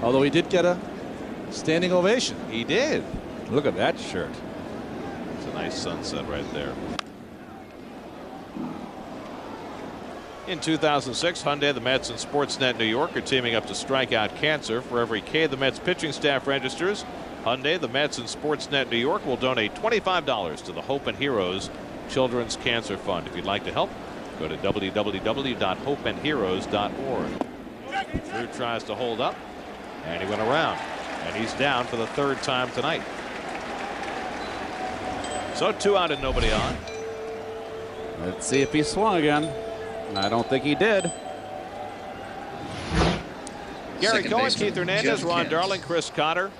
Although he did get a standing ovation. He did. Look at that shirt. It's a nice sunset right there. In 2006, Hyundai, the Mets, and Sportsnet New York are teaming up to strike out cancer. For every K the Mets pitching staff registers, Hyundai, the Mets, and Sportsnet New York will donate $25 to the Hope and Heroes Children's Cancer Fund. If you'd like to help, go to www.hopeandheroes.org. Drew tries to hold up, and he went around, and he's down for the 3rd time tonight. So 2 out and nobody on. Let's see if he swung again. I don't think he did. Gary Cohen, Keith Hernandez, Ron Darling, Chris Cotter,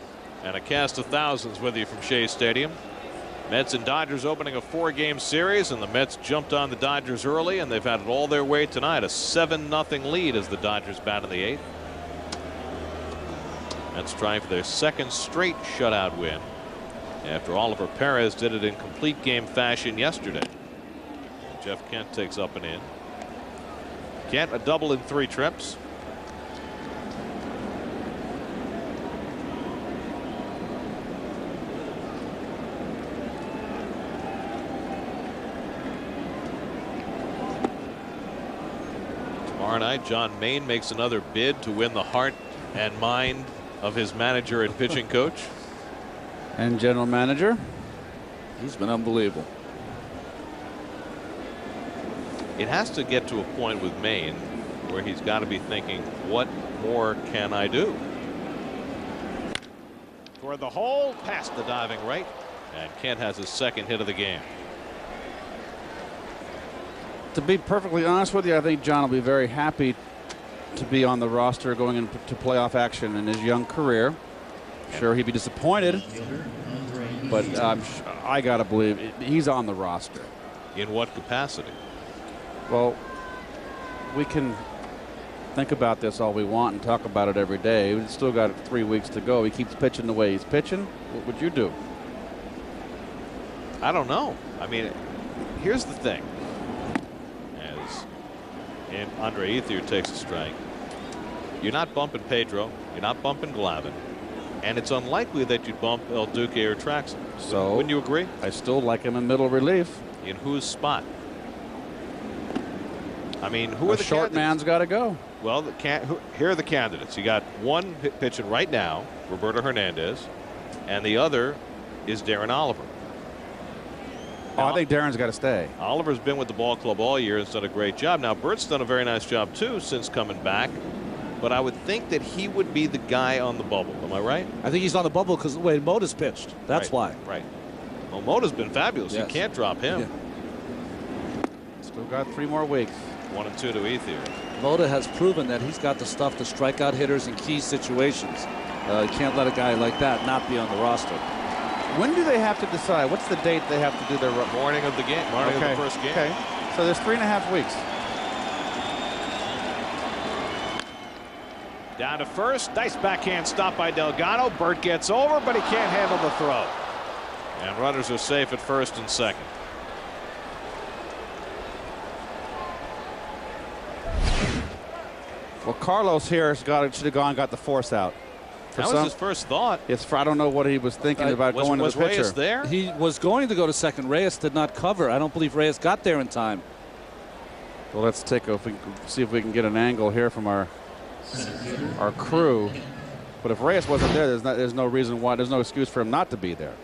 and a cast of thousands with you from Shea Stadium. Mets and Dodgers opening a 4-game series, and the Mets jumped on the Dodgers early, and they've had it all their way tonight. A 7-0 lead as the Dodgers bat in the 8th. Mets trying for their 2nd straight shutout win after Oliver Perez did it in complete game fashion yesterday. Jeff Kent takes up and in. Kent a double in 3 trips. Tomorrow night, John Maine makes another bid to win the heart and mind of his manager and pitching coach. And general manager. He's been unbelievable. it has to get to a point with Maine where he's got to be thinking, what more can I do? Toward the hole, past the diving right, and Kent has his second hit of the game. To be perfectly honest with you, I think John will be very happy to be on the roster going into playoff action in his young career. Sure, he'd be disappointed, but I gotta believe he's on the roster. In what capacity? Well, we can think about this all we want and talk about it every day. We've still got 3 weeks to go. He keeps pitching the way he's pitching. What would you do? I don't know. I mean, here's the thing. And Andre Ethier takes a strike. You're not bumping Pedro. You're not bumping Glavin. And it's unlikely that you'd bump El Duque or Traxel. So, wouldn't you agree? I still like him in middle relief. In whose spot? I mean, who are the short candidates? man's got to go. Well, here are the candidates. You got one pitching right now, Roberto Hernandez, and the other is Darren Oliver. Oh, I think Darren's got to stay. Oliver's been with the ball club all year and has done a great job. Now, Bert's done a very nice job, too, since coming back. But I would think that he would be the guy on the bubble. Am I right? I think he's on the bubble because of the way Moda's pitched. That's why. Right. Well, Moda's been fabulous. Yes. You can't drop him. Yeah. Still got 3 more weeks. 1-2 to Ethier. Moda has proven that he's got the stuff to strike out hitters in key situations. You can't let a guy like that not be on the roster. When do they have to decide? What's the date they have to do their morning of the game? Morning of the first game. Okay. So there's 3.5 weeks. Down to first. Nice backhand stop by Delgado. Bert gets over, but he can't handle the throw. And runners are safe at first and second. Well, Carlos here should have gone and got the force out. That was his first thought. I don't know what he was thinking about going to the pitcher. Was Reyes there? He was going to go to second. Reyes did not cover. I don't believe Reyes got there in time. Well, let's see if we can get an angle here from our crew. But if Reyes wasn't there, there's no reason why. There's no excuse for him not to be there.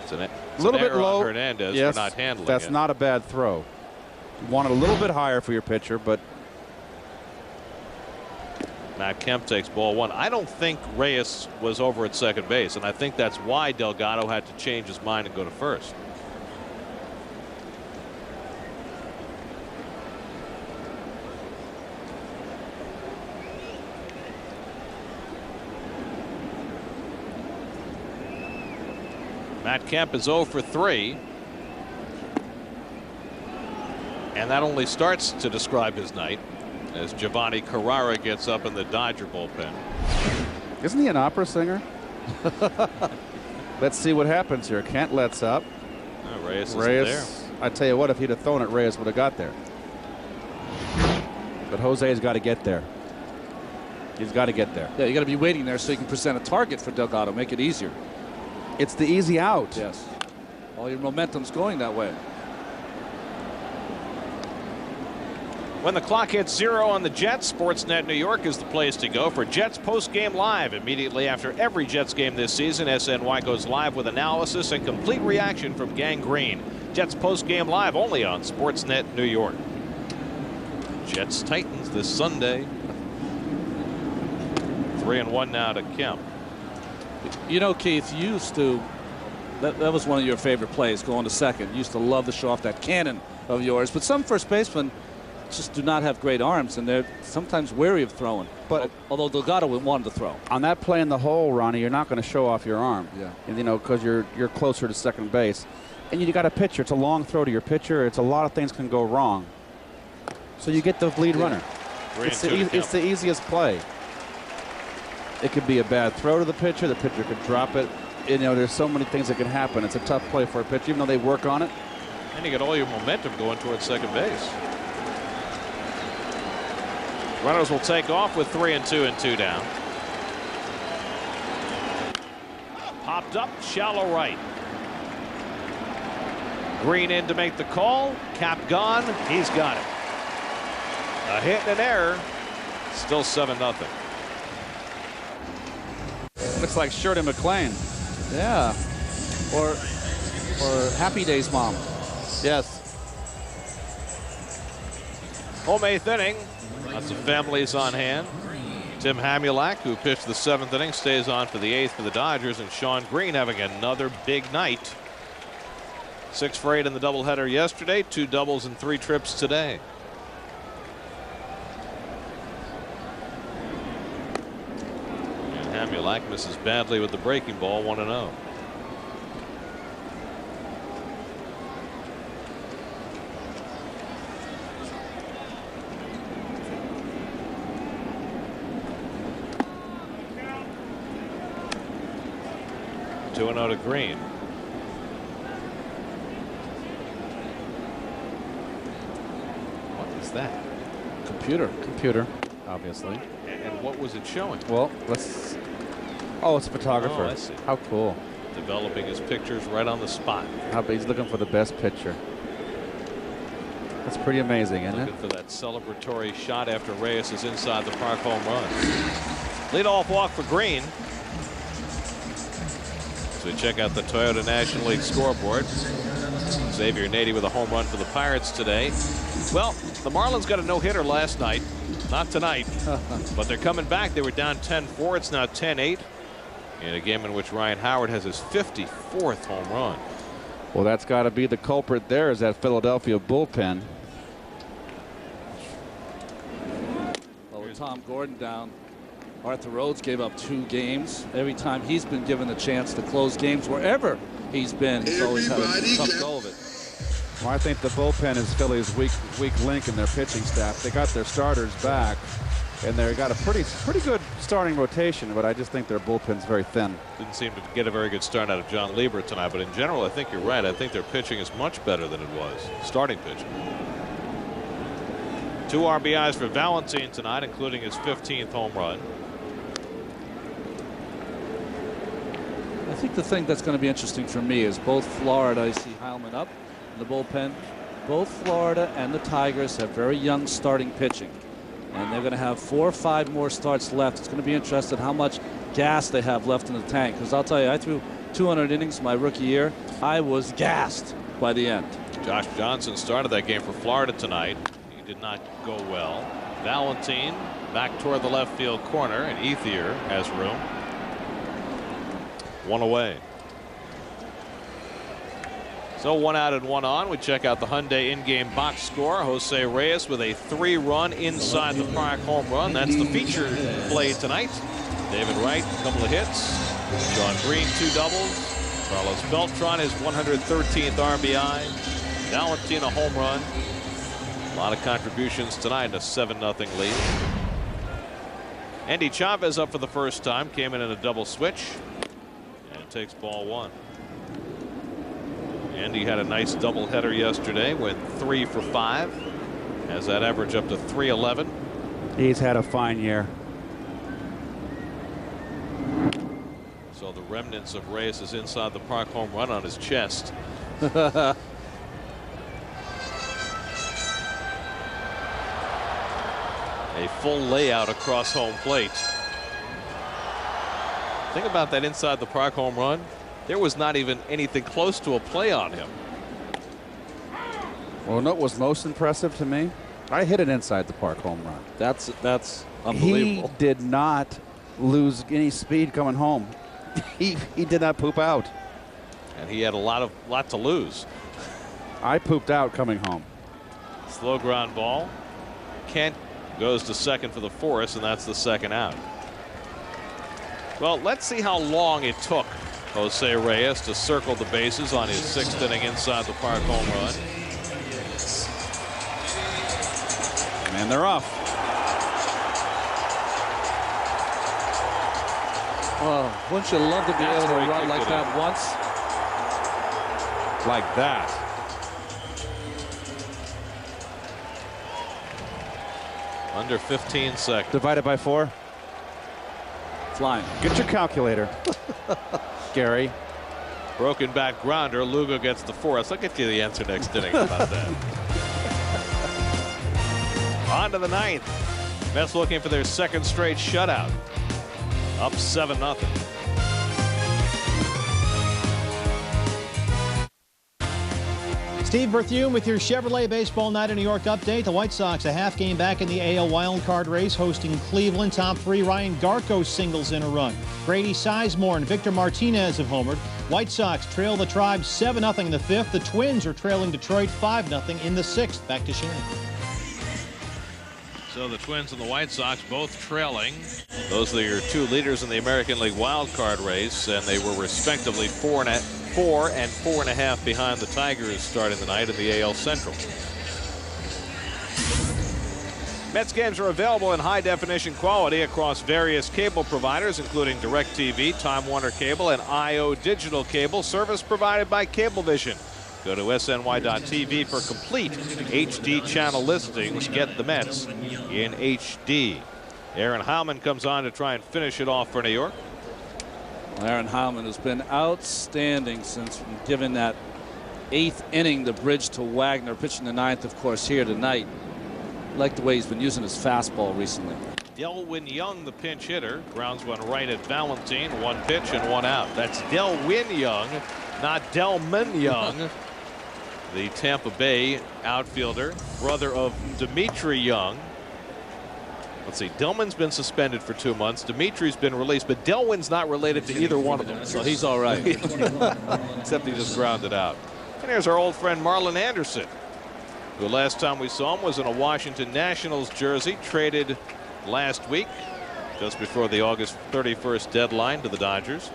It's a little bit low. Hernandez yes, for not handling that's it. not a bad throw. You want it a little bit higher for your pitcher, but Matt Kemp takes ball 1. I don't think Reyes was over at second base, and I think that's why Delgado had to change his mind and go to first. Matt Kemp is 0 for 3. And that only starts to describe his night as Giovanni Carrara gets up in the Dodger bullpen. Isn't he an opera singer? Let's see what happens here. Kent lets up. Oh, Reyes isn't there. I tell you what, if he'd have thrown it, Reyes would have got there. But Jose's got to get there. He's got to get there. Yeah, you got to be waiting there so you can present a target for Delgado. Make it easier. It's the easy out. Yes. All your momentum's going that way. When the clock hits 0 on the Jets, Sportsnet New York is the place to go for Jets post-game live. Immediately after every Jets game this season, SNY goes live with analysis and complete reaction from Gang Green. Jets post-game live only on Sportsnet New York. Jets Titans this Sunday. 3-1 now to Kemp. You know, Keith, you used to, that was one of your favorite plays, going to second. You used to love to show off that cannon of yours, but some first basemen just do not have great arms, and they're sometimes wary of throwing. But although Delgado wanted to throw on that play in the hole, Ronnie, you're not going to show off your arm. Yeah. And, you know, because you're closer to second base, and you got a pitcher. It's a long throw to your pitcher. It's a lot of things can go wrong. So you get the lead runner. It's the easiest play. It could be a bad throw to the pitcher. The pitcher could drop it. You know, there's so many things that can happen. It's a tough play for a pitcher, even though they work on it. And you get all your momentum going towards second base. Runners will take off with 3-2 and 2 down. Popped up, shallow right. Green in to make the call. Cap gone. He's got it. A hit and an error. Still 7-0. Looks like Shirley McLean. Yeah. Or Happy Days mom. Yes. Home 8th inning. Lots of families on hand. Tim Hamulak, who pitched the 7th inning, stays on for the 8th for the Dodgers, and Sean Green having another big night. 6 for 8 in the doubleheader yesterday, 2 doubles and 3 trips today. And Hamulak misses badly with the breaking ball, 1-0. To Green. What is that? Computer, obviously. And what was it showing? Well, let's. Oh, it's a photographer. Oh, I see. How cool. Developing his pictures right on the spot. He's looking for the best picture. That's pretty amazing, isn't Looking for that celebratory shot after Reyes is inside the park home run. Leadoff walk for Green. So we check out the Toyota National League scoreboard. Xavier Nady with a home run for the Pirates today. Well, the Marlins got a no-hitter last night. Not tonight. But they're coming back. They were down 10-4. It's now 10-8. In a game in which Ryan Howard has his 54th home run. Well, that's got to be the culprit there, is that Philadelphia bullpen. Well, with Tom Gordon down, Arthur Rhodes gave up 2 games. Every time he's been given a chance to close games wherever he's been, he's always had a tough go of it. Well, I think the bullpen is Philly's weak link in their pitching staff. They got their starters back, and they got a pretty good starting rotation, but I just think their bullpen's very thin. Didn't seem to get a very good start out of John Lieber tonight, but in general, I think you're right. I think their pitching is much better than it was. Starting pitching. 2 RBIs for Valentin tonight, including his 15th home run. I think the thing that's going to be interesting for me is both Florida, I see Heilman up in the bullpen. Both Florida and the Tigers have very young starting pitching. And they're going to have 4 or 5 more starts left. It's going to be interesting how much gas they have left in the tank. Because I'll tell you, I threw 200 innings my rookie year. I was gassed by the end. Josh Johnson started that game for Florida tonight. He did not go well. Valentin back toward the left field corner, and Ethier has room. 1 away. So 1 out and 1 on. We check out the Hyundai in-game box score. Jose Reyes with a 3-run inside the park home run. That's the feature play tonight. David Wright, a couple of hits. Sean Green, 2 doubles. Carlos Beltran, his 113th RBI. Valentin, a home run. A lot of contributions tonight, a 7-0 lead. Andy Chavez up for the first time, came in a double switch. Takes ball 1. Andy had a nice doubleheader yesterday, went 3 for 5. Has that average up to 311. He's had a fine year. So the remnants of Reyes' inside the park home run on his chest. A full layout across home plate. Think about that inside the park home run. There was not even anything close to a play on him. Well, what was most impressive to me? I hit an inside the park home run. That's unbelievable. He did not lose any speed coming home. he did not poop out. And he had a lot to lose. I pooped out coming home. Slow ground ball. Kent goes to second for the Forest, and that's the 2nd out. Well, let's see how long it took Jose Reyes to circle the bases on his 6th inning inside the park home run. And they're off. Oh, wouldn't you love to be able to run like that once? Like that. Under 15 seconds. Divided by 4. Flying. Get your calculator. Gary. Broken back grounder. Lugo gets the Forest. I'll get you the answer next inning. How about that? On to the 9th. Mets looking for their 2nd straight shutout. Up 7-0. Steve Berthume with your Chevrolet Baseball Night in New York update. The White Sox a half game back in the AL wildcard race, hosting Cleveland. Top three, Ryan Garco singles in a run. Grady Sizemore and Victor Martinez have homered. White Sox trail the Tribe 7-0 in the fifth. The Twins are trailing Detroit 5-0 in the sixth. Back to Shea. So the Twins and the White Sox both trailing. Those are your two leaders in the American League wildcard race, and they were respectively 4 and 4.5 behind the Tigers starting the night in the AL Central. Mets games are available in high-definition quality across various cable providers, including DirecTV, Time Warner Cable, and IO Digital Cable, service provided by Cablevision. Go to SNY.TV for complete HD channel listings. Get the Mets in HD. Aaron Heilman comes on to try and finish it off for New York. Aaron Heilman has been outstanding since giving that 8th inning the bridge to Wagner, pitching the 9th, of course, here tonight. I like the way he's been using his fastball recently. Delwyn Young, the pinch hitter, grounds one right at Valentin. One pitch and one out. That's Delwyn Young, not Delman Young, the Tampa Bay outfielder, brother of Dimitri Young. Let's see, Delman's been suspended for 2 months. Dimitri's been released, but Delwyn's not related to either one of them. So he's all right. Except he just grounded out. And here's our old friend Marlon Anderson, who last time we saw him was in a Washington Nationals jersey, traded last week, just before the August 31st deadline to the Dodgers.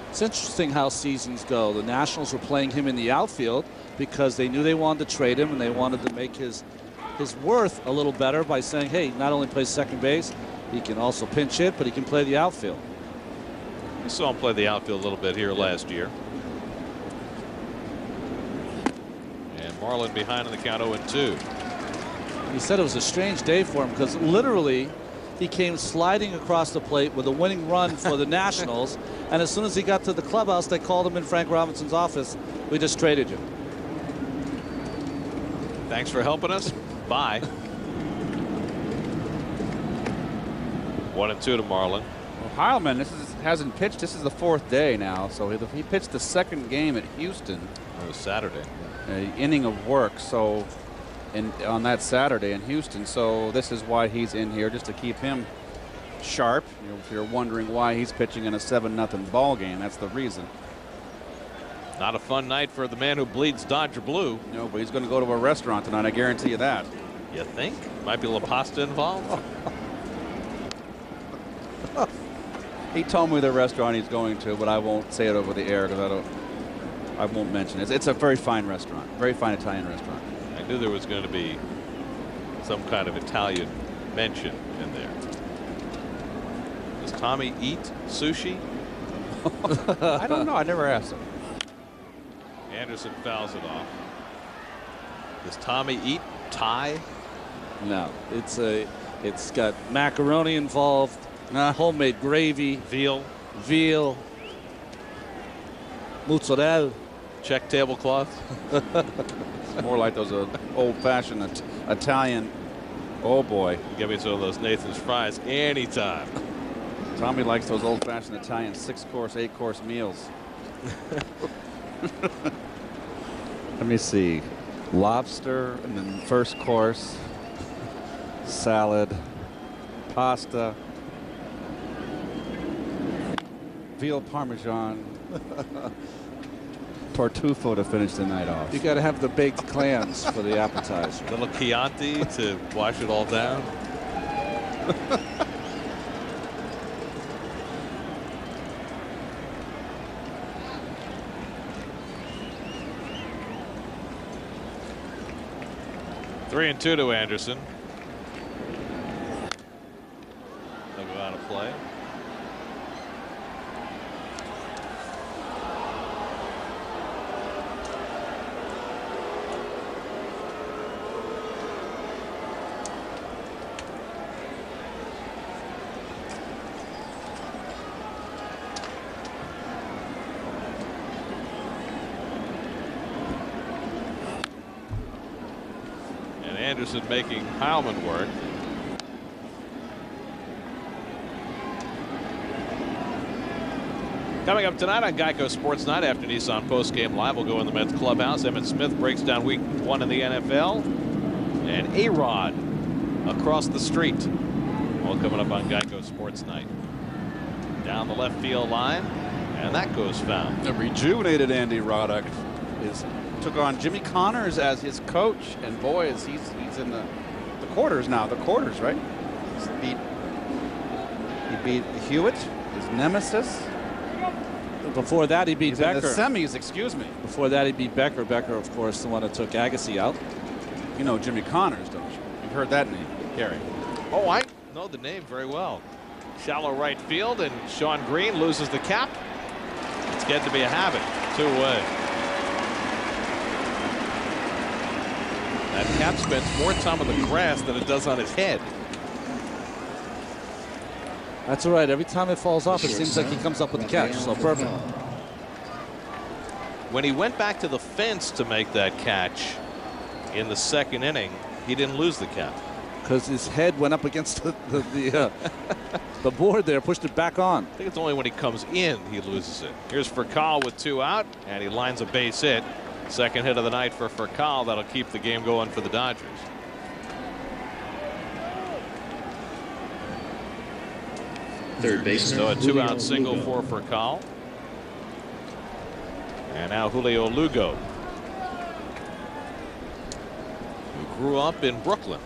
It's interesting how seasons go. The Nationals were playing him in the outfield because they knew they wanted to trade him, and they wanted to make his worth a little better by saying, hey, not only plays second base, he can also pinch hit, but he can play the outfield. We saw him play the outfield a little bit here last year. And Marlon behind in the count 0-2. He said it was a strange day for him because literally he came sliding across the plate with a winning run for the Nationals, and as soon as he got to the clubhouse, they called him in Frank Robinson's office. We just traded you. Thanks for helping us. Bye. 1-2 to Marlon. Well, Heilman, hasn't pitched. This is the 4th day now, so he pitched the 2nd game at Houston. It was Saturday. Inning of work, so on that Saturday in Houston. So this is why he's in here, just to keep him sharp. You know, if you're wondering why he's pitching in a 7-0 ball game, that's the reason. Not a fun night for the man who bleeds Dodger blue. No, but he's going to go to a restaurant tonight. I guarantee you that. You think? Might be a little pasta involved. He told me the restaurant he's going to, but I won't say it over the air because I won't mention it. It's a very fine restaurant, very fine Italian restaurant. I knew there was going to be some kind of Italian mention in there. Does Tommy eat sushi? I don't know. I never asked him. Anderson fouls it off. Does Tommy eat Thai? No, it's got macaroni involved, homemade gravy, veal, mozzarella, check tablecloth. It's more like those old-fashioned Italian. Oh boy, give me some of those Nathan's fries anytime. Tommy likes those old-fashioned Italian 6-course, 8-course meals. Let me see. Lobster and then first course, salad, pasta, veal parmesan, tartufo to finish the night off. You got to have the baked clams for the appetizer. Little Chianti to wash it all down. Three and 2 to Anderson. They'll go out of play. Anderson making Heilman work. Coming up tonight on Geico Sports Night after Nissan Postgame Live, we'll go in the Mets clubhouse. Emmett Smith breaks down week 1 in the NFL. And A-Rod across the street. All coming up on Geico Sports Night. Down the left field line. And that goes foul. The rejuvenated Andy Roddick took on Jimmy Connors as his coach. And boy, he's in the quarters now. The quarters, right? He beat Hewitt, his nemesis. Before that, he beat He's Becker. in the semis, excuse me. Before that, he beat Becker. Becker, of course, the one that took Agassi out. You know Jimmy Connors, don't you? You've heard that name, Gary. Oh, I know the name very well. Shallow right field, and Sean Green loses the cap. It's getting to be a habit. 2 away. That cap spends more time on the grass than it does on his head. That's all right. Every time it falls off, it seems like he comes up with the catch. So perfect. When he went back to the fence to make that catch in the 2nd inning, he didn't lose the cap. Because his head went up against the board there, pushed it back on. I think it's only when he comes in he loses it. Here's Furcal with 2 out, and he lines a base hit. 2nd hit of the night for Furcal. That'll keep the game going for the Dodgers. Third baseman. So a 2-out single for Furcal. And now Julio Lugo, who grew up in Brooklyn.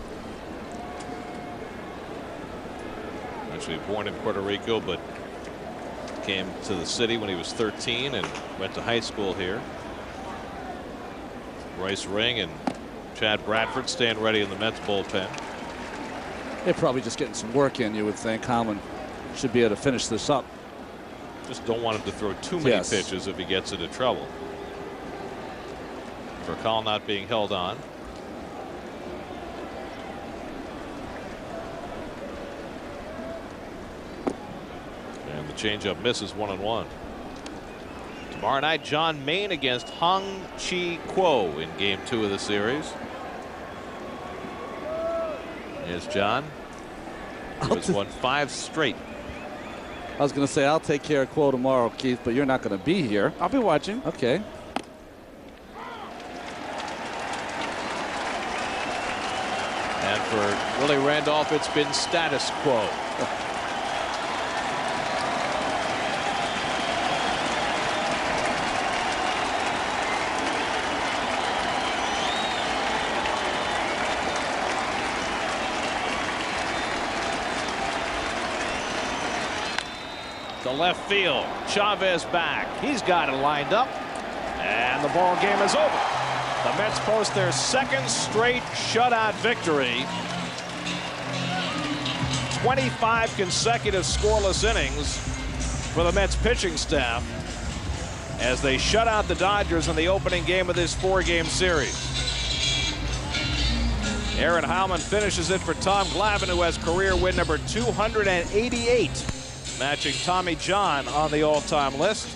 Actually born in Puerto Rico, but came to the city when he was 13 and went to high school here. Royce Ring and Chad Bradford staying ready in the Mets bullpen. They're probably just getting some work in, you would think. Holman should be able to finish this up. Just don't want him to throw too many pitches if he gets into trouble. Furcal not being held on. And the changeup misses 1-1. Tomorrow night, John Maine against Hong Chi Kuo in game 2 of the series. Here's John. He has won 5 straight. I was going to say I'll take care of Kuo tomorrow, Keith, but you're not going to be here. I'll be watching. Okay. And for Willie Randolph, it's been status quo. To left field, Chavez back. He's got it lined up, and the ball game is over. The Mets post their 2nd straight shutout victory. 25 consecutive scoreless innings for the Mets pitching staff as they shut out the Dodgers in the opening game of this 4-game series. Aaron Heilman finishes it for Tom Glavin, who has career win number 288. Matching Tommy John on the all-time list.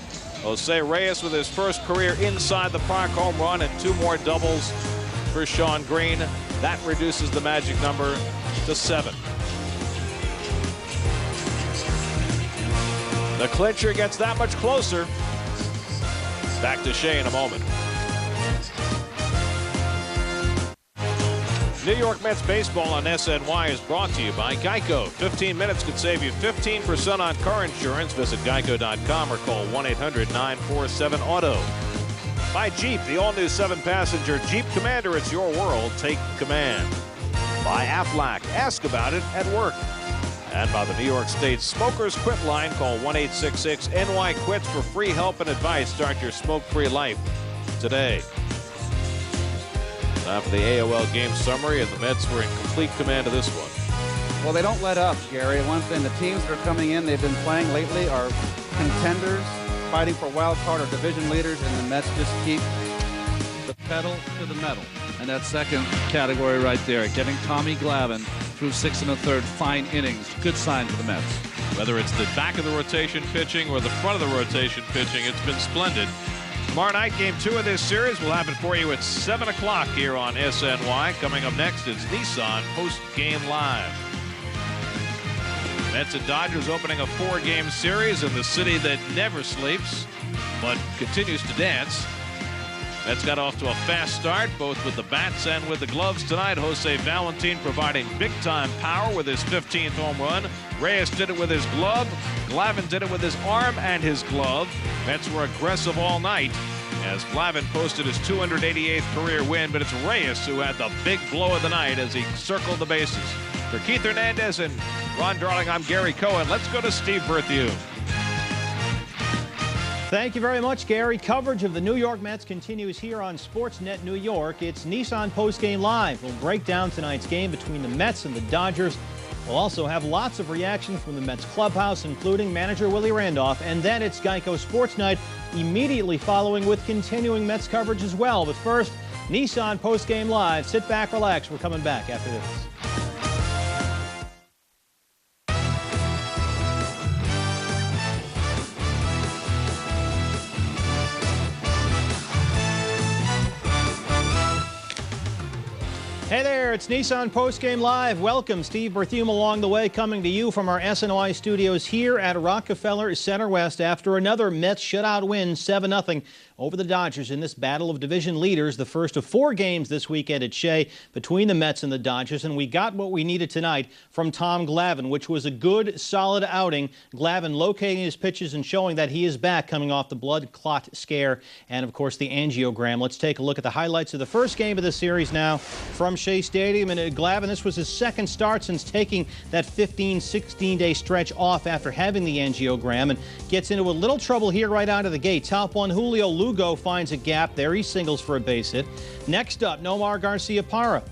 Jose Reyes with his first career inside the park home run and 2 more doubles for Sean Green. That reduces the magic number to 7. The clincher gets that much closer. Back to Shea in a moment. New York Mets baseball on SNY is brought to you by Geico. 15 minutes could save you 15% on car insurance. Visit geico.com or call 1-800-947-AUTO. By Jeep, the all-new 7-passenger Jeep Commander. It's your world. Take command. By Aflac. Ask about it at work. And by the New York State Smokers Quit line. Call 1-866-NY-QUITS for free help and advice. Start your smoke-free life today. Now for the AOL game summary, and the Mets were in complete command of this one. Well, they don't let up, Gary. One thing, the teams that are coming in, they've been playing lately are contenders, fighting for wild card or division leaders, and the Mets just keep the pedal to the metal. And that second category right there, getting Tommy Glavin through 6 1/3 fine innings. Good sign for the Mets. Whether it's the back of the rotation pitching or the front of the rotation pitching, it's been splendid. Tomorrow night, game 2 of this series. We'll have it for you at 7 o'clock here on SNY. Coming up next is Nissan Post Game Live. Mets and Dodgers opening a 4-game series in the city that never sleeps but continues to dance. Mets got off to a fast start, both with the bats and with the gloves tonight. Jose Valentin providing big-time power with his 15th home run. Reyes did it with his glove. Glavin did it with his arm and his glove. Mets were aggressive all night as Glavin posted his 288th career win, but it's Reyes who had the big blow of the night as he circled the bases. For Keith Hernandez and Ron Darling, I'm Gary Cohen. Let's go to Steve Berthew. Thank you very much, Gary. Coverage of the New York Mets continues here on Sportsnet New York. It's Nissan Postgame Live. We'll break down tonight's game between the Mets and the Dodgers. We'll also have lots of reaction from the Mets clubhouse, including manager Willie Randolph. And then it's Geico Sports Night immediately following with continuing Mets coverage as well. But first, Nissan Postgame Live. Sit back, relax. We're coming back after this. Hey there, it's Nissan Postgame Live. Welcome, Steve Berthew along the way, coming to you from our SNY studios here at Rockefeller Center West after another Mets shutout win, 7-0 over the Dodgers in this battle of division leaders, the first of 4 games this weekend at Shea between the Mets and the Dodgers. And we got what we needed tonight from Tom Glavin, which was a good, solid outing. Glavin locating his pitches and showing that he is back coming off the blood clot scare and, of course, the angiogram. Let's take a look at the highlights of the first game of the series now from Shea Stadium. And Glavin, this was his second start since taking that 16-day stretch off after having the angiogram, and gets into a little trouble here right out of the gate. Top one, Julio Lugo finds a gap there. He singles for a base hit. Next up, Nomar Garciaparra.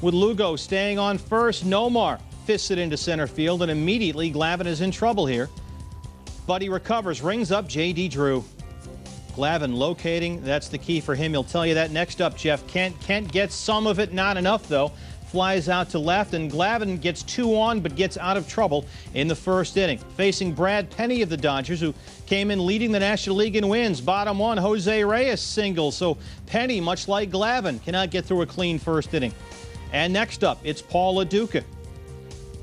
With Lugo staying on first, Nomar fists it into center field, and immediately Glavin is in trouble here. But he recovers, rings up J.D. Drew. Glavin locating, that's the key for him. He'll tell you that. Next up, Jeff Kent. Kent gets some of it, not enough though. Flies out to left, and Glavin gets 2 on, but gets out of trouble in the first inning. Facing Brad Penny of the Dodgers, who came in leading the National League in wins. Bottom one, Jose Reyes singles. So Penny, much like Glavin, cannot get through a clean first inning. And next up, it's Paul LaDuca.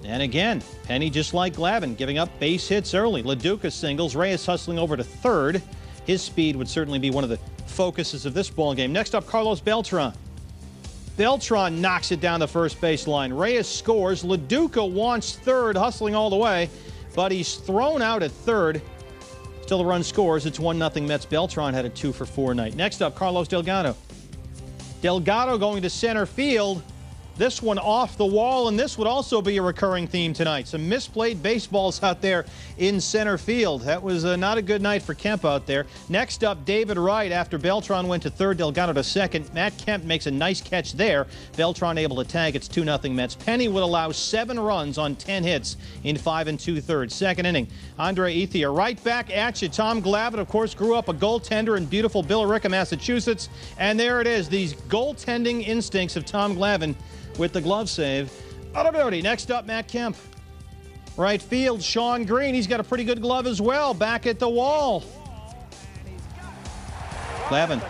And again, Penny, just like Glavin, giving up base hits early. LaDuca singles, Reyes hustling over to third. His speed would certainly be one of the focuses of this ball game. Next up, Carlos Beltran. Beltran knocks it down the first baseline. Reyes scores. LaDuca wants third, hustling all the way, but he's thrown out at third. Still the run scores. It's 1-0 Mets. Beltran had a 2-for-4 night. Next up, Carlos Delgado. Delgado going to center field. This one off the wall, and this would also be a recurring theme tonight. Some misplayed baseballs out there in center field. That was not a good night for Kemp out there. Next up, David Wright. After Beltran went to third, Delgado to second. Matt Kemp makes a nice catch there. Beltran able to tag. It's 2-0 Mets. Penny would allow 7 runs on 10 hits in 5 2/3. Second inning, Andre Ethier right back at you. Tom Glavin, of course, grew up a goaltender in beautiful Billerica, Massachusetts. And there it is, these goaltending instincts of Tom Glavin with the glove save. Next up, Matt Kemp. Right field, Sean Green. He's got a pretty good glove as well. Back at the wall. Glavin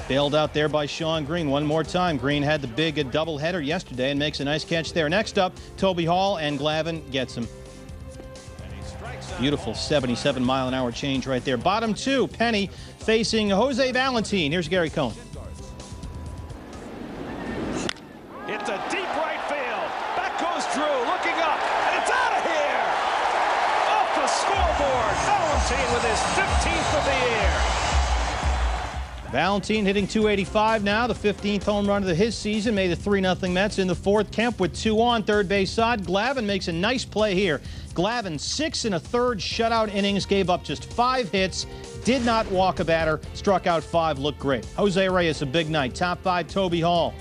bailed out there by Sean Green one more time. Green had the big doubleheader yesterday and makes a nice catch there. Next up, Toby Hall, and Glavin gets him. Beautiful 77-mile-an-hour change right there. Bottom two, Penny facing Jose Valentin. Here's Gary Cohen. It's a deep right field. Back goes Drew, looking up, and it's out of here. Off the scoreboard, Valentin with his 15th of the year. Valentin hitting285 now, the 15th home run of his season, made the 3-0 Mets in the fourth. Kemp with 2 on, third base side. Glavin makes a nice play here. Glavin 6 1/3 shutout innings, gave up just 5 hits, did not walk a batter, struck out 5, looked great. Jose Reyes, a big night. Top 5, Toby Hall.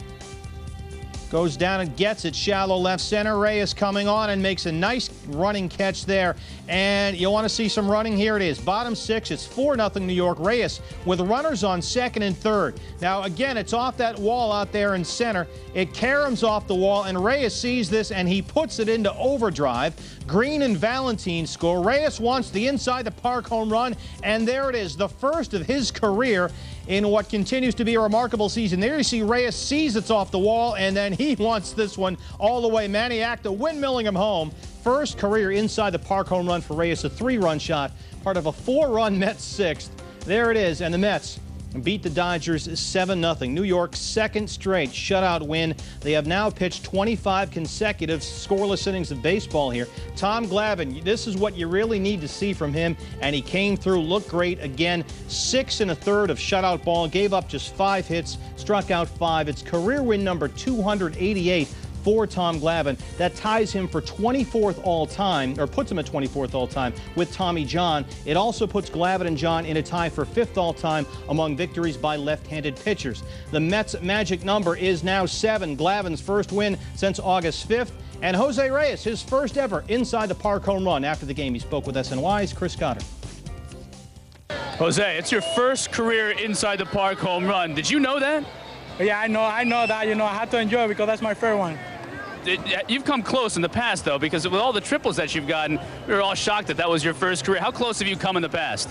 Goes down and gets it, shallow left center. Reyes coming on and makes a nice running catch there. And you want to see some running? Here it is. Bottom 6, it's 4-0 New York. Reyes with runners on second and third. Now, again, it's off that wall out there in center. It caroms off the wall, and Reyes sees this, and he puts it into overdrive. Green and Valentin score. Reyes wants the inside the park home run, and there it is, the first of his career in what continues to be a remarkable season. There you see Reyes sees it's off the wall, and then he wants this one all the way. Manny Acta windmilling him home. first career inside the park home run for Reyes, a 3-run shot, part of a 4-run Mets sixth. There it is, and the Mets beat the Dodgers 7-0. New York's second straight shutout win. They have now pitched 25 consecutive scoreless innings of baseball here. Tom Glavin, this is what you really need to see from him, and he came through, looked great again. 6 1/3 of shutout ball, gave up just 5 hits, struck out 5. It's career win number 288 for Tom Glavin. That ties him for 24th all-time, or puts him at 24th all-time with Tommy John. It also puts Glavin and John in a tie for 5th all-time among victories by left-handed pitchers. The Mets' magic number is now 7. Glavin's first win since August 5th. And Jose Reyes, his first ever inside the park home run. After the game, he spoke with SNY's Chris Goddard. Jose, it's your first career inside the park home run. Did you know that? Yeah, I know that. You know, I had to enjoy it because that's my favorite one. You've come close in the past, though, because with all the triples that you've gotten, we were all shocked that that was your first career. How close have you come in the past?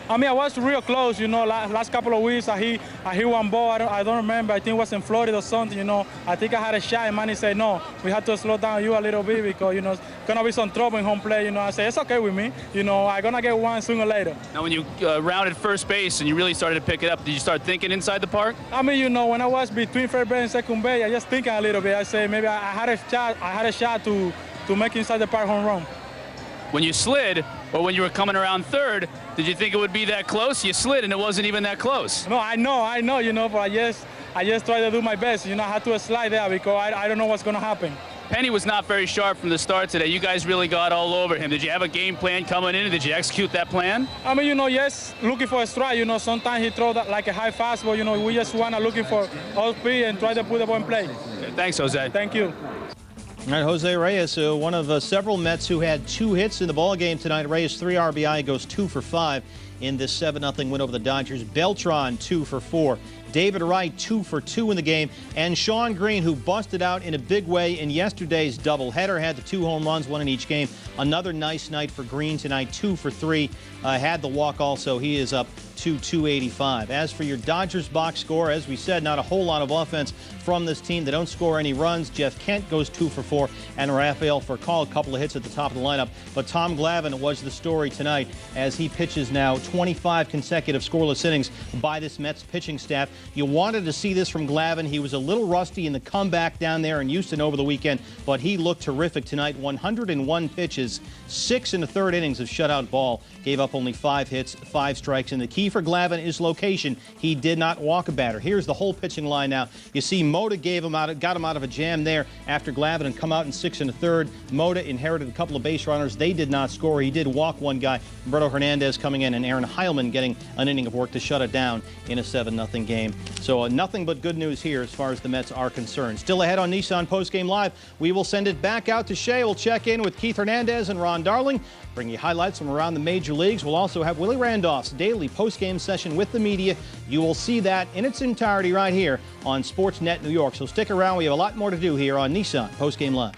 I mean, I was real close, you know, last couple of weeks. I hit one ball. I don't remember. I think it was in Florida or something, you know. I think I had a shot, and Manny said, no, we have to slow down you a little bit because, you know, it's going to be some trouble in home plate. You know, I said, it's okay with me. You know, I'm going to get one sooner or later. Now, when you rounded first base and you really started to pick it up, did you start thinking inside the park? I mean, you know, when I was between first base and second base, I just thinking a little bit. I said, maybe I had a shot to make inside the park home run. When you slid, or when you were coming around third, did you think it would be that close? You slid, and it wasn't even that close. No, I know, you know, but I just try to do my best. You know, I had to slide there because I don't know what's going to happen. Penny was not very sharp from the start today. You guys really got all over him. Did you have a game plan coming in, and did you execute that plan? I mean, you know, yes, looking for a strike. You know, sometimes he throws that like a high fastball. You know, we just want to looking for all speed and try to put the ball in play. Okay, thanks, Jose. Thank you. All right, Jose Reyes, one of several Mets who had 2 hits in the ball game tonight. Reyes 3 RBI, goes 2 for 5 in this 7-0 win over the Dodgers. Beltran 2 for 4. David Wright 2 for 2 in the game, and Sean Green, who busted out in a big way in yesterday's doubleheader, had the 2 home runs, 1 in each game. Another nice night for Green tonight, 2 for 3. Had the walk also. He is up to 285. As for your Dodgers box score, as we said, not a whole lot of offense from this team. They don't score any runs. Jeff Kent goes 2 for 4, and Rafael Furcal, a couple of hits at the top of the lineup. But Tom Glavin was the story tonight as he pitches now 25 consecutive scoreless innings by this Mets pitching staff. You wanted to see this from Glavin. He was a little rusty in the comeback down there in Houston over the weekend, but he looked terrific tonight. 101 pitches, 6 1/3 innings of shutout ball. Gave up only 5 hits, 5 strikes. And the key for Glavin is location. He did not walk a batter. Here's the whole pitching line now. You see Mota got him out of a jam there after Glavin had come out in 6 1/3. Mota inherited a couple of base runners. They did not score. He did walk one guy. Roberto Hernandez coming in, and Aaron Heilman getting an inning of work to shut it down in a 7-0 game. So nothing but good news here as far as the Mets are concerned. Still ahead on Nissan Postgame Live. We will send it back out to Shea. We'll check in with Keith Hernandez and Ron Darling, bring you highlights from around the major leagues. We'll also have Willie Randolph's daily postgame session with the media. You will see that in its entirety right here on Sportsnet New York. So stick around. We have a lot more to do here on Nissan Postgame Live.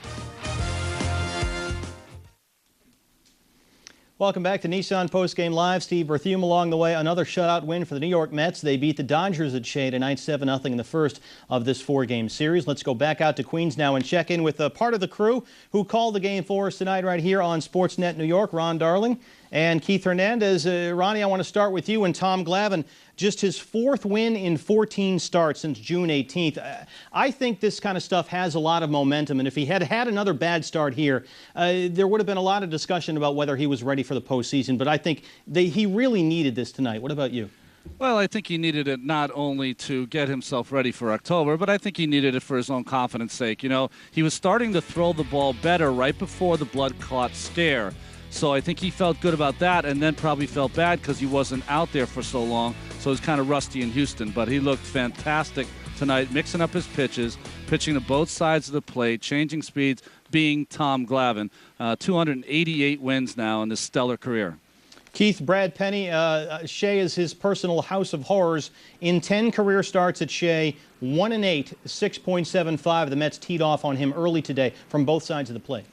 Welcome back to Nissan Postgame Live. Steve Berthiaume along the way. Another shutout win for the New York Mets. They beat the Dodgers at Shea tonight, 7-0 in the first of this 4-game series. Let's go back out to Queens now and check in with a part of the crew who called the game for us tonight right here on Sportsnet New York. Ron Darling and Keith Hernandez. Ronnie, I want to start with you and Tom Glavin. Just his 4th win in 14 starts since June 18th. I think this kind of stuff has a lot of momentum, and if he had another bad start here, there would have been a lot of discussion about whether he was ready for the postseason, but I think he really needed this tonight. What about you? Well, I think he needed it not only to get himself ready for October, but I think he needed it for his own confidence sake. You know, he was starting to throw the ball better right before the blood clot scare. So I think he felt good about that, and then probably felt bad because he wasn't out there for so long. So he was kind of rusty in Houston, but he looked fantastic tonight, mixing up his pitches, pitching to both sides of the plate, changing speeds, being Tom Glavin. 288 wins now in this stellar career. Keith, Brad Penny, Shea is his personal house of horrors. In 10 career starts at Shea, 1-8, 6.75. The Mets teed off on him early today from both sides of the plate.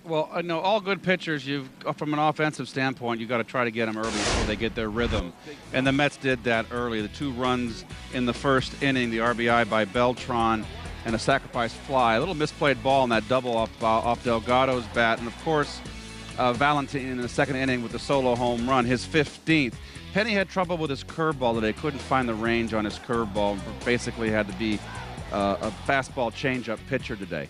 Well, I know all good pitchers, from an offensive standpoint, you've got to try to get them early so they get their rhythm. And the Mets did that early. The 2 runs in the first inning, the RBI by Beltran, and a sacrifice fly. A little misplayed ball in that double off Delgado's bat. And, of course, Valentin in the second inning with the solo home run, his 15th. Penny had trouble with his curveball today. Couldn't find the range on his curveball. Basically had to be a fastball changeup pitcher today.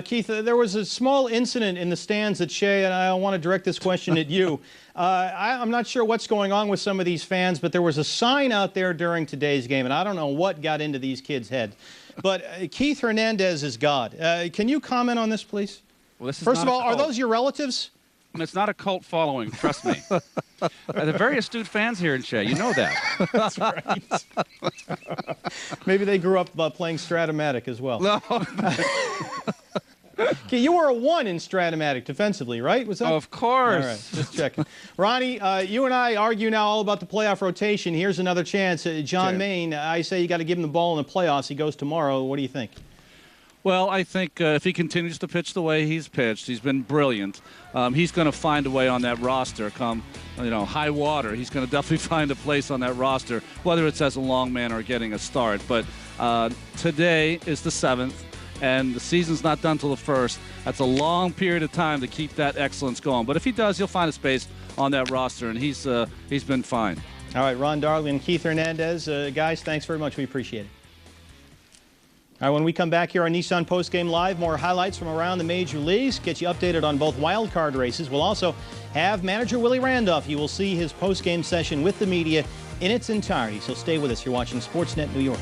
Keith, there was a small incident in the stands at Shea, and I want to direct this question at you. I'm not sure what's going on with some of these fans, but there was a sign out there during today's game, and I don't know what got into these kids' heads. But Keith Hernandez is God. Can you comment on this, please? Well, this is First of all, are those your relatives? It's not a cult following, trust me. They're very astute fans here in Shea. You know that. That's right. Maybe they grew up playing Stratomatic as well. No. Okay, you were a 1 in Stratomatic defensively, right? Was that? Of course. All right, just checking. Ronnie, you and I argue now all about the playoff rotation. Here's another chance. John Maine, I say you got to give him the ball in the playoffs. He goes tomorrow. What do you think? Well, I think if he continues to pitch the way he's pitched, he's been brilliant. He's going to find a way on that roster come, high water. He's going to definitely find a place on that roster, whether it's as a long man or getting a start. But today is the 7th, and the season's not done till the 1st. That's a long period of time to keep that excellence going. But if he does, he'll find a space on that roster, and he's been fine. All right, Ron Darling and Keith Hernandez. Guys, thanks very much. We appreciate it. All right, when we come back here on Nissan Postgame Live, more highlights from around the major leagues, get you updated on both wild card races. We'll also have manager Willie Randolph. You will see his postgame session with the media in its entirety. So stay with us. You're watching Sportsnet New York.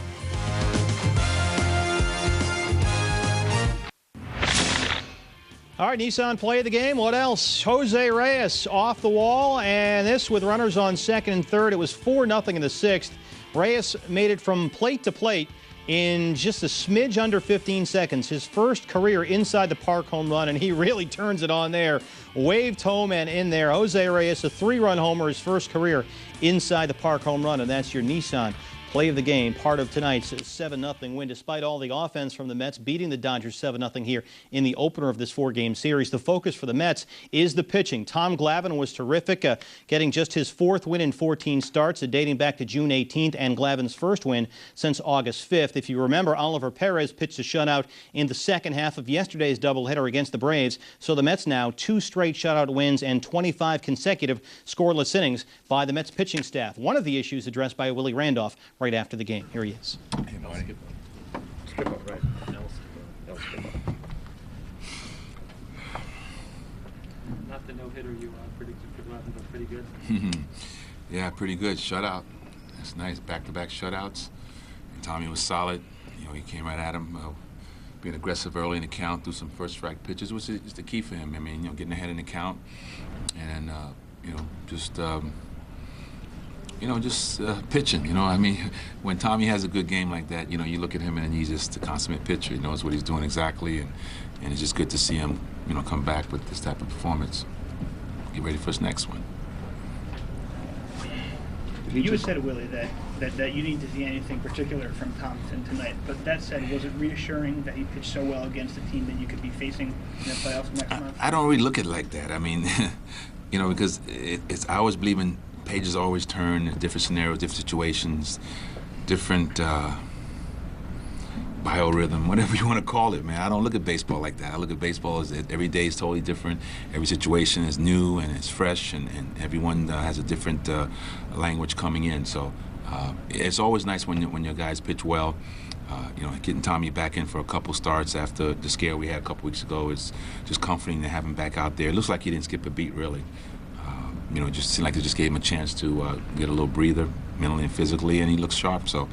All right, Nissan play of the game. What else? Jose Reyes off the wall, and this with runners on second and third. It was 4-0 in the 6th. Reyes made it from plate to plate in just a smidge under 15 seconds. His first career inside the park home run, and he really turns it on there. Waved home and in there. Jose Reyes, a 3-run homer, his first career inside the park home run, and that's your Nissan play of the game, part of tonight's 7-0 win. Despite all the offense from the Mets beating the Dodgers 7-0 here in the opener of this 4-game series, the focus for the Mets is the pitching. Tom Glavin was terrific, getting just his 4th win in 14 starts, dating back to June 18th, and Glavin's first win since August 5th. If you remember, Oliver Perez pitched a shutout in the second half of yesterday's doubleheader against the Braves, so the Mets now 2 straight shutout wins and 25 consecutive scoreless innings by the Mets pitching staff. One of the issues addressed by Willie Randolph right after the game. Here he is. Skip up, right? No, skip up. Not the no-hitter you predicted for Glavin, but pretty good. Yeah, pretty good. Shutout. That's nice. Back-to-back shutouts. And Tommy was solid. He came right at him, being aggressive early in the count, threw some first-strike pitches, which is the key for him. I mean, getting ahead in the count, and just pitching. I mean, when Tommy has a good game like that, you look at him and he's just a consummate pitcher. He knows what he's doing exactly, and it's just good to see him, come back with this type of performance. Get ready for his next one. You said, Willie, that you didn't see anything particular from Thompson tonight. But that said, was it reassuring that he pitched so well against a team that you could be facing in the playoffs next month? I don't really look at it like that. I mean, because I always believe in pages always turn in different scenarios, different situations, different biorhythm, whatever you want to call it, man. I don't look at baseball like that. I look at baseball as that every day is totally different. Every situation is new and it's fresh, and everyone has a different language coming in. So it's always nice when your guys pitch well. Getting Tommy back in for a couple starts after the scare we had a couple weeks ago is just comforting to have him back out there. It looks like he didn't skip a beat, really. It just seemed like they just gave him a chance to get a little breather mentally and physically, and he looks sharp. So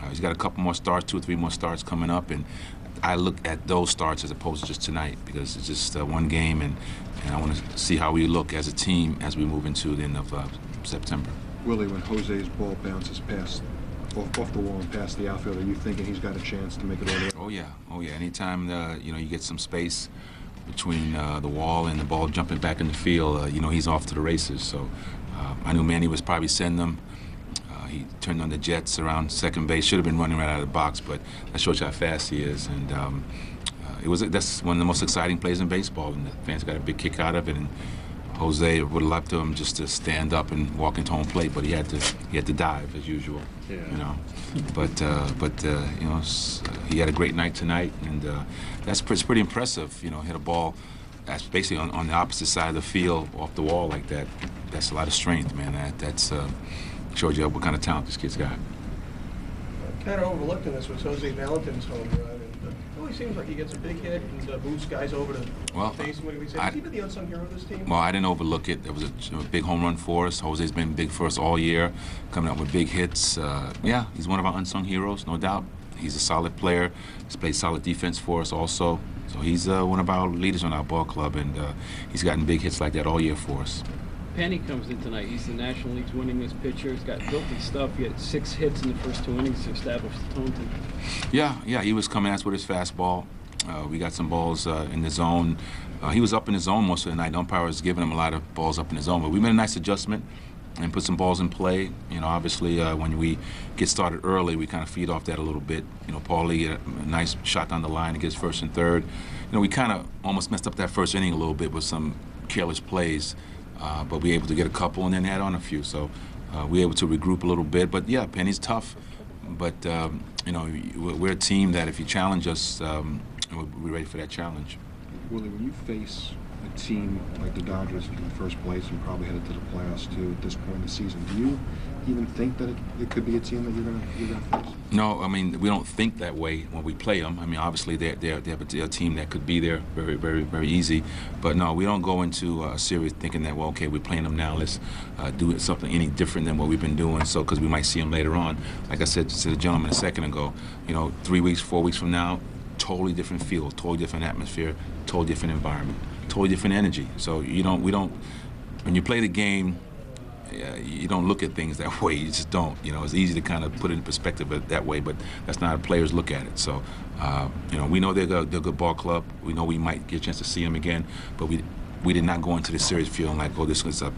he's got a couple more starts, 2 or 3 more starts coming up, and I look at those starts as opposed to just tonight, because it's just one game, and I want to see how we look as a team as we move into the end of September. Willie, when Jose's ball bounces past off the wall and past the outfield, are you thinking he's got a chance to make it all the way? Oh yeah. Anytime you get some space between the wall and the ball jumping back in the field, he's off to the races. So I knew Manny was probably sending them. He turned on the jets around second base. Should have been running right out of the box, but that shows you how fast he is. And that's one of the most exciting plays in baseball, and the fans got a big kick out of it. And Jose would have left him just to stand up and walk into home plate, but he had to dive as usual. Yeah. You know, but you know, he had a great night tonight, and it's pretty impressive. You know, hit a ball that's basically on the opposite side of the field off the wall like that. That's a lot of strength, man. That's shows you what kind of talent this kid's got. Kind of overlooked in this was Jose Valentin's home run. It always seems like he gets a big hit and boosts guys over to base. What do we say? Has he been the unsung hero of this team? Well, I didn't overlook it. It was a big home run for us. Jose's been big for us all year, coming up with big hits. Yeah, he's one of our unsung heroes, no doubt. He's a solid player. He's played solid defense for us also. So he's one of our leaders on our ball club, and he's gotten big hits like that all year for us. Penny comes in tonight. He's the National League's winningest pitcher. He's got filthy stuff. He had 6 hits in the first 2 innings to establish the tone tonight. Yeah, he was coming at us with his fastball. We got some balls in the zone. He was up in the zone most of the night. The umpire was giving him a lot of balls up in the zone, but we made a nice adjustment and put some balls in play. You know, obviously when we get started early, we kind of feed off that a little bit. You know, Paulie had a nice shot down the line against first and third. You know, we kind of almost messed up that first inning a little bit with some careless plays. But we were able to get a couple and then add on a few. So we were able to regroup a little bit. But yeah, Penny's tough. But you know, we're a team that if you challenge us, we're ready for that challenge. Willie, when you face a team like the Dodgers in first place and probably headed to the playoffs too at this point in the season, do you even think that it could be a team that you're gonna face? No, I mean, we don't think that way when we play them. I mean, obviously they have a team that could be there very, very, very easy. But no, we don't go into a series thinking that, well, okay, we're playing them now. Let's do something any different than what we've been doing. So, because we might see them later on. Like I said to the gentleman a second ago, you know, 3 weeks, 4 weeks from now, totally different field, totally different atmosphere, totally different environment, totally different energy. So we don't. When you play the game, you don't look at things that way. You just don't. You know, it's easy to kind of put it in perspective that way, but that's not how players look at it. So, you know, we know they're a good ball club. We know we might get a chance to see them again, but we did not go into the series feeling like, oh, this was a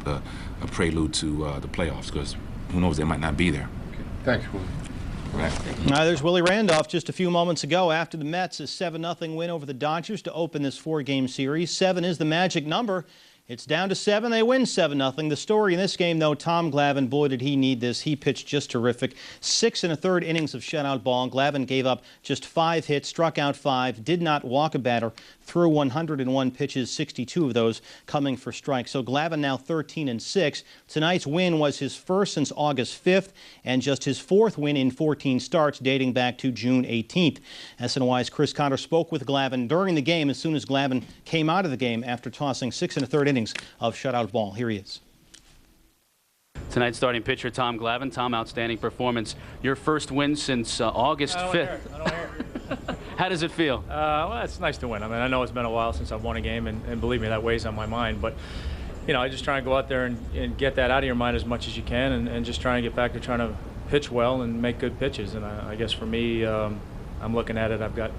prelude to the playoffs, because who knows, they might not be there. Okay. Thanks, Willie. Right. There's Willie Randolph just a few moments ago after the Mets' 7-0 win over the Dodgers to open this 4-game series. 7 is the magic number. It's down to 7. They win 7-0. The story in this game, though, Tom Glavin, boy, did he need this. He pitched just terrific. 6 1/3 innings of shutout ball. Glavin gave up just 5 hits, struck out 5, did not walk a batter, threw 101 pitches, 62 of those coming for strikes. So Glavin now 13-6. Tonight's win was his first since August 5th and just his 4th win in 14 starts dating back to June 18th. SNY's Chris Cotter spoke with Glavin during the game as soon as Glavin came out of the game after tossing 6 1/3 innings of shutout ball. Here he is. Tonight's starting pitcher Tom Glavin. Tom, outstanding performance. Your first win since August 5th. How does it feel? Well, it's nice to win. I mean, I know it's been a while since I've won a game, and believe me, that weighs on my mind. But, you know, I just try and go out there and get that out of your mind as much as you can, and just try and get back to trying to pitch well and make good pitches. And I guess for me, I'm looking at it, I've got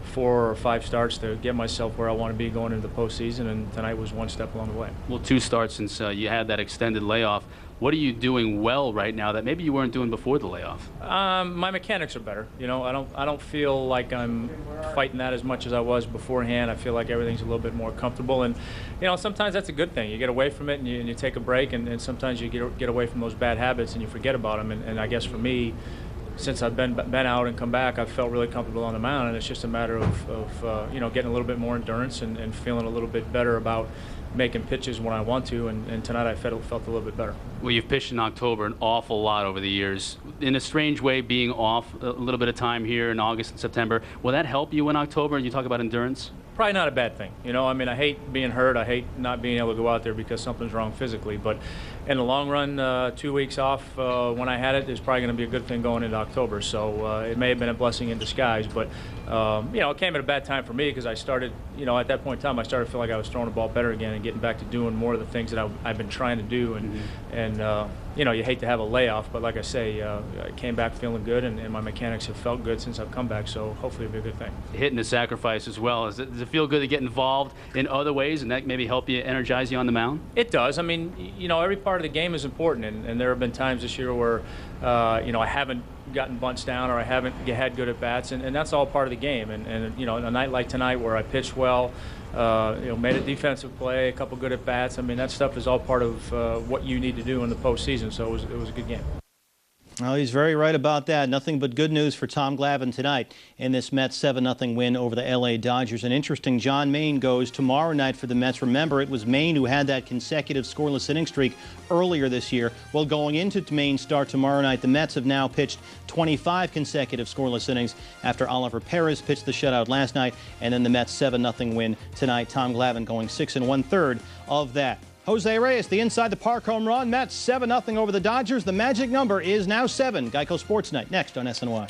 4 or 5 starts to get myself where I want to be going into the postseason, and tonight was one step along the way. Well, 2 starts since you had that extended layoff. What are you doing well right now that maybe you weren't doing before the layoff? My mechanics are better. You know, I don't feel like I'm fighting that as much as I was beforehand. I feel like everything's a little bit more comfortable, and you know, sometimes that's a good thing. You get away from it and you take a break, and sometimes you get away from those bad habits and you forget about them. And I guess for me, since I've been out and come back, I've felt really comfortable on the mound, and it's just a matter of you know, getting a little bit more endurance and feeling a little bit better about making pitches when I want to, and tonight I felt a little bit better. Well, you've pitched in October an awful lot over the years. In a strange way, being off a little bit of time here in August and September, will that help you in October? You talk about endurance? Probably not a bad thing. You know, I mean, I hate being hurt. I hate not being able to go out there because something's wrong physically. But in the long run, 2 weeks off when I had it is probably going to be a good thing going into October. So it may have been a blessing in disguise. But, you know, it came at a bad time for me because I started, you know, at that point in time, I started to feel like I was throwing the ball better again and getting back to doing more of the things that I've been trying to do. And you know, you hate to have a layoff, but like I say, I came back feeling good, and my mechanics have felt good since I've come back, so hopefully it'll be a good thing. Hitting the sacrifice as well. Does it feel good to get involved in other ways and that maybe help you, energize you on the mound? It does. I mean, you know, every part of the game is important, and there have been times this year where, you know, I haven't gotten bunts down or I haven't had good at bats, and that's all part of the game. And you know, a night like tonight where I pitched well, you know, made a defensive play, a couple good at bats. I mean, that stuff is all part of what you need to do in the postseason. So it was a good game. Well, he's very right about that. Nothing but good news for Tom Glavin tonight in this Mets 7-0 win over the L.A. Dodgers. And interesting, John Maine goes tomorrow night for the Mets. Remember, it was Maine who had that consecutive scoreless inning streak earlier this year. Well, going into Maine's start tomorrow night, the Mets have now pitched 25 consecutive scoreless innings after Oliver Perez pitched the shutout last night. And then the Mets 7-0 win tonight. Tom Glavin going 6 1/3 of that. Jose Reyes, the inside the park home run. Mets 7-0 over the Dodgers. The magic number is now 7. Geico Sports Night next on SNY.